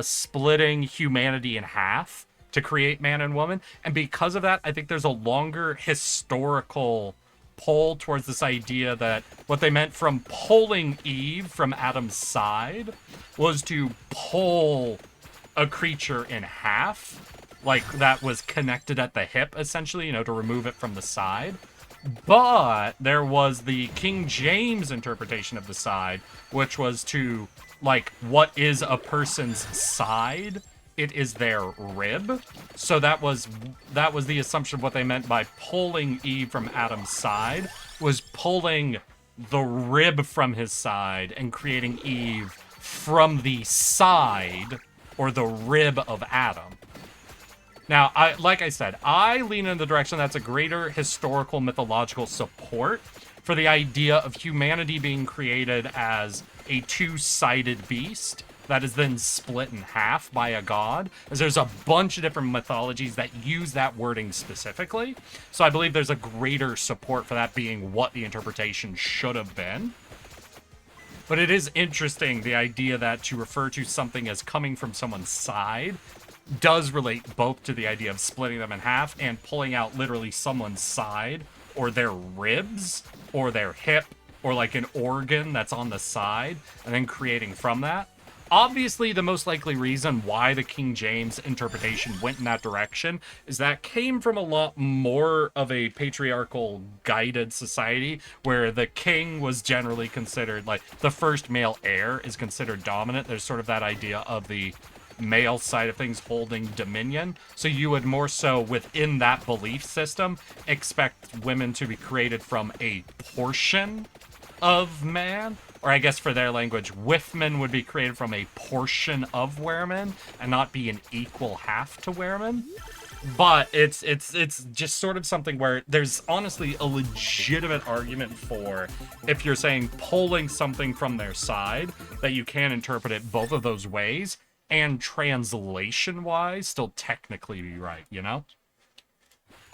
splitting humanity in half to create man and woman, and because of that, I think there's a longer historical pull towards this idea that what they meant from pulling Eve from Adam's side was to pull a creature in half, like that was connected at the hip, essentially, you know, to remove it from the side. But there was the King James interpretation of the side, which was to, like, what is a person's side? It is their rib. So that was the assumption of what they meant by pulling Eve from Adam's side, was pulling the rib from his side and creating Eve from the side or the rib of Adam. Now, like I said, I lean in the direction that's a greater historical mythological support for the idea of humanity being created as a two-sided beast that is then split in half by a god, as there's a bunch of different mythologies that use that wording specifically. So I believe there's a greater support for that being what the interpretation should have been. But it is interesting, the idea that to refer to something as coming from someone's side does relate both to the idea of splitting them in half and pulling out literally someone's side or their ribs or their hip or like an organ that's on the side and then creating from that. Obviously, the most likely reason why the King James interpretation went in that direction is that came from a lot more of a patriarchal guided society where the king was generally considered, like, the first male heir is considered dominant. There's sort of that idea of the male side of things holding dominion. So you would more so within that belief system expect women to be created from a portion of man, or I guess for their language, Whiffman would be created from a portion of Wereman and not be an equal half to Wereman. But it's just sort of something where there's honestly a legitimate argument for, if you're saying pulling something from their side, that you can interpret it both of those ways and translation-wise still technically be right, you know?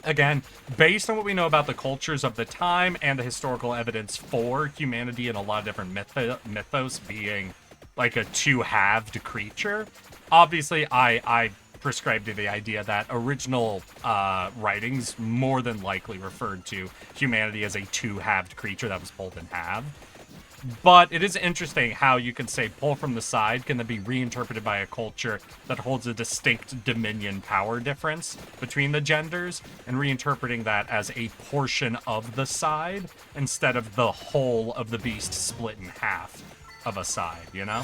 Again, based on what we know about the cultures of the time and the historical evidence for humanity and a lot of different mythos being like a two-halved creature, obviously I prescribe to the idea that original writings more than likely referred to humanity as a two-halved creature that was pulled in half. But it is interesting how you can say pull from the side can then be reinterpreted by a culture that holds a distinct dominion power difference between the genders and reinterpreting that as a portion of the side instead of the whole of the beast split in half of a side, you know?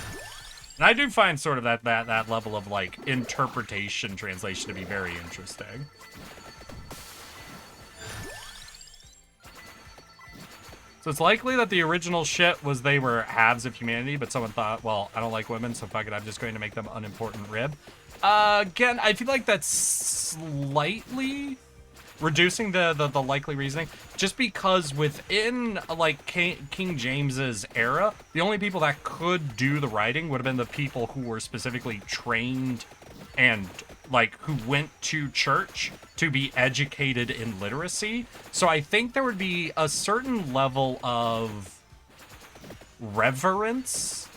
And I do find sort of that level of like interpretation translation to be very interesting. So it's likely that the original shit was they were halves of humanity, but someone thought, well, I don't like women, so fuck it, I'm just going to make them unimportant rib. Again, I feel like that's slightly reducing the likely reasoning, just because within, like, King James's era, the only people that could do the writing would have been the people who were specifically trained and, like, who went to church to be educated in literacy. So I think there would be a certain level of reverence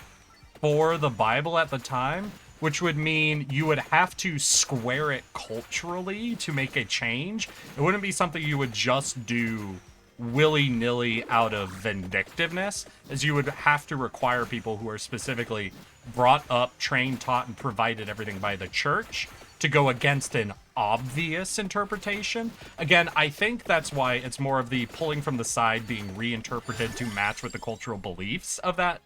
for the Bible at the time, which would mean you would have to square it culturally to make a change. It wouldn't be something you would just do willy-nilly out of vindictiveness, as you would have to require people who are specifically brought up, trained, taught, and provided everything by the church to go against an obvious interpretation. Again, I think that's why it's more of the pulling from the side being reinterpreted to match with the cultural beliefs of that,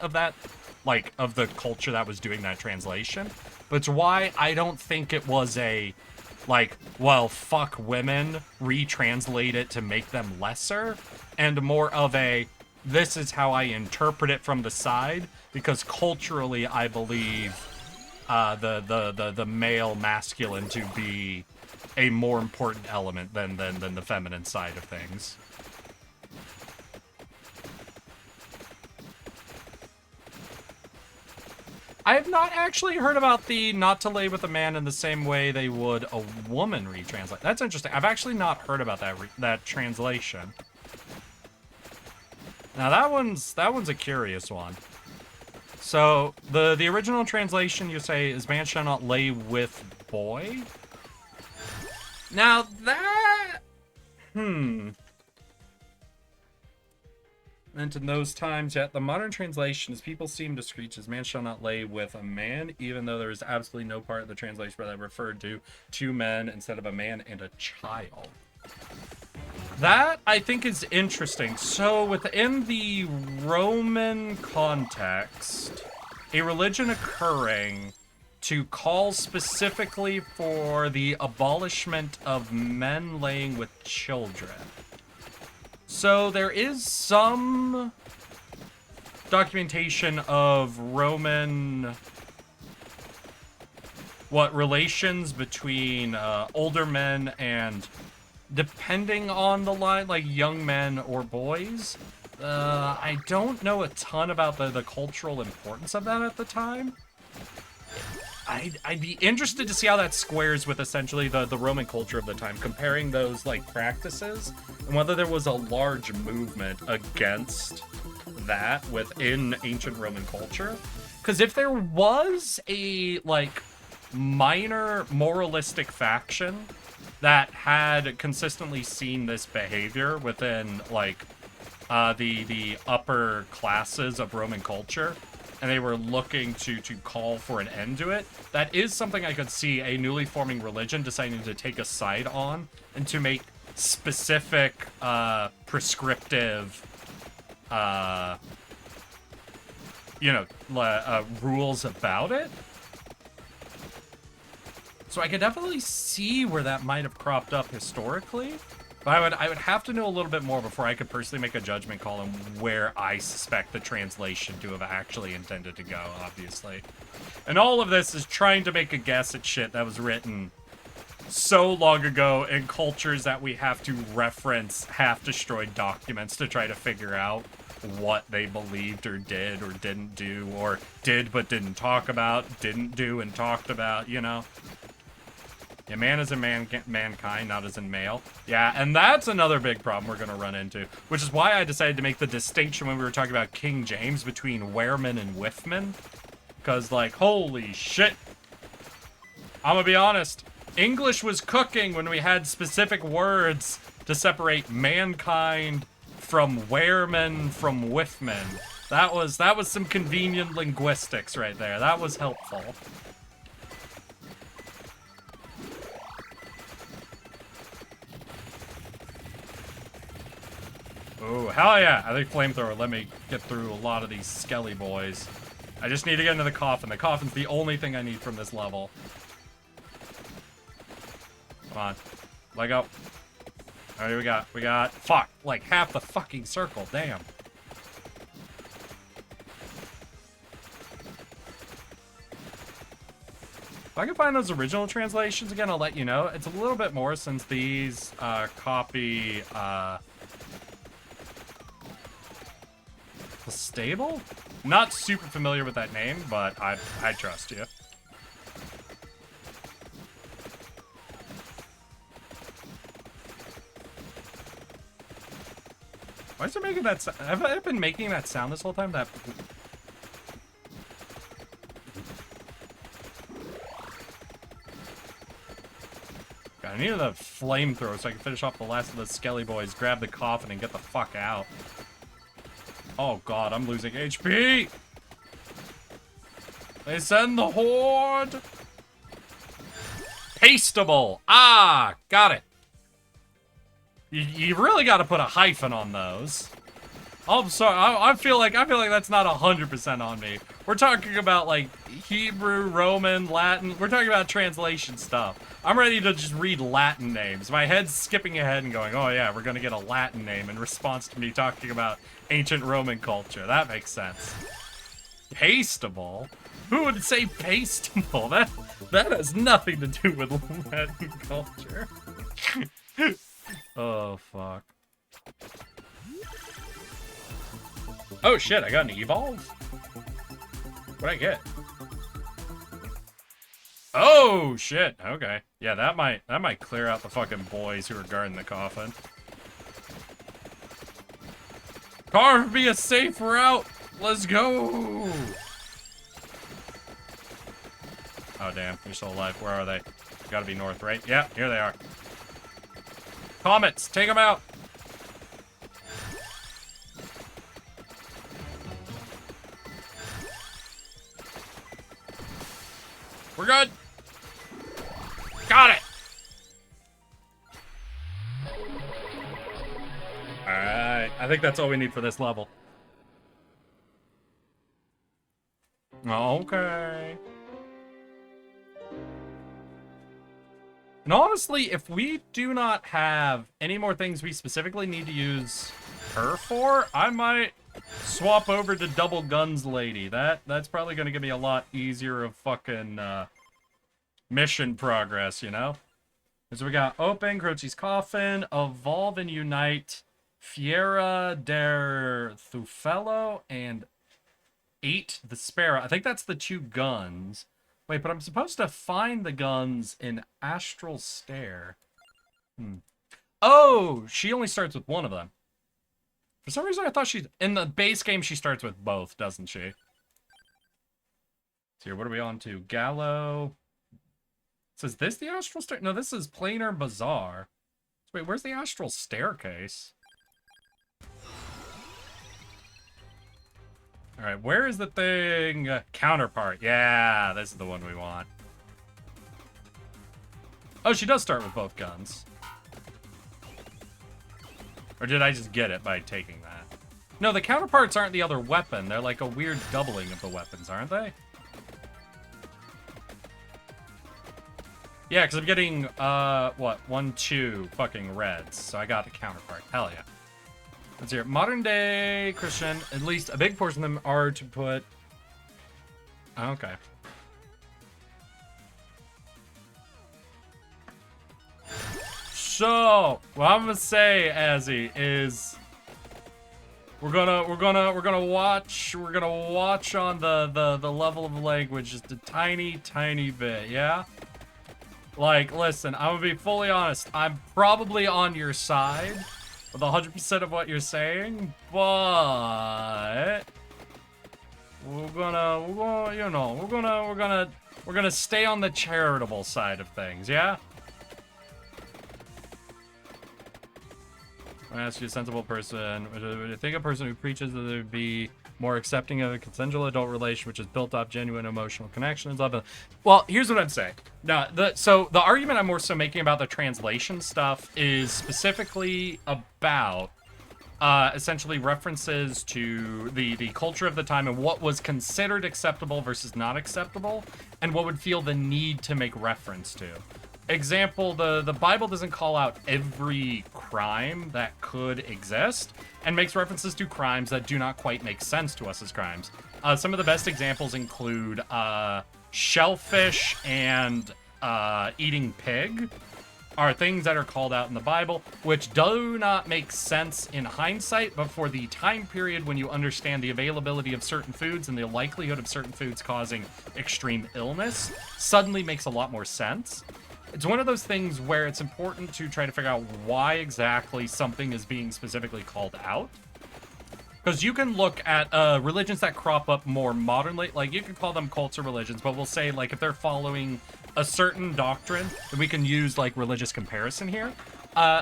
like, of the culture that was doing that translation. But it's why I don't think it was a, like, well, fuck women, retranslate it to make them lesser, and more of a, this is how I interpret it from the side, because culturally I believe the male masculine to be a more important element than the feminine side of things. I have not actually heard about the not to lay with a man in the same way they would a woman retranslate. That's interesting. I've actually not heard about that translation. Now that one's a curious one. So the original translation, you say, is man shall not lay with boy. Now that meant in those times, yet the modern translation is people seem to screech as man shall not lay with a man, even though there is absolutely no part of the translation where that referred to two men instead of a man and a child. That, I think, is interesting. So within the Roman context, a religion occurring to call specifically for the abolishment of men laying with children. So there is some documentation of Roman, relations between older men and, depending on the line, like young men or boys. I don't know a ton about the cultural importance of that at the time. I'd be interested to see how that squares with essentially the Roman culture of the time, comparing those like practices, and whether there was a large movement against that within ancient Roman culture. Because if there was a like minor moralistic faction that had consistently seen this behavior within like the upper classes of Roman culture, and they were looking to call for an end to it, that is something I could see a newly forming religion deciding to take a side on and to make specific prescriptive rules about it. So I could definitely see where that might have cropped up historically. But I would have to know a little bit more before I could personally make a judgment call on where I suspect the translation to have actually intended to go, obviously. And all of this is trying to make a guess at shit that was written so long ago in cultures that we have to reference half-destroyed documents to try to figure out what they believed or did or didn't do, or did but didn't talk about, didn't do and talked about, you know? Yeah, man is in mankind, not as in male. Yeah, and that's another big problem we're going to run into, which is why I decided to make the distinction when we were talking about King James between weremen and withmen. Because, like, holy shit. I'm going to be honest. English was cooking when we had specific words to separate mankind from weremen from withmen. That was some convenient linguistics right there. That was helpful. Oh, hell yeah. I think flamethrower let me get through a lot of these skelly boys. I just need to get into the coffin. The coffin's the only thing I need from this level. Come on. Leg up. Alright, we got, fuck, like half the fucking circle. Damn. If I can find those original translations again, I'll let you know. It's a little bit more since these copy the Stable? Not super familiar with that name, but I trust you. Why is it making that sound? Have I been making that sound this whole time? That... God, I needed a flamethrower so I can finish off the last of the skelly boys, grab the coffin, and get the fuck out. Oh god, I'm losing HP! They send the horde! Pasteable! Ah! Got it! You really gotta put a hyphen on those. Oh, I'm sorry, I feel like that's not 100% on me. We're talking about, like, Hebrew, Roman, Latin. We're talking about translation stuff. I'm ready to just read Latin names. My head's skipping ahead and going, oh yeah, we're gonna get a Latin name in response to me talking about ancient Roman culture. That makes sense. Pasteable? Who would say pasteable? That has nothing to do with Latin culture. Oh, fuck. Oh shit, I got an evolve? What'd I get? Oh shit, okay. Yeah, that might clear out the fucking boys who are guarding the coffin. Carve be a safe route! Let's go! Oh damn, you're still alive. Where are they? Gotta be north, right? Yeah, here they are. Comets, take them out! We're good! Got it! Alright, I think that's all we need for this level. Okay. And honestly, if we do not have any more things we specifically need to use her for, I might swap over to double guns lady. That's probably gonna give me a lot easier of fucking mission progress, you know? So we got Open, Croce's Coffin, Evolve and Unite, Fiera der Thufelo, and 8 the Sparrow. I think that's the 2 guns. Wait, but I'm supposed to find the guns in Astral Stare. Oh, she only starts with one of them. For some reason, I thought in the base game, she starts with both, doesn't she? So here, what are we on to? Gallo. So is this the Astral Stair? No, this is Planar Bazaar. So wait, where's the Astral Staircase? Alright, where is the thing? Counterpart. Yeah, this is the one we want. Oh, she does start with both guns. Or did I just get it by taking that? No, the counterparts aren't the other weapon. They're like a weird doubling of the weapons, aren't they? Yeah, because I'm getting, what? 1, 2 fucking reds. So I got a counterpart. Hell yeah. Let's hear it. Modern day Christian, at least a big portion of them are to put... Okay. So, what I'm gonna say, Azzy, is we're gonna watch on the level of language just a tiny bit, yeah? Like, listen, I'm gonna be fully honest. I'm probably on your side with 100% of what you're saying, but we're gonna stay on the charitable side of things, yeah? I ask you, a sensible person, would you think a person who preaches that there would be more accepting of a consensual adult relation, which is built off genuine emotional connections? Well, here's what I'd say. Now, so the argument I'm more so making about the translation stuff is specifically about essentially references to the culture of the time and what was considered acceptable versus not acceptable, and what would feel the need to make reference to. Example, the Bible doesn't call out every crime that could exist and makes references to crimes that do not quite make sense to us as crimes. Some of the best examples include shellfish and eating pig are things that are called out in the Bible, which do not make sense in hindsight, but for the time period when you understand the availability of certain foods and the likelihood of certain foods causing extreme illness, suddenly makes a lot more sense. It's one of those things where it's important to try to figure out why exactly something is being specifically called out. Because you can look at religions that crop up more modernly, like you can call them cults or religions, but we'll say like if they're following a certain doctrine, then we can use like religious comparison here.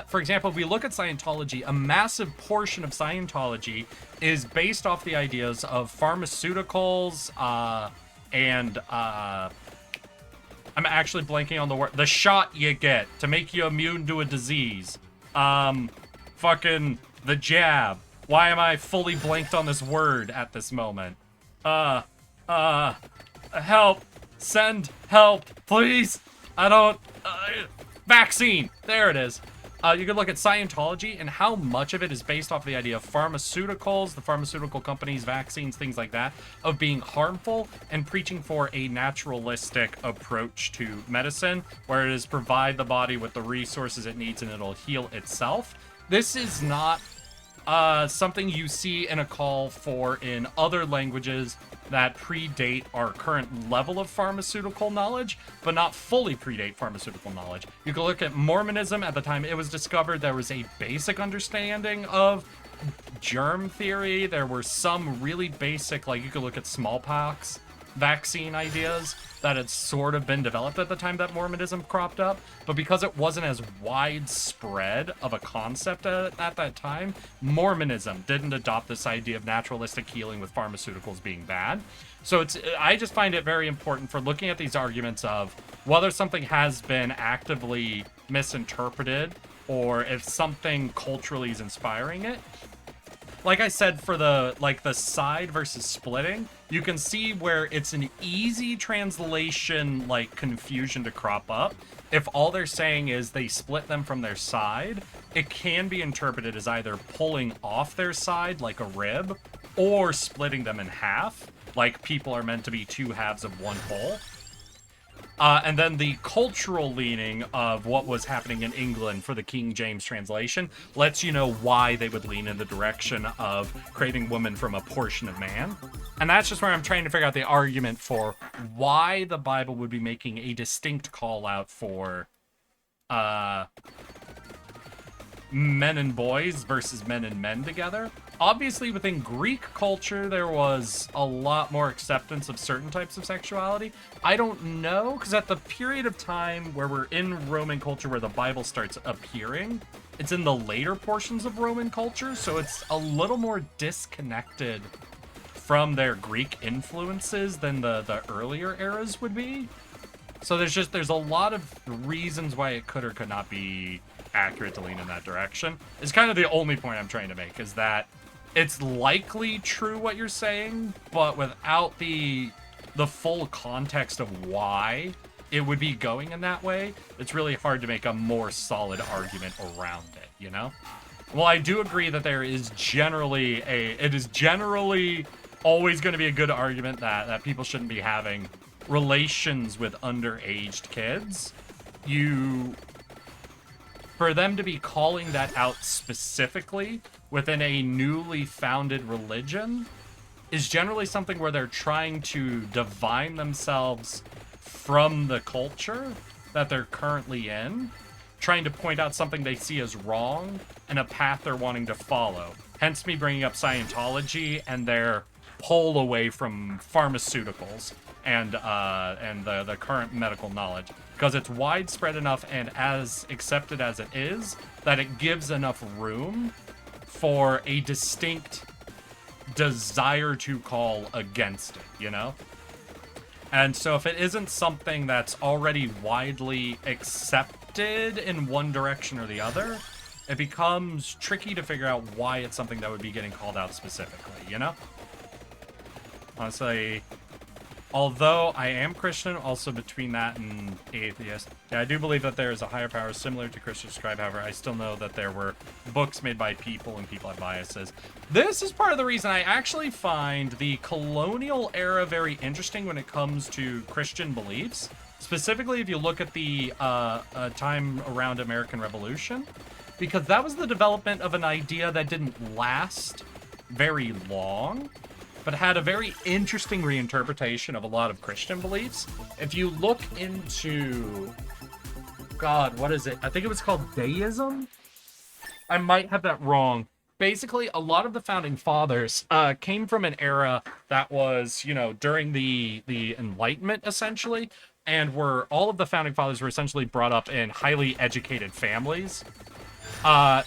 For example, if we look at Scientology, a massive portion of Scientology is based off the ideas of pharmaceuticals and I'm actually blanking on the word. The shot you get to make you immune to a disease. Fucking the jab. Why am I fully blanked on this word at this moment? Help. Send help, please. I don't... vaccine. There it is. You can look at Scientology and how much of it is based off the idea of pharmaceuticals, the pharmaceutical companies, vaccines, things like that, of being harmful and preaching for a naturalistic approach to medicine, where it is provide the body with the resources it needs and it'll heal itself. This is not something you see in a call for in other languages that predate our current level of pharmaceutical knowledge, but not fully predate pharmaceutical knowledge. You can look at Mormonism. At the time it was discovered, there was a basic understanding of germ theory. There were some really basic, like you could look at smallpox vaccine ideas that had sort of been developed at the time that Mormonism cropped up, but because it wasn't as widespread of a concept at that time, Mormonism didn't adopt this idea of naturalistic healing with pharmaceuticals being bad. So I just find it very important for looking at these arguments of whether something has been actively misinterpreted or if something culturally is inspiring it. Like I said, for the side versus splitting, you can see where it's an easy translation confusion to crop up. If all they're saying is they split them from their side, it can be interpreted as either pulling off their side like a rib, or splitting them in half, like people are meant to be two halves of one whole. And then the cultural leaning of what was happening in England for the King James translation lets you know why they would lean in the direction of creating woman from a portion of man. And that's just where I'm trying to figure out the argument for why the Bible would be making a distinct call out for men and boys versus men and men together. Obviously, within Greek culture, there was a lot more acceptance of certain types of sexuality. I don't know, because at the period of time where we're in Roman culture where the Bible starts appearing, it's in the later portions of Roman culture, so it's a little more disconnected from their Greek influences than the earlier eras would be. So there's a lot of reasons why it could or could not be accurate to lean in that direction. Is kind of the only point I'm trying to make, is that it's likely true what you're saying, but without the full context of why it would be going in that way, it's really hard to make a more solid argument around it, you know? Well, I do agree that it is generally always going to be a good argument that people shouldn't be having relations with underaged kids. For them to be calling that out specifically within a newly founded religion is generally something where they're trying to divine themselves from the culture that they're currently in, trying to point out something they see as wrong and a path they're wanting to follow. Hence me bringing up Scientology and their pull away from pharmaceuticals and the current medical knowledge, because it's widespread enough and as accepted as it is that it gives enough room for a distinct desire to call against it, you know? And so if it isn't something that's already widely accepted in one direction or the other, it becomes tricky to figure out why it's something that would be getting called out specifically, you know? Honestly, although I am Christian, also between that and atheist, yeah, I do believe that there is a higher power similar to Christian scribe. However, I still know that there were books made by people and people have biases. This is part of the reason I actually find the colonial era very interesting when it comes to Christian beliefs. Specifically, if you look at the time around American Revolution, because that was the development of an idea that didn't last very long, but had a very interesting reinterpretation of a lot of Christian beliefs. If you look into, God, what is it? I think it was called deism? I might have that wrong. Basically, a lot of the founding fathers came from an era that was, you know, during the Enlightenment, essentially, and all of the founding fathers were essentially brought up in highly educated families.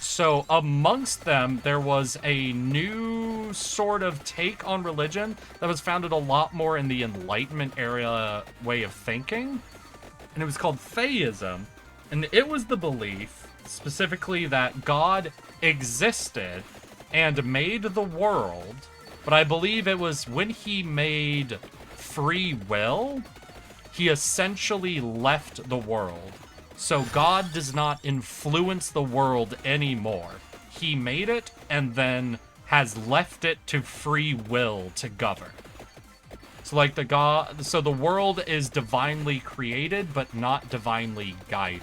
So amongst them, there was a new sort of take on religion that was founded a lot more in the Enlightenment era way of thinking. And it was called theism. And it was the belief, specifically, that God existed and made the world. But I believe it was when he made free will, he essentially left the world. So God does not influence the world anymore. He made it and then has left it to free will to govern. So like the world is divinely created but not divinely guided.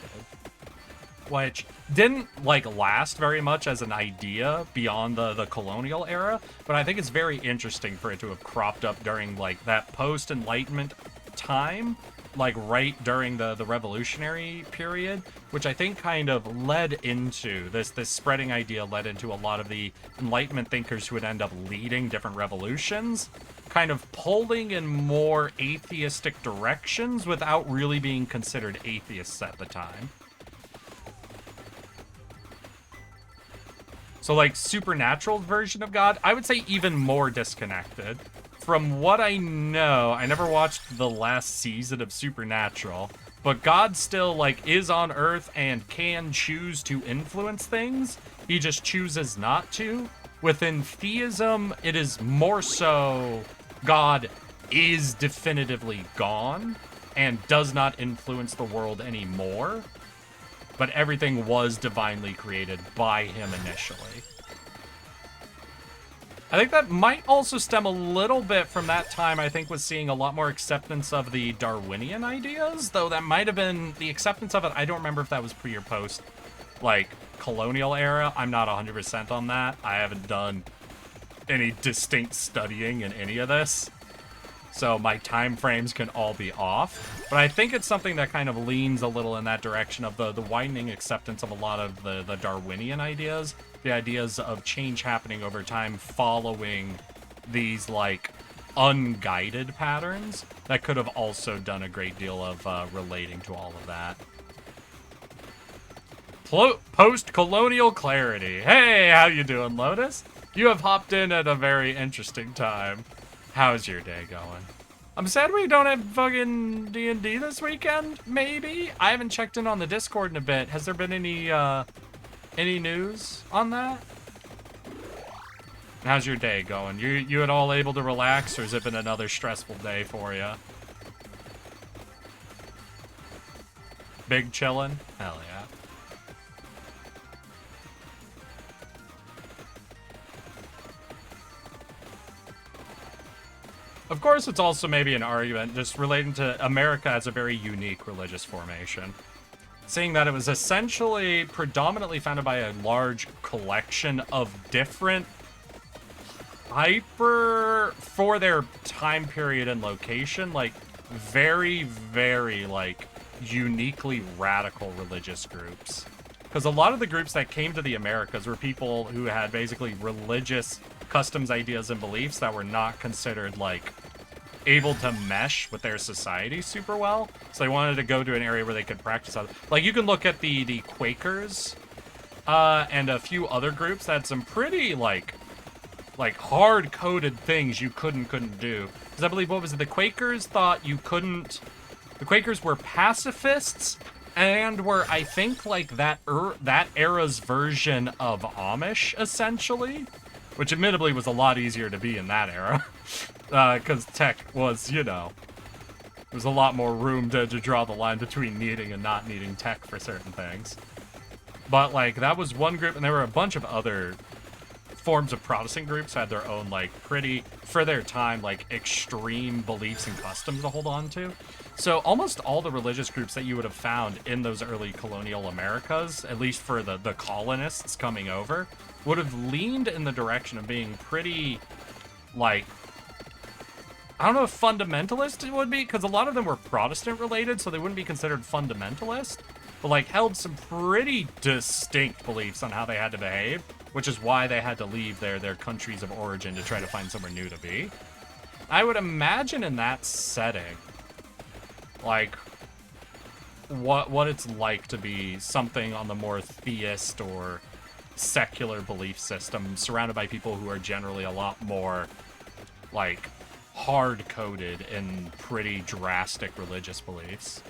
Which didn't last very much as an idea beyond the colonial era, but I think it's very interesting for it to have cropped up during that post-Enlightenment time, right during the revolutionary period, which I think kind of led into this spreading idea, led into a lot of the Enlightenment thinkers who would end up leading different revolutions, kind of pulling in more atheistic directions without really being considered atheists at the time. So supernatural version of God, I would say even more disconnected. From what I know, I never watched the last season of Supernatural, but God still is on Earth and can choose to influence things. He just chooses not to. Within theism, it is more so God is definitively gone and does not influence the world anymore, but everything was divinely created by him initially. I think that might also stem a little bit from that time, I think, was seeing a lot more acceptance of the Darwinian ideas, though that might have been the acceptance of it. I don't remember if that was pre or post, like, colonial era. I'm not 100% on that. I haven't done any distinct studying in any of this, so my time frames can all be off. But I think it's something that kind of leans a little in that direction of the widening acceptance of a lot of the Darwinian ideas. The ideas of change happening over time following these, like, unguided patterns that could have also done a great deal of relating to all of that. Post-colonial clarity. Hey, how you doing, Lotus? You have hopped in at a very interesting time. How's your day going? I'm sad we don't have fucking D&D this weekend, maybe? I haven't checked in on the Discord in a bit. Has there been any news on that? How's your day going? You at all able to relax, or has it been another stressful day for you? Big chillin'? Hell yeah. Of course, it's also maybe an argument just relating to America as a very unique religious formation. Seeing that it was essentially predominantly founded by a large collection of different for their time period and location, like very, very, like, uniquely radical religious groups. Because a lot of the groups that came to the Americas were people who had basically religious customs, ideas, and beliefs that were not considered, like, able to mesh with their society super well. So they wanted to go to an area where they could practice other. Like, you can look at the Quakers and a few other groups that had some pretty, like hard-coded things you couldn't do. Because I believe, what was it? The Quakers thought you couldn't... The Quakers were pacifists and were, I think, like that era's version of Amish, essentially. Which admittedly was a lot easier to be in that era. Because tech was, you know, there's a lot more room to draw the line between needing and not needing tech for certain things. But, like, that was one group, and there were a bunch of other forms of Protestant groups had their own, like, pretty, for their time, like, extreme beliefs and customs to hold on to. So almost all the religious groups that you would have found in those early colonial Americas, at least for the colonists coming over, would have leaned in the direction of being pretty, like, I don't know if fundamentalist it would be, because a lot of them were Protestant related, so they wouldn't be considered fundamentalist, but, like, held some pretty distinct beliefs on how they had to behave, which is why they had to leave their countries of origin to try to find somewhere new to be. I would imagine in that setting, like, what it's like to be something on the more theist or secular belief system, surrounded by people who are generally a lot more, like, hard-coded in pretty drastic religious beliefs.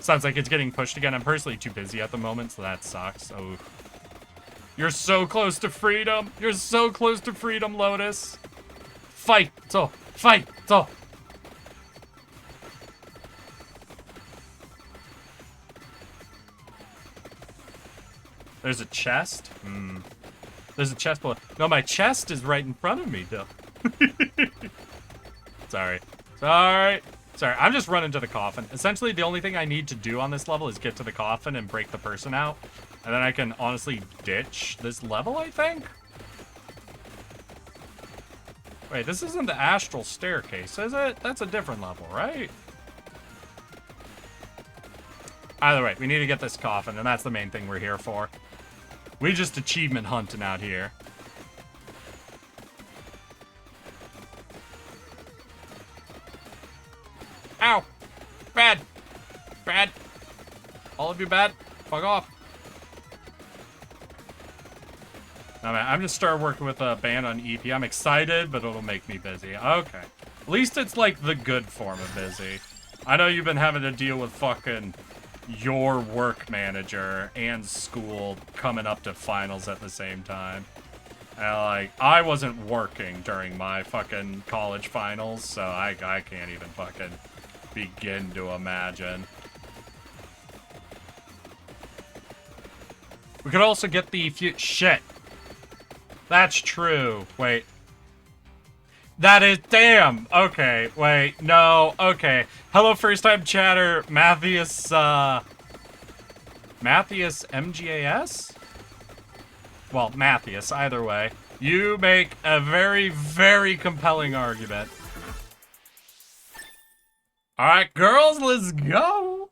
Sounds like it's getting pushed again. I'm personally too busy at the moment, so that sucks. Oh, you're so close to freedom. You're so close to freedom, Lotus. Fight, so fight, so. There's a chest? There's a chest below. No, my chest is right in front of me, though. Sorry. Sorry, I'm just running to the coffin. Essentially, the only thing I need to do on this level is get to the coffin and break the person out. And then I can honestly ditch this level, I think? Wait, this isn't the astral staircase, is it? That's a different level, right? Either way, we need to get this coffin, and that's the main thing we're here for. We just achievement hunting out here. Ow! Bad! Bad! All of you bad? Fuck off. No, man, I'm just started working with a band on EP. I'm excited, but it'll make me busy. Okay. At least it's like the good form of busy. I know you've been having to deal with fucking your work manager and school coming up to finals at the same time. And, like, I wasn't working during my fucking college finals, so I can't even fucking begin to imagine. We could also get the shit. That's true. Wait. That is... Damn. Okay. Wait. No. Okay. Hello, first-time chatter. Matthias, Matthias MGAS? Well, Matthias, either way. You make a very, very compelling argument. Alright, girls, let's go!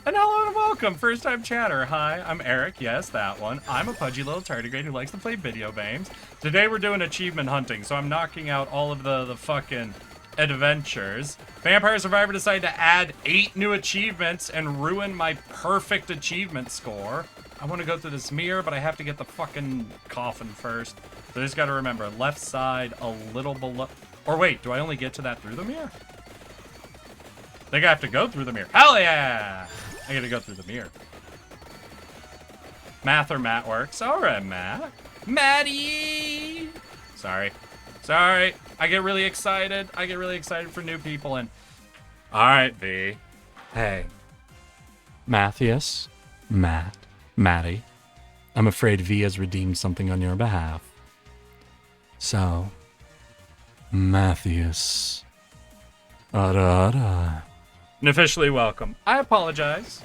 And hello and welcome, first time chatter. Hi, I'm Eric, yes, that one. I'm a pudgy little tardigrade who likes to play video games. Today we're doing achievement hunting, so I'm knocking out all of the fucking adventures. Vampire Survivor decided to add 8 new achievements and ruin my perfect achievement score. I want to go through this mirror, but I have to get the fucking coffin first. So I just gotta remember, left side a little below... Or wait, do I only get to that through the mirror? I think I have to go through the mirror. Hell yeah! I gotta go through the mirror. Math or Matt works. Alright, Matt. Matty! Sorry. Sorry. I get really excited. I get really excited for new people and... Alright, V. Hey. Matthias. Matt. Matty. I'm afraid V has redeemed something on your behalf. So... Matthias. And officially welcome. I apologize.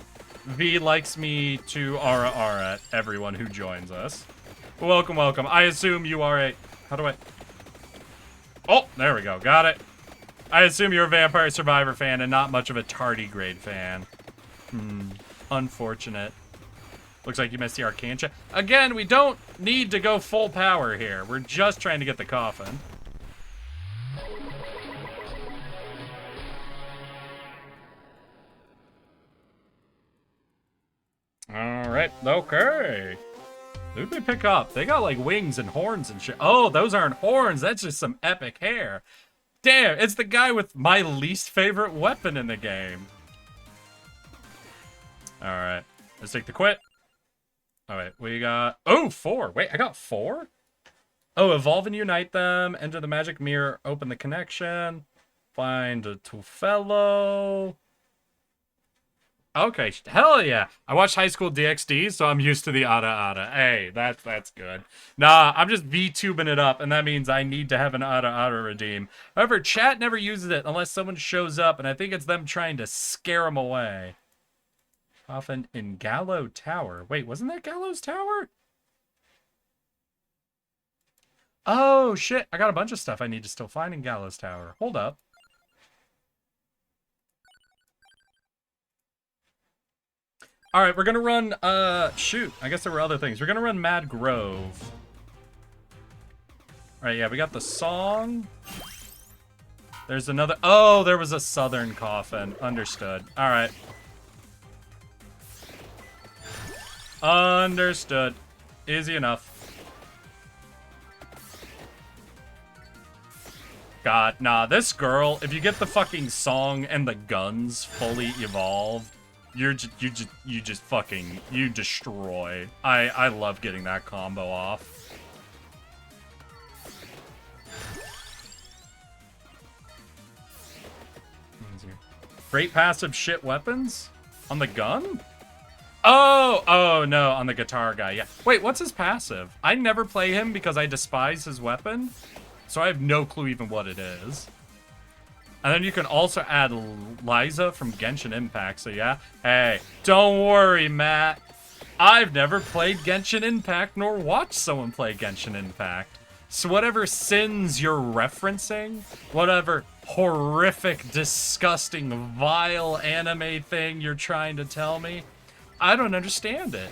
V likes me to ara everyone who joins us. Welcome, welcome. I assume you are a... How do I... Oh, there we go. Got it. I assume you're a Vampire Survivor fan and not much of a tardigrade fan. Unfortunate. Looks like you missed the arcane check. Again, we don't need to go full power here. We're just trying to get the coffin. Alright, okay. Who'd they pick up? They got like wings and horns and shit. Oh, those aren't horns. That's just some epic hair. Damn, it's the guy with my least favorite weapon in the game. Alright, let's take the quit. Alright, we got... Oh, 4. Wait, I got 4? Oh, evolve and unite them. Enter the magic mirror. Open the connection. Find a Tufello. Okay, hell yeah. I watched High School DxD, so I'm used to the Ada. Hey, that's good. Nah, I'm just VTubing it up, and that means I need to have an Ada redeem. However, chat never uses it unless someone shows up, and I think it's them trying to scare them away. Often in Gallow Tower. Wait, wasn't that Gallows Tower? Oh, shit. I got a bunch of stuff I need to still find in Gallows Tower. Hold up. Alright, we're gonna run, shoot. I guess there were other things. We're gonna run Mad Grove. Alright, yeah, we got the song. There's another... Oh, there was a southern coffin. Understood. Alright. Understood. Easy enough. God, nah, this girl, if you get the fucking song and the guns fully evolved, you just fucking, you destroy. I love getting that combo off. Great passive shit weapons? On the gun? Oh no, on the guitar guy, yeah. Wait, what's his passive? I never play him because I despise his weapon, so I have no clue even what it is. And then you can also add Liza from Genshin Impact, so yeah. Hey, don't worry, Matt. I've never played Genshin Impact nor watched someone play Genshin Impact. So whatever sins you're referencing, whatever horrific, disgusting, vile anime thing you're trying to tell me, I don't understand it.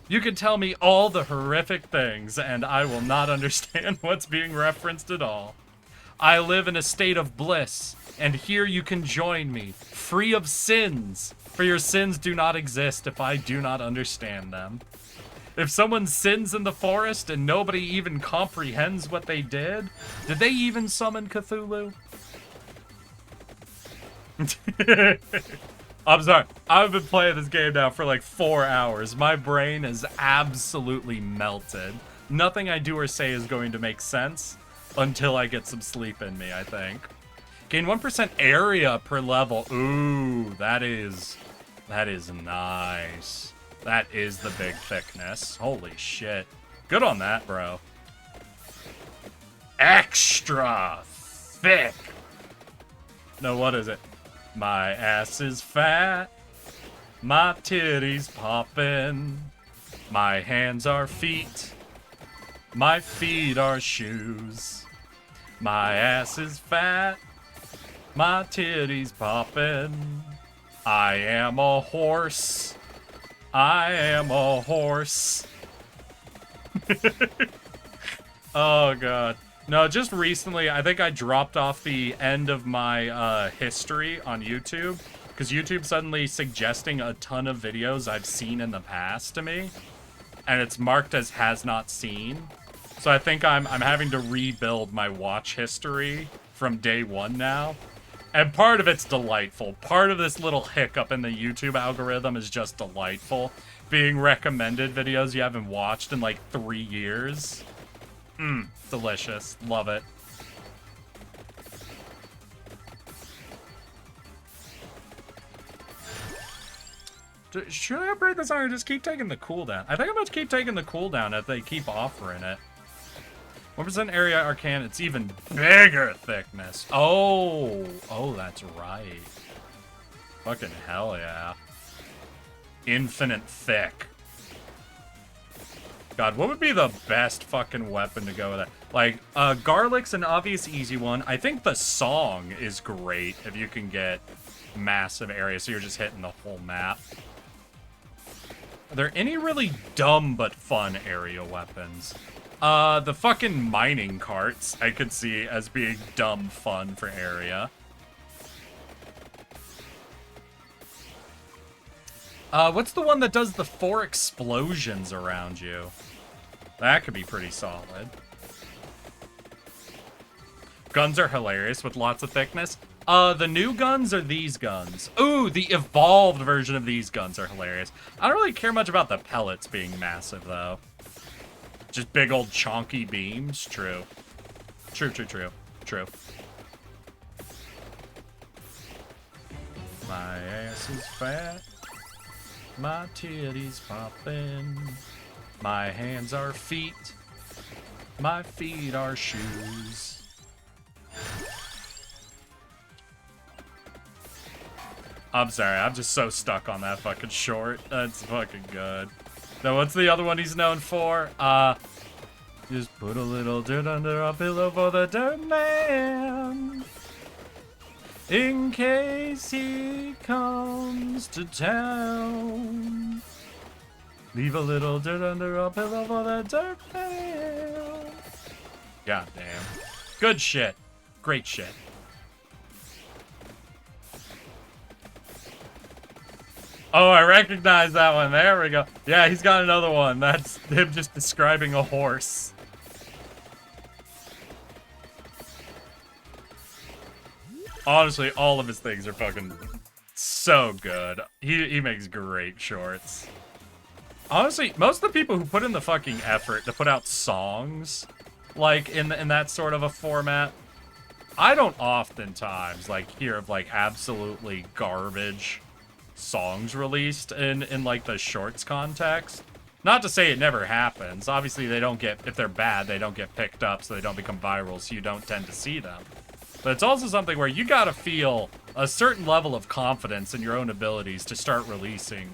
You can tell me all the horrific things, and I will not understand what's being referenced at all. I live in a state of bliss, and here you can join me, free of sins, for your sins do not exist if I do not understand them. If someone sins in the forest and nobody even comprehends what they did they even summon Cthulhu? I'm sorry, I've been playing this game now for like 4 hours. My brain is absolutely melted. Nothing I do or say is going to make sense until I get some sleep in me, I think. Gain 1% area per level. Ooh, that is nice. That is the big thickness. Holy shit. Good on that, bro. extra thick. No, what is it? My ass is fat. My titties poppin'. My hands are feet. My feet are shoes. My ass is fat. My titties poppin'. I am a horse. I am a horse. Oh, God. No, just recently, I think I dropped off the end of my history on YouTube. Because YouTube's suddenly suggesting a ton of videos I've seen in the past to me. And it's marked as has not seen. So I think I'm having to rebuild my watch history from day one now. And part of it's delightful. Part of this little hiccup in the YouTube algorithm is just delightful. Being recommended videos you haven't watched in like 3 years. Delicious. Love it. Should I upgrade this on or just keep taking the cooldown? I think I'm going to keep taking the cooldown if they keep offering it. 1% area arcane, it's even bigger thickness. Oh, that's right. Fucking hell yeah. Infinite thick. God, what would be the best fucking weapon to go with that? Like, Garlic's an obvious easy one. I think the song is great if you can get massive area, so you're just hitting the whole map. Are there any really dumb but fun area weapons? The fucking mining carts I could see as being dumb fun for area. What's the one that does the 4 explosions around you? That could be pretty solid. Guns are hilarious with lots of thickness. The new guns are these guns. Ooh, the evolved version of these guns are hilarious. I don't really care much about the pellets being massive, though. Just big old chonky beams. True. True. My ass is fat. My titties poppin'. My hands are feet. My feet are shoes. I'm sorry, I'm just so stuck on that fucking short. That's fucking good. Now, what's the other one he's known for? Just put a little dirt under a pillow for the dirt man. In case he comes to town. Leave a little dirt under a pillow for the dirt man. God damn. Good shit. Great shit. Oh, I recognize that one. There we go. Yeah, he's got another one. That's him just describing a horse. Honestly, all of his things are fucking so good. He makes great shorts. Honestly, most of the people who put in the fucking effort to put out songs, like, in that sort of a format, I don't oftentimes, like, hear of, like, absolutely garbage songs released in like the shorts context. Not to say it never happens. Obviously they don't get, if they're bad, they don't get picked up, so they don't become viral, so you don't tend to see them. But it's also something where you gotta feel a certain level of confidence in your own abilities to start releasing,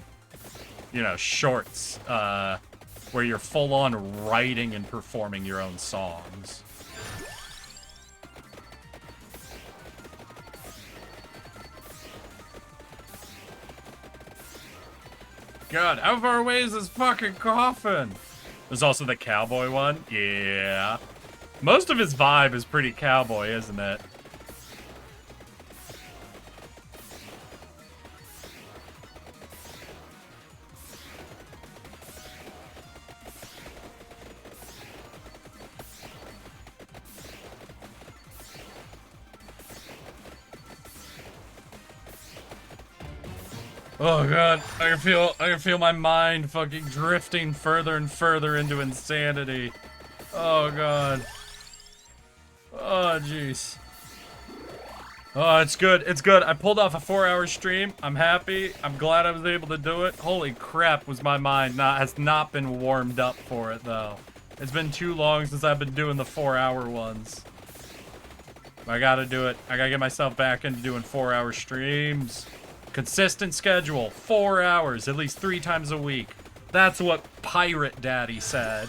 you know, shorts, where you're full on writing and performing your own songs. God, how far away is this fucking coffin? There's also the cowboy one. Yeah. Most of his vibe is pretty cowboy, isn't it? Oh god, I can feel my mind fucking drifting further and further into insanity. Oh god. Oh jeez. Oh, it's good. It's good. I pulled off a 4-hour stream. I'm happy. I'm glad I was able to do it. Holy crap, was my mind has not been warmed up for it though. It's been too long since I've been doing the 4-hour ones. I gotta do it. I gotta get myself back into doing 4-hour streams. Consistent schedule, 4 hours, at least 3 times a week. That's what Pirate Daddy said.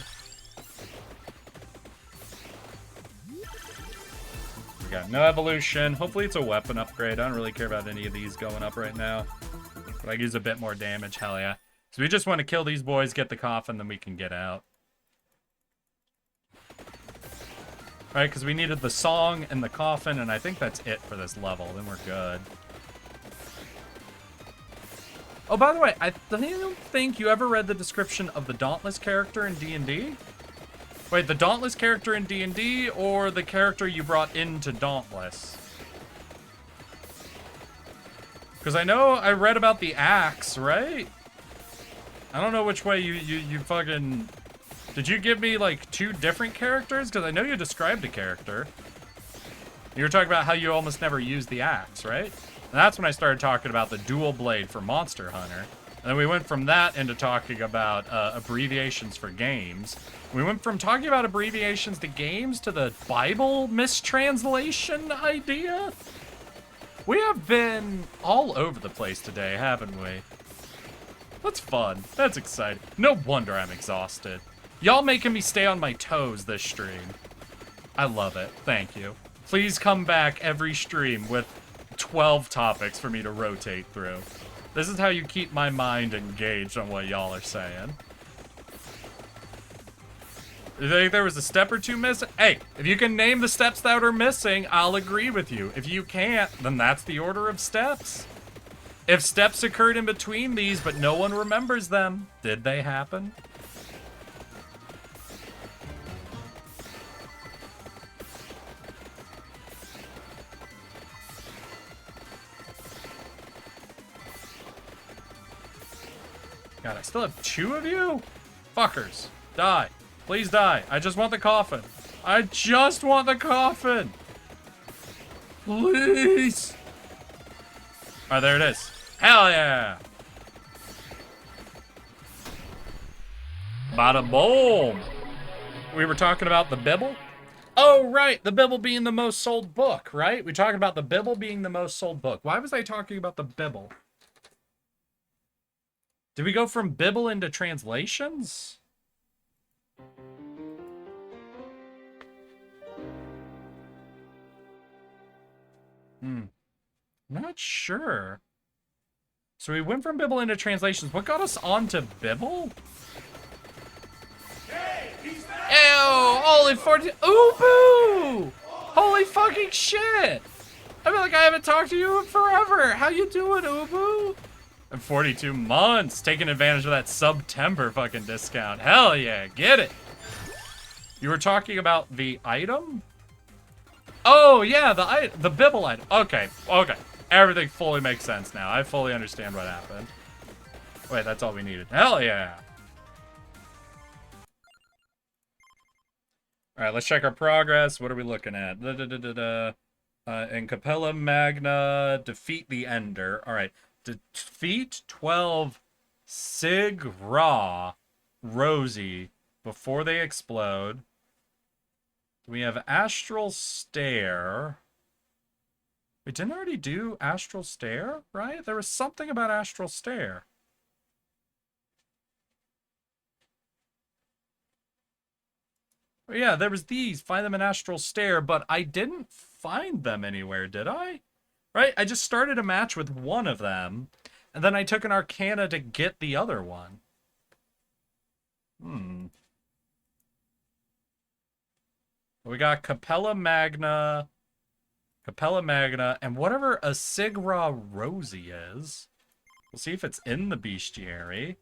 We got no evolution. Hopefully it's a weapon upgrade. I don't really care about any of these going up right now. But I use a bit more damage, hell yeah. So we just want to kill these boys, get the coffin, then we can get out. Right, because we needed the song and the coffin, and I think that's it for this level. Then we're good. Oh, by the way, I don't think you ever read the description of the Dauntless character in D&D. Wait, the Dauntless character in D&D or the character you brought into Dauntless? Because I know I read about the axe, right? I don't know which way you fucking... Did you give me, like, 2 different characters? Because I know you described a character. You were talking about how you almost never used the axe, right? And that's when I started talking about the dual blade for Monster Hunter. And then we went from that into talking about abbreviations for games. We went from talking about abbreviations to games to the Bible mistranslation idea. We have been all over the place today, haven't we? That's fun. That's exciting. No wonder I'm exhausted. Y'all making me stay on my toes this stream. I love it. Thank you. Please come back every stream with 12 topics for me to rotate through. This is how you keep my mind engaged on what y'all are saying. You think there was a step or 2 missing? Hey, if you can name the steps that are missing, I'll agree with you. If you can't, then that's the order of steps. If steps occurred in between these, but no one remembers them, did they happen? God, I still have 2 of you? Fuckers. Die. Please die. I just want the coffin. I just want the coffin. Please. Alright, there it is. Hell yeah. Bada boom. We were talking about the Bible? Oh, right. The Bible being the most sold book, right? We talking about the Bible being the most sold book. Why was I talking about the Bible? Did we go from Bible into translations? Not sure. So we went from Bible into translations. What got us onto Bible? Hey, he's back! Ew! Holy 40... Ooh, boo! Holy fucking shit! I feel like I haven't talked to you in forever. How you doing, Ubu? In 42 months, taking advantage of that September fucking discount. Hell yeah, get it. You were talking about the item? Oh yeah, the Bible item. Okay. Everything fully makes sense now. I fully understand what happened. Wait, that's all we needed. Hell yeah. All right, let's check our progress. What are we looking at? In Capella Magna, defeat the Ender. All right. Defeat 12 Sig-Ra Rosie before they explode. We have Astral Stare. We didn't already do Astral Stare, right? There was something about Astral Stare. Oh, yeah, there was these. Find them in Astral Stare, but I didn't find them anywhere, did I? Right? I just started a match with one of them, and then I took an Arcana to get the other one. We got Capella Magna, and whatever a Sig-Ra Rosie is. We'll see if it's in the bestiary.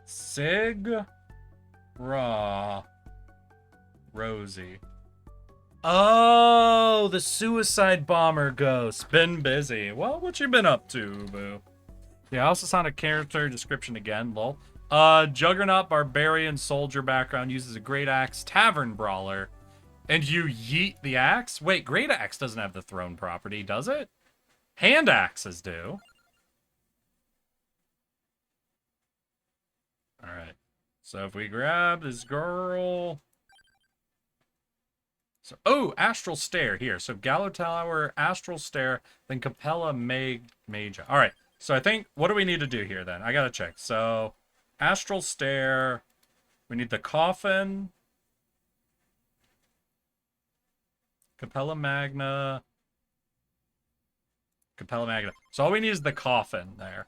Sig-Ra Rosie. Oh, the suicide bomber ghost. Been busy. Well, what you been up to, boo? Yeah, I also saw a character description again, lol. Juggernaut Barbarian Soldier background, uses a Great Axe Tavern Brawler. And you yeet the axe? Wait, Great Axe doesn't have the throne property, does it? Hand axes do. So if we grab this girl... So, oh, Astral Stare here. So Gallo Tower, Astral Stare, then Capella Magi. All right. So I think, what do we need to do here then? I gotta check. So Astral Stare, we need the coffin, Capella Magna. So all we need is the coffin there.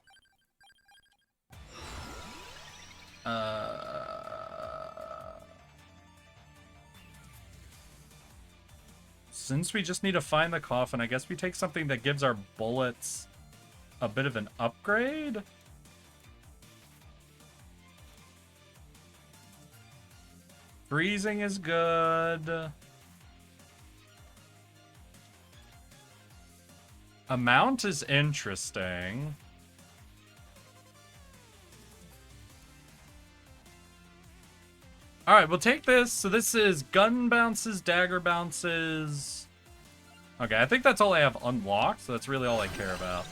Since we just need to find the coffin, I guess we take something that gives our bullets a bit of an upgrade? Freezing is good. Amount is interesting. Alright, we'll take this. So this is gun bounces, dagger bounces. Okay, I think that's all I have unlocked, so that's really all I care about.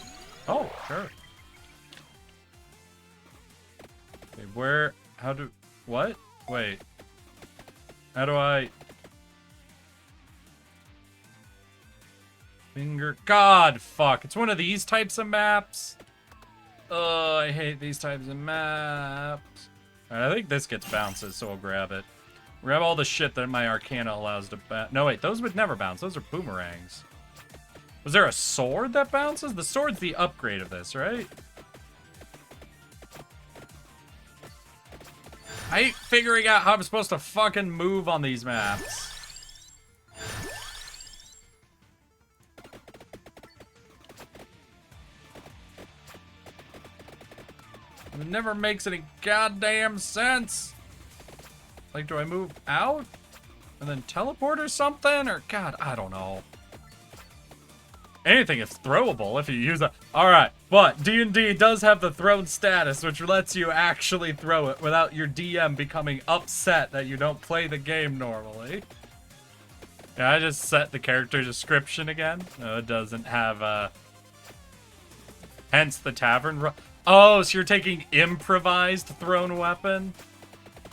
Oh, sure. Okay, what? Wait. How do I... God, fuck. It's one of these types of maps. Oh, I hate these types of maps. Alright, I think this gets bounces, so we'll grab it. Grab all the shit that my Arcana allows to bounce. No, wait, those would never bounce. Those are boomerangs. Was there a sword that bounces? The sword's the upgrade of this, right? I ain't figuring out how I'm supposed to fucking move on these maps. It never makes any goddamn sense. Like, do I move out and then teleport or something? Or, God, I don't know. Anything is throwable if you use it. Alright, but D&D does have the thrown status, which lets you actually throw it without your DM becoming upset that you don't play the game normally. Yeah, I just set the character description again. No, it doesn't have, hence the tavern. Oh, so you're taking improvised thrown weapon?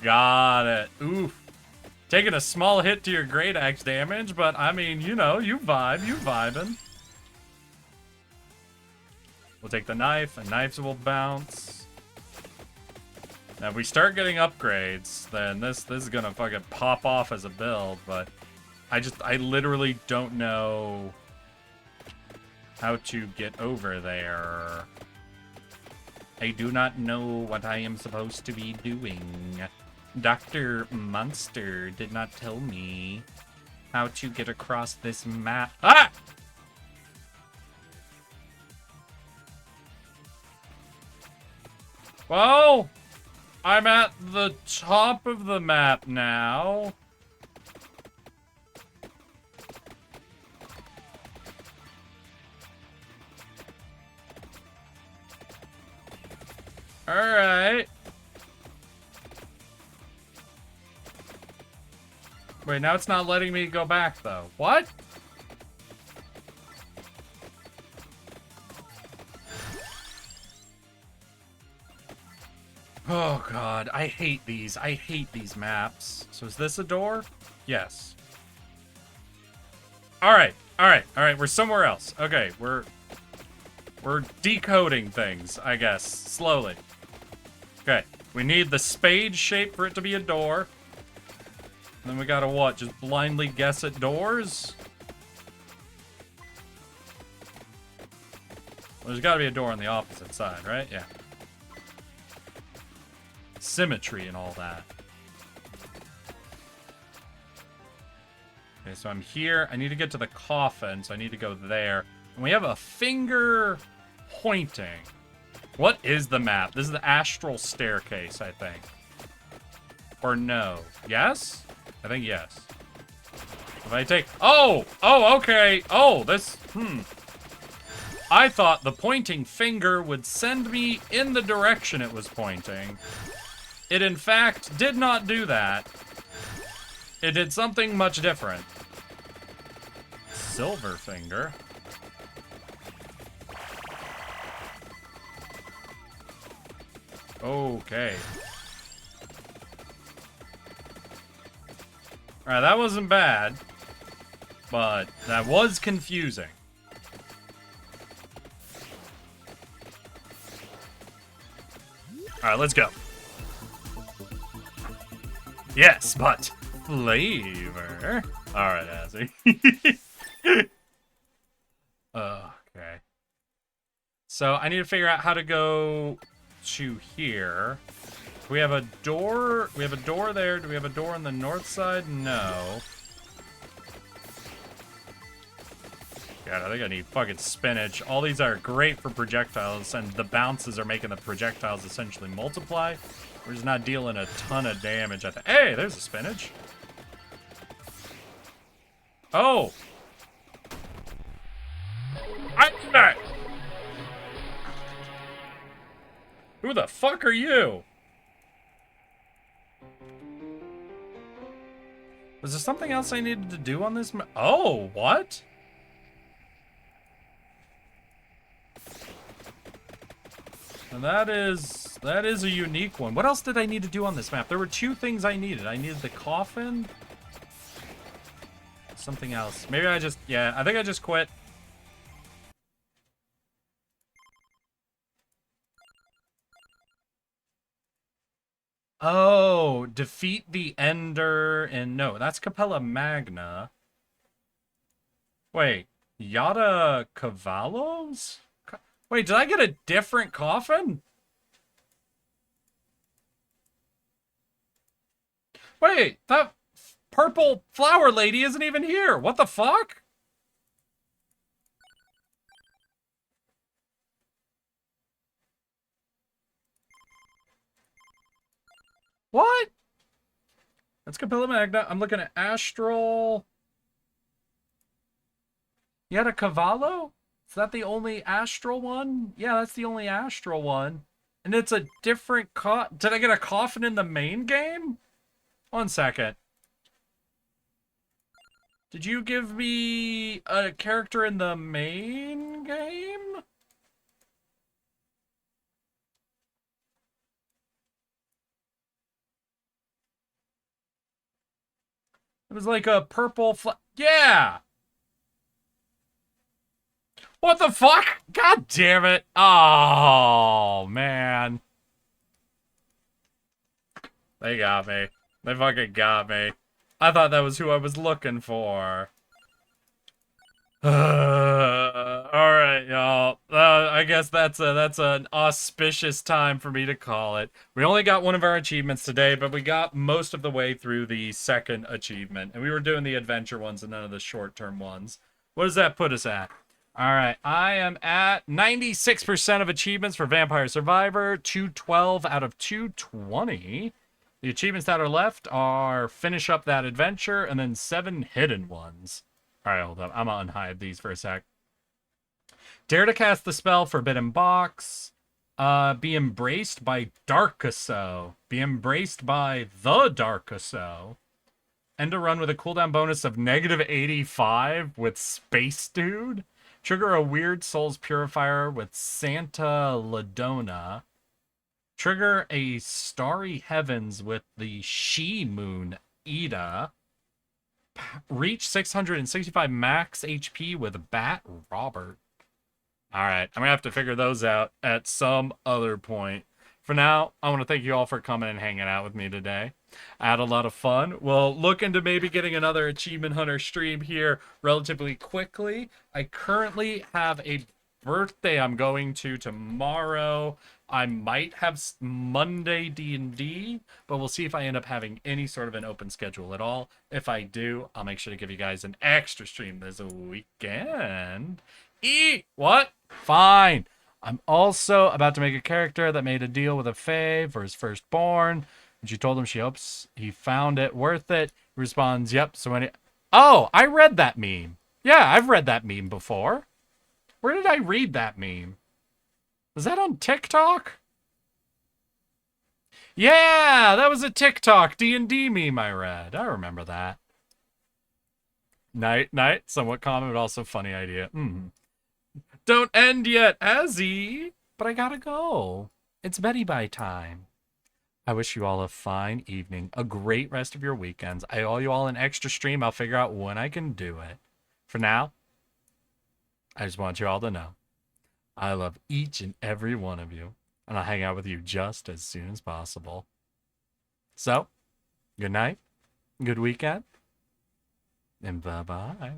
Got it. Oof. Taking a small hit to your great axe damage, but I mean, you know, you vibing. We'll take the knife, and knives will bounce. Now, if we start getting upgrades, then this is gonna fucking pop off as a build, but I literally don't know how to get over there. I do not know what I am supposed to be doing. Dr. Monster did not tell me how to get across this map. Ah! Well, I'm at the top of the map now. Alright. Wait, now it's not letting me go back, though. What? Oh, God. I hate these. I hate these maps. So is this a door? Yes. Alright. Alright. Alright. We're somewhere else. Okay. We're decoding things, I guess. Slowly. Okay. We need the spade shape for it to be a door. And then we gotta what? Just blindly guess at doors? Well, there's gotta be a door on the opposite side, right? Yeah. Symmetry and all that. Okay, so I'm here. I need to get to the coffin, so I need to go there. And we have a finger pointing. What is the map? This is the astral staircase, I think. Or no? Yes? I think yes. If I take... Oh! Oh, okay. Oh, this... I thought the pointing finger would send me in the direction it was pointing. It, in fact, did not do that. It did something much different. Silver finger. Okay. Alright, that wasn't bad. But that was confusing. Alright, let's go. Yes, but flavor. Alright, Azzy. Okay. So I need to figure out how to go to here. We have a door. We have a door there. Do we have a door on the north side? No. God, I think I need fucking spinach. All these are great for projectiles, and the bounces are making the projectiles essentially multiply. We're just not dealing a ton of damage at the... Hey, there's a spinach. Oh! Who the fuck are you? Was there something else I needed to do on this? Oh, what? And that is a unique one. What else did I need to do on this map? There were two things I needed. I needed the coffin. Something else. Maybe I just, yeah, I think I just quit. Oh, defeat the Ender and no, that's Capella Magna. Wait, Yada Cavallos? Wait, did I get a different coffin? Wait, that purple flower lady isn't even here. What the fuck? What? That's Capella Magna. I'm looking at Astral. Yada Cavallo? Is that the only Astral one? Yeah, that's the only Astral one. And it's a different Did I get a coffin in the main game? 1 second. Did you give me a character in the main game? It was like a purple yeah! What the fuck? God damn it. Oh, man. They got me. They fucking got me. I thought that was who I was looking for. Alright, y'all. I guess that's an auspicious time for me to call it. We only got one of our achievements today, but we got most of the way through the second achievement. And we were doing the adventure ones and none of the short-term ones. What does that put us at? Alright, I am at 96% of achievements for Vampire Survivor, 212 out of 220. The achievements that are left are finish up that adventure and then 7 hidden ones. Alright, hold up. I'm gonna unhide these for a sec. Dare to cast the spell Forbidden Box. Be embraced by Darkuso. Be embraced by the Darkuso. End a run with a cooldown bonus of -85 with Space Dude. Trigger a Weird Souls Purifier with Santa Ladona. Trigger a Starry Heavens with the She-Moon Ida. Reach 665 max HP with Bat Robert. Alright, I'm gonna have to figure those out at some other point. For now, I want to thank you all for coming and hanging out with me today. I had a lot of fun. We'll look into maybe getting another Achievement Hunter stream here relatively quickly. I currently have a birthday I'm going to tomorrow. I might have Monday D&D, but we'll see if I end up having any sort of an open schedule at all. If I do, I'll make sure to give you guys an extra stream this weekend. What? Fine. I'm also about to make a character that made a deal with a fae for his firstborn. And she told him she hopes he found it worth it. He responds, yep. So when oh, I read that meme. Yeah, I've read that meme before. Where did I read that meme? Was that on TikTok? Yeah, that was a TikTok D&D meme I read. I remember that. Night. Somewhat common, but also funny idea. Don't end yet, Azzy. But I gotta go. It's Betty Bye time. I wish you all a fine evening, a great rest of your weekends. I owe you all an extra stream. I'll figure out when I can do it. For now, I just want you all to know I love each and every one of you, and I'll hang out with you just as soon as possible. So, good night, good weekend, and bye bye.